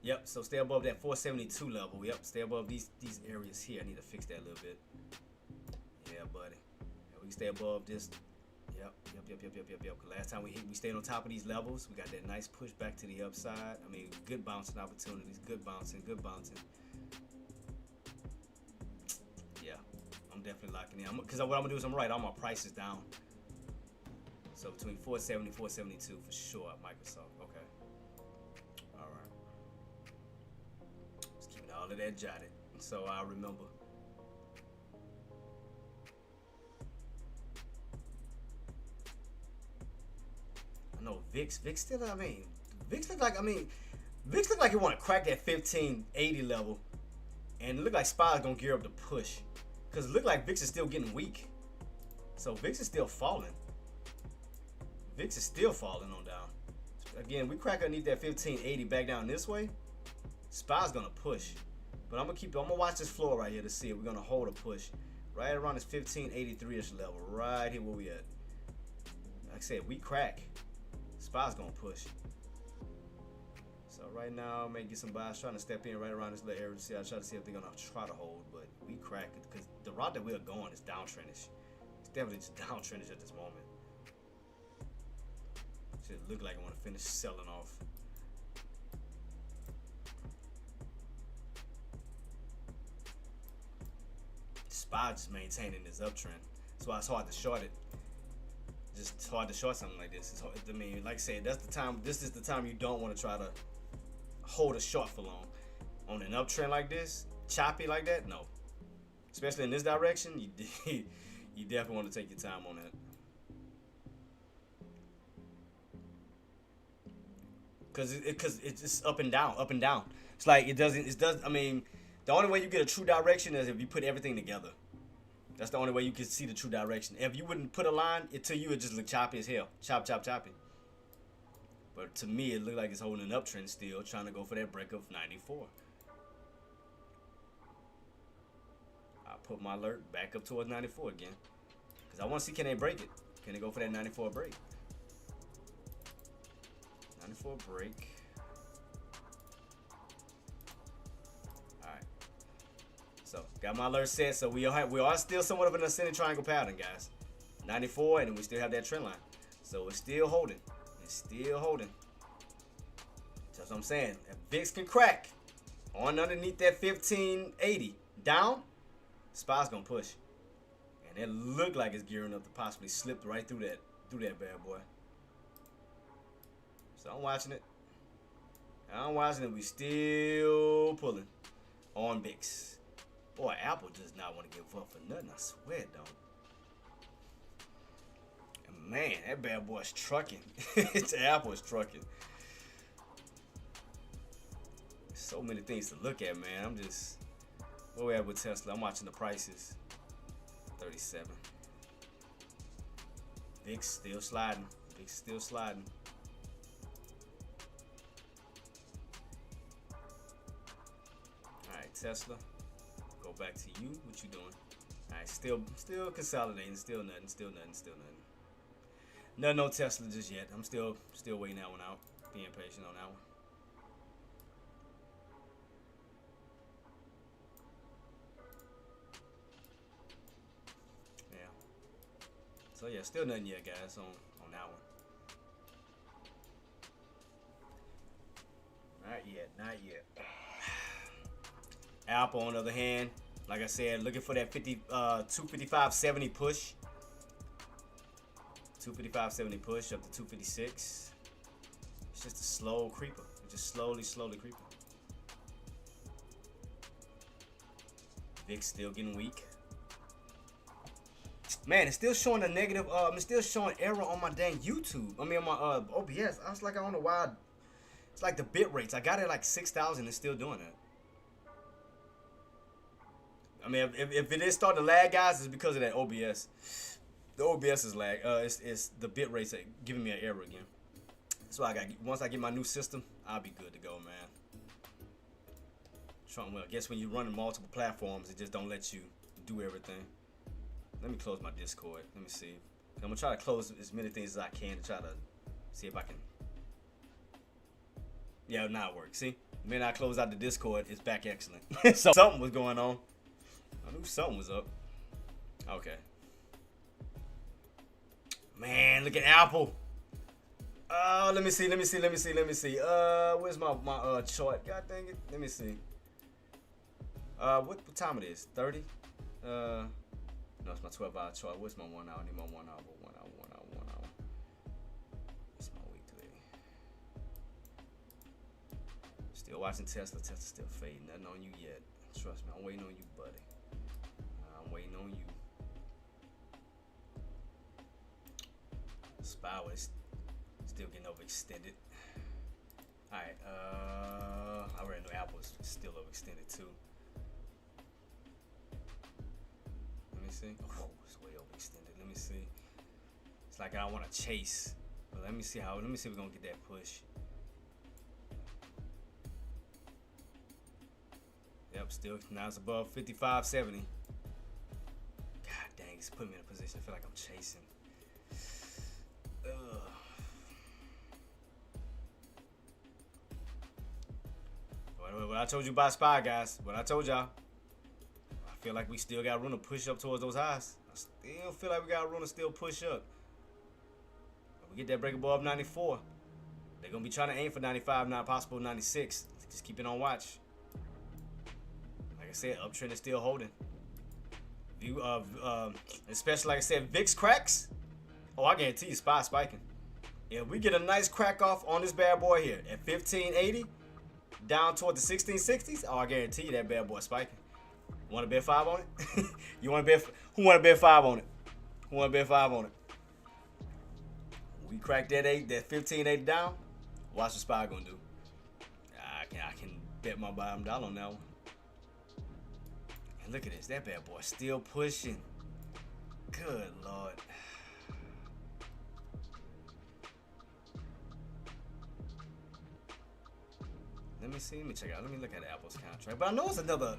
Yep. So stay above that 472 level. Yep. Stay above these areas here. I need to fix that a little bit. Yeah, buddy. Yeah, we can stay above this. Yep. Last time we stayed on top of these levels. We got that nice push back to the upside. I mean, good bouncing opportunities. Good bouncing. Yeah. I'm definitely locking in. Because what I'm gonna do is I'm write all my prices down. So between 470 and 472 for sure at Microsoft. Okay. All of that jotted, so I remember. I know VIX still. VIX look like it want to crack that 1580 level, and it look like SPY's gonna gear up to push, cause it look like VIX is still getting weak. So VIX is still falling. On down. Again, we crack underneath that 1580 back down this way. SPY's gonna push. But I'm gonna watch this floor right here to see if we're gonna hold a push right around this 1583-ish level, right here where we at. Like I said, we crack, SPY's gonna push. So So right now, I may get some buys, trying to step in right around this little area to see. I try to see if they're gonna try to hold, but we crack it because the route that we're going is downtrending. It's definitely just downtrending at this moment. Should look like I want to finish selling off. SPY just maintaining this uptrend, so it's hard to short it. Just hard to short something like this. It's hard, I mean, like I said, that's the time. This is the time you don't want to try to hold a short for long. On an uptrend like this, choppy like that, no. Especially in this direction, you definitely want to take your time on that. Cause it's just up and down, up and down. It's like it doesn't. I mean, the only way you get a true direction is if you put everything together. That's the only way you can see the true direction. If you wouldn't put a line, to you it just look choppy as hell. Chop, chop, choppy. But to me, it looked like it's holding an uptrend still, trying to go for that break of 94. I'll put my alert back up towards 94 again. Because I want to see, can they break it? Can they go for that 94 break? 94 break. Alright. So, got my alert set. So, we are still somewhat of an ascending triangle pattern, guys. 94, and then we still have that trend line. So, it's still holding. It's still holding. That's what I'm saying. If VIX can crack on underneath that 1580 down, SPY's gonna push. And it looked like it's gearing up to possibly slip right through that bad boy. So I'm watching it. I'm watching it. We still pulling on VIX. Boy, Apple does not want to give up for nothing. I swear it don't. And man, that bad boy's trucking. Apple is trucking. So many things to look at, man. I'm just, where we at with Tesla? I'm watching the prices. 37. VIX still sliding. VIX still sliding. Tesla, go back to you. What you doing? All right, still consolidating. Still nothing. No Tesla just yet. I'm still waiting that one out. Being patient on that one. Yeah. So yeah, still nothing yet, guys, on that one. Not yet. Apple, on the other hand, like I said, looking for that 255.70 push. 255.70 push up to 256. It's just a slow creeper. It's just slowly creeping. VIX still getting weak. Man, it's still showing a negative. It's still showing error on my dang YouTube. I mean, on my OBS. I was like, I don't know why. It's like the bit rates. I got it like 6,000. It's still doing that. I mean, if it is starting to lag, guys, it's because of that OBS. The OBS is lag. It's the bit rates giving me an error again. So once I get my new system, I'll be good to go, man. Well, I guess when you're running multiple platforms, it just don't let you do everything. Let me close my Discord. Let me see. I'm gonna try to close as many things as I can to try to see if I can. Yeah, now it works. See, the minute I close out the Discord, it's back excellent. So something was going on. I knew something was up. Okay. Man, look at Apple. Let me see. Where's my chart? God dang it. Let me see. What time it is? 30? No, it's my 12-hour chart. What's my 1 hour? I need my 1 hour. 1 hour. What's my week today? Still watching Tesla. Tesla still fading. Nothing on you yet. Trust me, I'm waiting on you, buddy. I'm waiting on you. SPY is still getting overextended. Alright, I already know Apple is still overextended too. Let me see. Oh, it's way overextended. Let me see. It's like I don't want to chase. But let me see if we're gonna get that push. Yep, still now it's above 55.70. God dang, it's putting me in a position. I feel like I'm chasing. Ugh. What I told you about SPY, guys. What I told y'all. I feel like we still got room to push up towards those highs. I still feel like we got room to still push up. If we get that break above 94, they're going to be trying to aim for 95, not possible 96. Just keep it on watch. Like I said, uptrend is still holding. View of, especially like I said, VIX cracks. Oh, I guarantee you SPY spiking. If we get a nice crack off on this bad boy here at 1580, down toward the 1660s, oh, I guarantee you that bad boy spiking. Want to bet 5 on it? You want to bet? Who want to bet 5 on it? Who want to bet 5 on it? We crack that 1580 down. Watch what SPY gonna do. I can bet my bottom dollar on that one. And look at this, that bad boy still pushing. Good Lord. Let me see. Let me check out. Let me look at the Apple's contract. But I know it's another.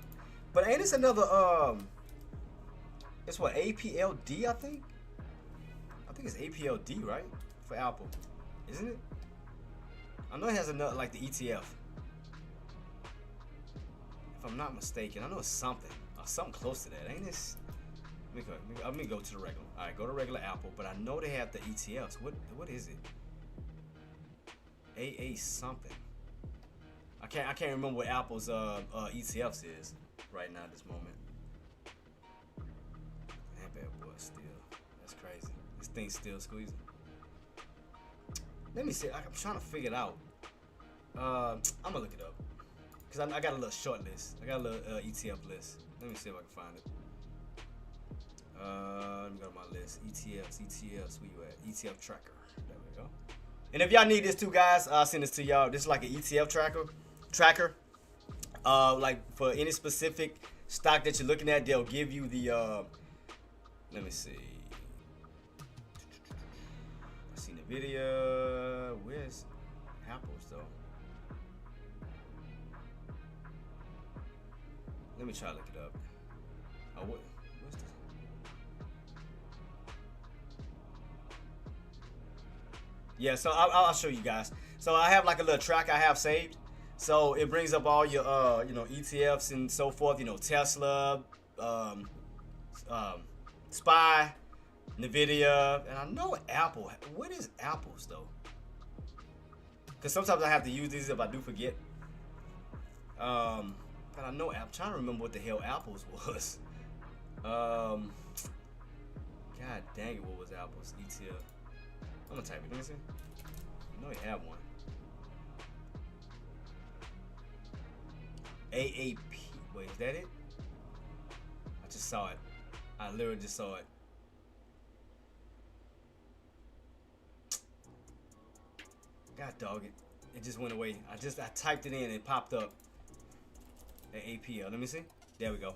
But ain't this another? It's what, APLD? I think it's APLD, right? For Apple, isn't it? I know it has another, like the ETF. If I'm not mistaken, I know it's something close to that. Ain't this? Let me go to the regular. All right, go to regular Apple. But I know they have the ETFs. What is it? AA something. I can't remember what Apple's ETFs is right now at this moment. That bad boy still. That's crazy. This thing's still squeezing. Let me see. I'm trying to figure it out. I'm gonna look it up because I got a little short list. I got a little ETF list. Let me see if I can find it. Let me go to my list. ETFs. Where you at? ETF tracker. There we go. And if y'all need this too, guys, I'll send this to y'all. This is like an ETF tracker. Like for any specific stock that you're looking at, they'll give you the. Let me see. I seen the video. Where's Apple's though? Let me try to look it up. Oh, what's this? Yeah, so I'll show you guys. So I have like a little track I have saved. So it brings up all your ETFs and so forth. Tesla, SPY, Nvidia, and I know Apple. What is Apple's though? Because sometimes I have to use these if I do forget. But I know I'm trying to remember what the hell Apple's was. God dang it, what was Apple's ETF? I'm gonna type it. Let me see. I know you have one. AAP. Wait, is that it? I just saw it. I literally just saw it. God dog it. It just went away. I typed it in and it popped up. AAPL. Let me see. There we go.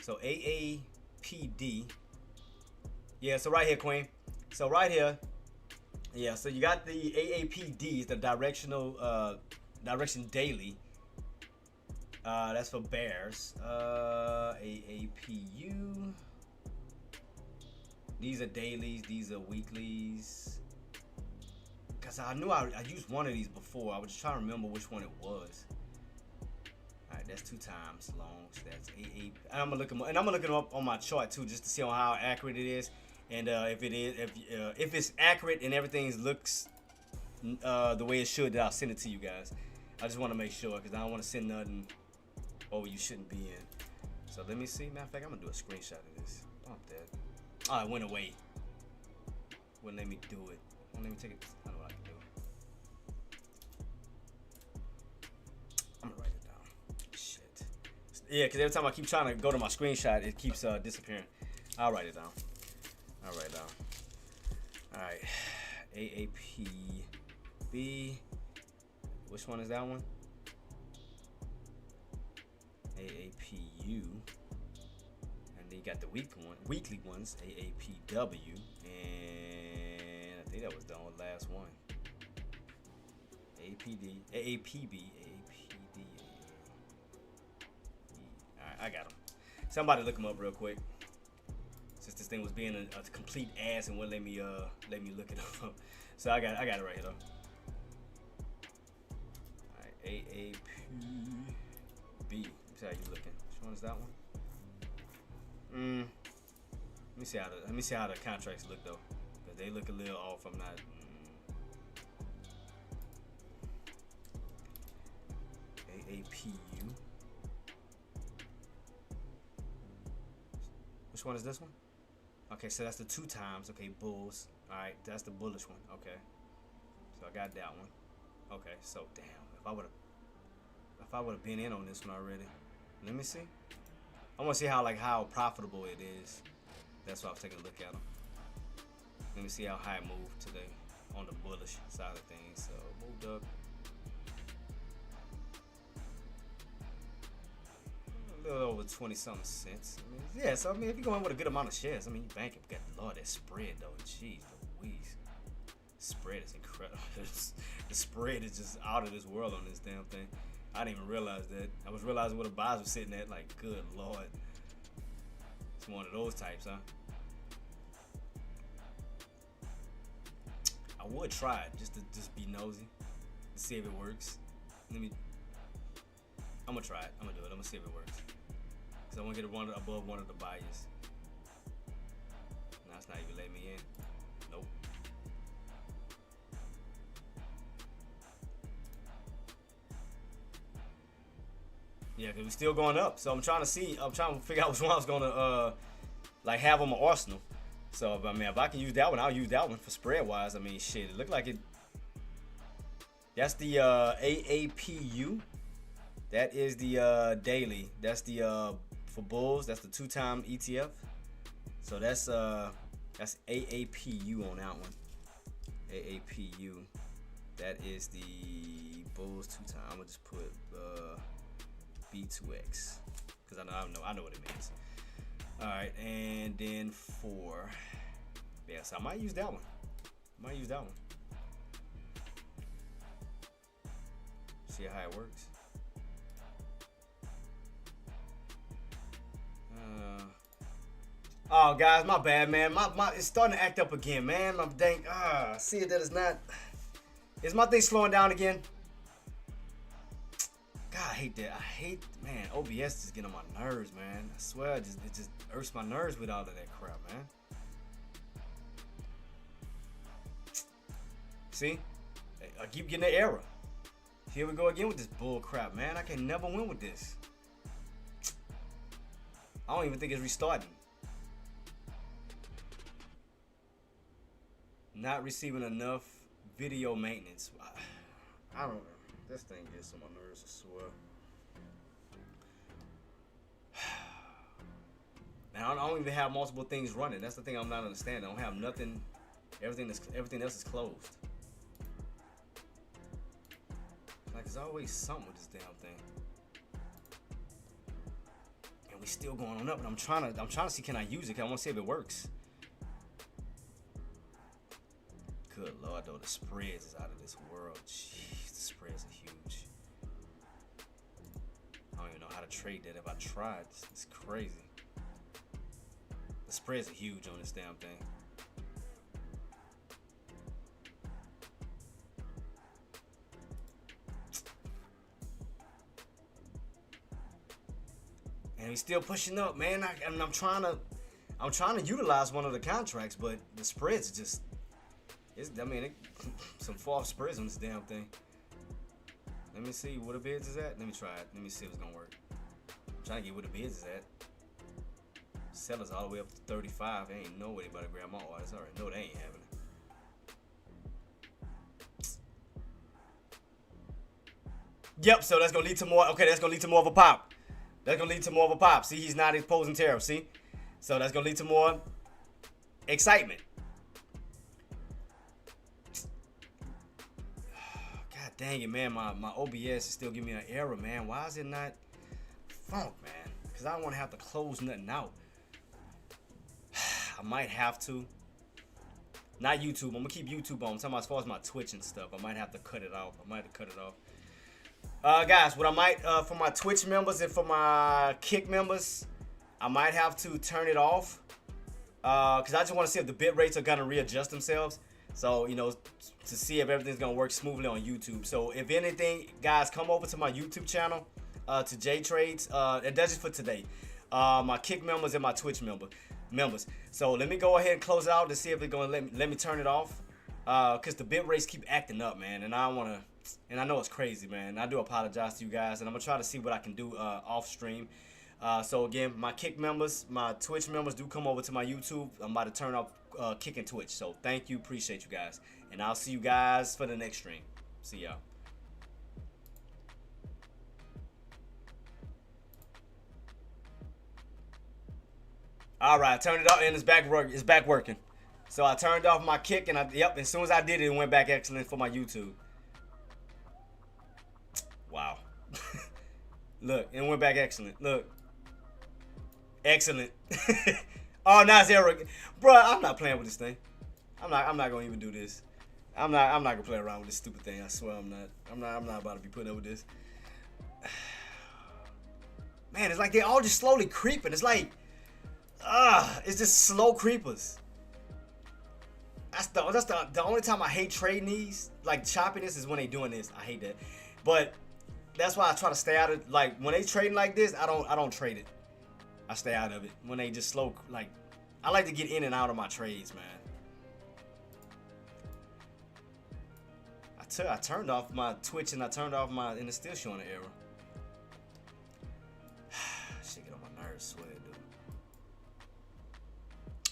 So AAPD. Yeah, so right here, Queen. So right here. Yeah, so you got the AAPD, the direction daily. That's for bears. AAPU. These are dailies. These are weeklies. Cause I knew I used one of these before. I was just trying to remember which one it was. All right, that's 2 times long. So that's AA. And I'm gonna look them up on my chart too, just to see on how accurate it is. And if it's accurate and everything looks the way it should, then I'll send it to you guys. I just want to make sure because I don't want to send nothing over you shouldn't be in. So let me see. Matter of fact, I'm gonna do a screenshot of this. Bump that. Oh, it went away. Wouldn't let me do it. Let me take it. I don't know what I can do. I'm gonna write it down. Shit. Yeah, because every time I keep trying to go to my screenshot, it keeps disappearing. I'll write it down. All right. AAPB. Which one is that one? AAPU. And then you got the weekly ones. AAPW. And I think that was the last one. AAPD. Alright, I got them. Somebody look them up real quick. Since this thing was being a complete ass and wouldn't let me look it up. So I got it right here though. Alright, AAP. how you looking. Which one is that one? Let me see how the contracts look though, because they look a little off. I'm not. AAPU. Which one is this one? Okay, so that's the 2 times. Okay, bulls. All right, that's the bullish one. Okay, so I got that one. Okay, so damn, if I would have been in on this one already. Let me see. I want to see how profitable it is. That's why I was taking a look at them. Let me see how high it moved today on the bullish side of things. So moved up a little over 20-something cents. I mean, yeah. So I mean, if you go in with a good amount of shares, I mean, you bank it. Got Lord, that spread though. Jeez Louise, spread is incredible. The spread is just out of this world on this damn thing. I didn't even realize that. I was realizing what the buys were sitting at. Like, good Lord. It's one of those types, huh? I would try it just to be nosy, to see if it works. I'm gonna try it. I'm gonna do it. I'm gonna see if it works. Cause I want to get one above one of the buyers. Now it's not even letting me in. Nope. Yeah, cause we're still going up. So I'm trying to figure out which one I was gonna like have on my arsenal. So I mean, if I can use that one, I'll use that one for spread wise. I mean, shit, it looked like it. That's the AAPU. That is the daily. That's the for bulls. That's the 2-time ETF. So that's AAPU on that one. AAPU. That is the bulls 2 times. I'm gonna just put B2X because I know what it means. All right, and then for so I might use that one. See how it works. Oh guys, my bad, man. My it's starting to act up again, man. I'm dang. See that it's not. Is my thing slowing down again? God, I hate that. Man, OBS is getting on my nerves, man. I swear, it just irks my nerves with all of that crap, man. See? I keep getting the error. Here we go again with this bull crap, man. I can never win with this. I don't even think it's restarting. Not receiving enough video maintenance. I don't know. This thing gets on my nerves, I swear. Man, I don't even have multiple things running. That's the thing I'm not understanding. I don't have nothing. Everything else is closed. Like there's always something with this damn thing. And we still going on up, and I'm trying to see, can I use it? 'Cause I want to see if it works. Good Lord, though, the spreads is out of this world. Jeez, the spreads are huge. I don't even know how to trade that if I tried. It's crazy. The spreads are huge on this damn thing. And he's still pushing up, man. I'm trying to utilize one of the contracts, but the spreads just. Some false spreads on this damn thing. Let me see what the bids is at. Let me try it. Let me see if it's gonna work. I'm trying to get where the bids is at. Sellers all the way up to 35. Ain't no way about to grab my orders. I already know they ain't having it. Yep. So that's gonna lead to more. Okay, that's gonna lead to more of a pop. See, he's not exposing tariffs. See, so that's gonna lead to more excitement. Dang it, man, my OBS is still giving me an error, man. Why is it not funk, man? Because I don't want to have to close nothing out. I might have to. Not YouTube. I'm going to keep YouTube on. I'm talking about as far as my Twitch and stuff. I might have to cut it off. Guys, what I might, for my Twitch members and for my Kick members, I might have to turn it off. Because I just want to see if the bit rates are going to readjust themselves. So, you know, to see if everything's going to work smoothly on YouTube. So, if anything, guys, come over to my YouTube channel. to JTraedz. And that's just for today. My Kick members and my Twitch members. So let me go ahead and close it out to see if they're gonna let me turn it off. Cause the bit rates keep acting up, man, and I don't wanna. And I know it's crazy, man. I do apologize to you guys, and I'm gonna try to see what I can do off stream. So again, my Kick members, my Twitch members do come over to my YouTube. I'm about to turn off Kick and Twitch. So thank you, appreciate you guys, and I'll see you guys for the next stream. See y'all. All right, I turned it off and it's back working. So I turned off my Kick and as soon as I did it, it went back excellent for my YouTube. Wow. Look, it went back excellent. Look. Excellent. Oh, now it's error. Bruh, I'm not playing with this thing. I'm not gonna even do this. I'm not gonna play around with this stupid thing. I swear I'm not about to be putting up with this. Man, it's like they're all just slowly creeping. It's like it's just slow creepers. That's the only time I hate trading these, like choppiness, is when they doing this. I hate that. But that's why I try to stay out of, like, when they trading like this, I don't trade it. I stay out of it. When they just slow, like, I like to get in and out of my trades, man. I turned off my Twitch and I turned off my, and it's still showing an error. Shit get on my nerves, swear, dude.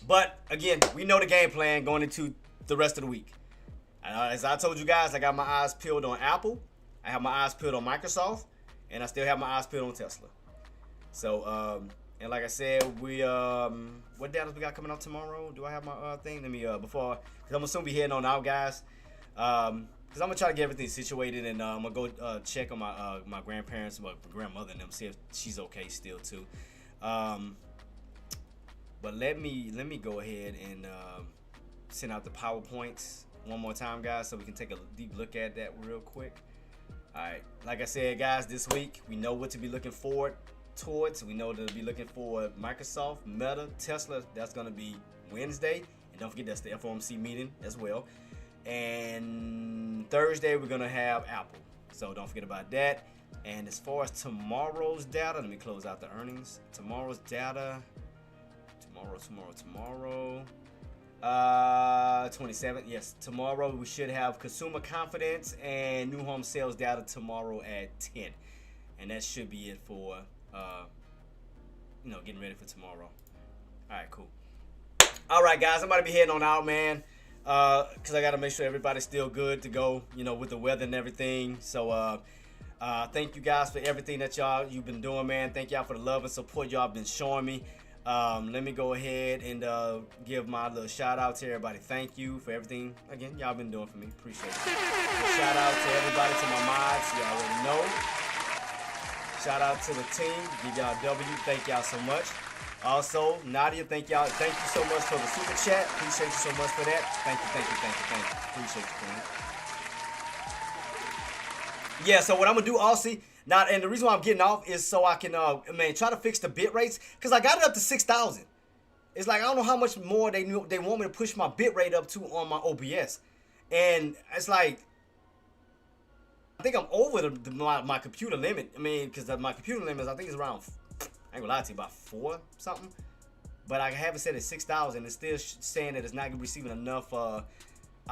But again, we know the game plan going into the rest of the week. As I told you guys, I got my eyes peeled on Apple. I have my eyes peeled on Microsoft, and I still have my eyes peeled on Tesla. So, and like I said, what data we got coming out tomorrow? Do I have my thing? Let me because I'm gonna soon be heading on out, guys. Because I'm gonna try to get everything situated, and I'm gonna go check on my grandparents, my grandmother, and them, see if she's okay still too. But let me go ahead and send out the PowerPoints one more time, guys, so we can take a deep look at that real quick. Alright, like I said, guys, this week we know what to be looking forward towards. We know to be looking for Microsoft, Meta, Tesla. That's going to be Wednesday. And don't forget, that's the FOMC meeting as well. And Thursday, we're going to have Apple. So don't forget about that. And as far as tomorrow's data, let me close out the earnings. Tomorrow's data, tomorrow. 27th, yes. Tomorrow we should have consumer confidence and new home sales data tomorrow at 10, and that should be it for getting ready for tomorrow. All right, cool. All right, guys, I'm about to be heading on out, man, because I got to make sure everybody's still good to go, with the weather and everything. So thank you guys for everything that you've been doing, man. Thank y'all for the love and support y'all been showing me. Let me go ahead and give my little shout out to everybody. Thank you for everything again y'all been doing for me. Appreciate it. Shout out to everybody, to my mods, you already know. Shout out to the team, give y'all a W. Thank y'all so much. Also, Nadia, thank you so much for the super chat. Appreciate you so much for that. Thank you. Appreciate you, man. Yeah, so what I'm gonna do, Aussie. Now, and the reason why I'm getting off is so I can, try to fix the bit rates, because I got it up to 6,000. It's like, I don't know how much more they want me to push my bit rate up to on my OBS. And it's like, I think I'm over my computer limit. I mean, because my computer limit, I think it's around, I ain't gonna lie to you, about 4 something. But I have it set at 6,000. It's still saying that it's not receiving enough, I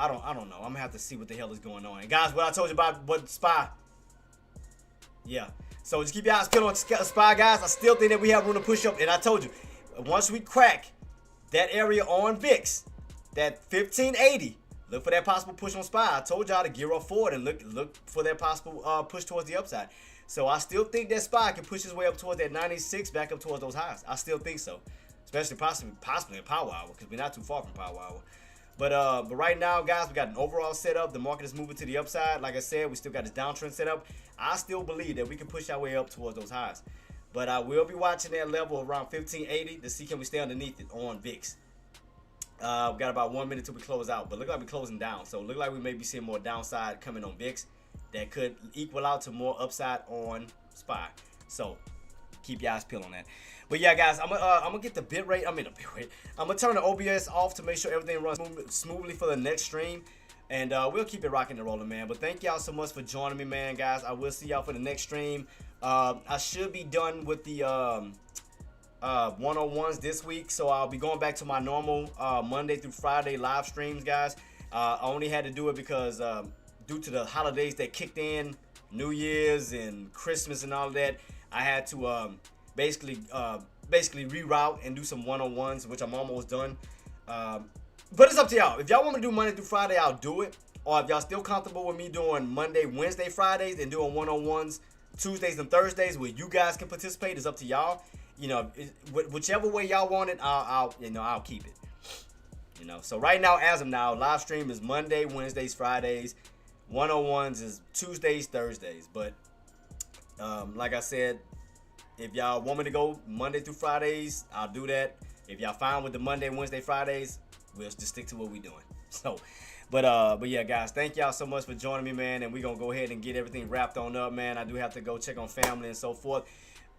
don't know. I'm gonna have to see what the hell is going on. And guys, what I told you about what SPY. Yeah, so just keep your eyes peeled on SPY, guys. I still think that we have room to push up, and I told you, once we crack that area on VIX, that 1580, look for that possible push on SPY. I told y'all to gear up forward and look for that possible push towards the upside. So I still think that SPY can push his way up towards that 96, back up towards those highs. I still think so, especially possibly in Power Hour, because we're not too far from Power Hour. But right now, guys, we got an overall setup. The market is moving to the upside. Like I said, we still got this downtrend set up. I still believe that we can push our way up towards those highs. But I will be watching that level around 1580 to see can we stay underneath it on VIX. We got about 1 minute till we close out, but look like we're closing down. So look like we may be seeing more downside coming on VIX that could equal out to more upside on SPY. So keep your eyes peeled on that. But yeah, guys, I'm gonna get the bit rate. I'm gonna turn the OBS off to make sure everything runs smoothly for the next stream. And we'll keep it rocking and rolling, man. But thank y'all so much for joining me, man, guys. I will see y'all for the next stream. I should be done with the 101s this week, so I'll be going back to my normal Monday through Friday live streams, guys. I only had to do it because due to the holidays that kicked in, New Year's and Christmas and all of that, I had to basically reroute and do some 101s, which I'm almost done. But it's up to y'all. If y'all want me to do Monday through Friday, I'll do it. Or if y'all still comfortable with me doing Monday, Wednesday, Fridays, and doing 101s Tuesdays and Thursdays where you guys can participate, it's up to y'all. You know, whichever way y'all want it, I'll keep it. You know, so right now, as of now, live stream is Monday, Wednesdays, Fridays. 101s is Tuesdays, Thursdays. But like I said, if y'all want me to go Monday through Fridays, I'll do that. If y'all fine with the Monday, Wednesday, Fridays, we'll just stick to what we doing. So, but yeah, guys, thank y'all so much for joining me, man. And we're gonna go ahead and get everything wrapped on up, man. I do have to go check on family and so forth.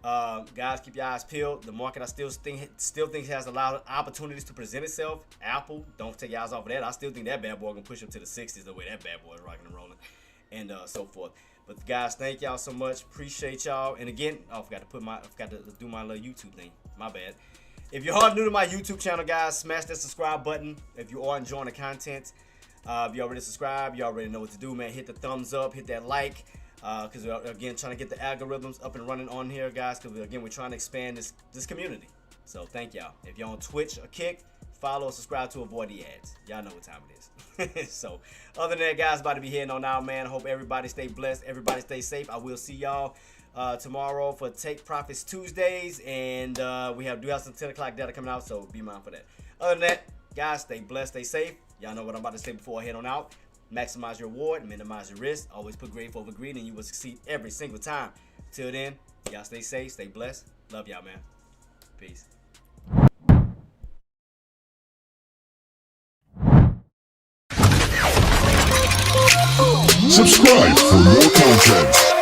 Guys, keep your eyes peeled. The market I still think has a lot of opportunities to present itself. Apple, don't take your eyes off of that. I still think that bad boy gonna push up to the 60s the way that bad boy is rocking and rolling, and so forth. But guys, thank y'all so much. Appreciate y'all. And again, I forgot to do my little YouTube thing. My bad. If you're new to my YouTube channel, guys, smash that subscribe button. If you are enjoying the content, if you already subscribed, you already know what to do, man. Hit the thumbs up, hit that like. Because we're again trying to get the algorithms up and running on here, guys. Because we're trying to expand this community. So thank y'all. If you're on Twitch or Kick, follow or subscribe to avoid the ads. Y'all know what time it is. So other than that, guys, about to be heading on out, man. I hope everybody stay blessed, everybody stay safe. I will see y'all tomorrow for Take Profits Tuesdays, and we do have some 10 o'clock data coming out, so be mindful of that. Other than that, guys, stay blessed, stay safe. Y'all know what I'm about to say before I head on out. Maximize your reward, minimize your risk. Always put great over greed, and you will succeed every single time. Till then, y'all stay safe, stay blessed. Love y'all, man. Peace. Subscribe for more content.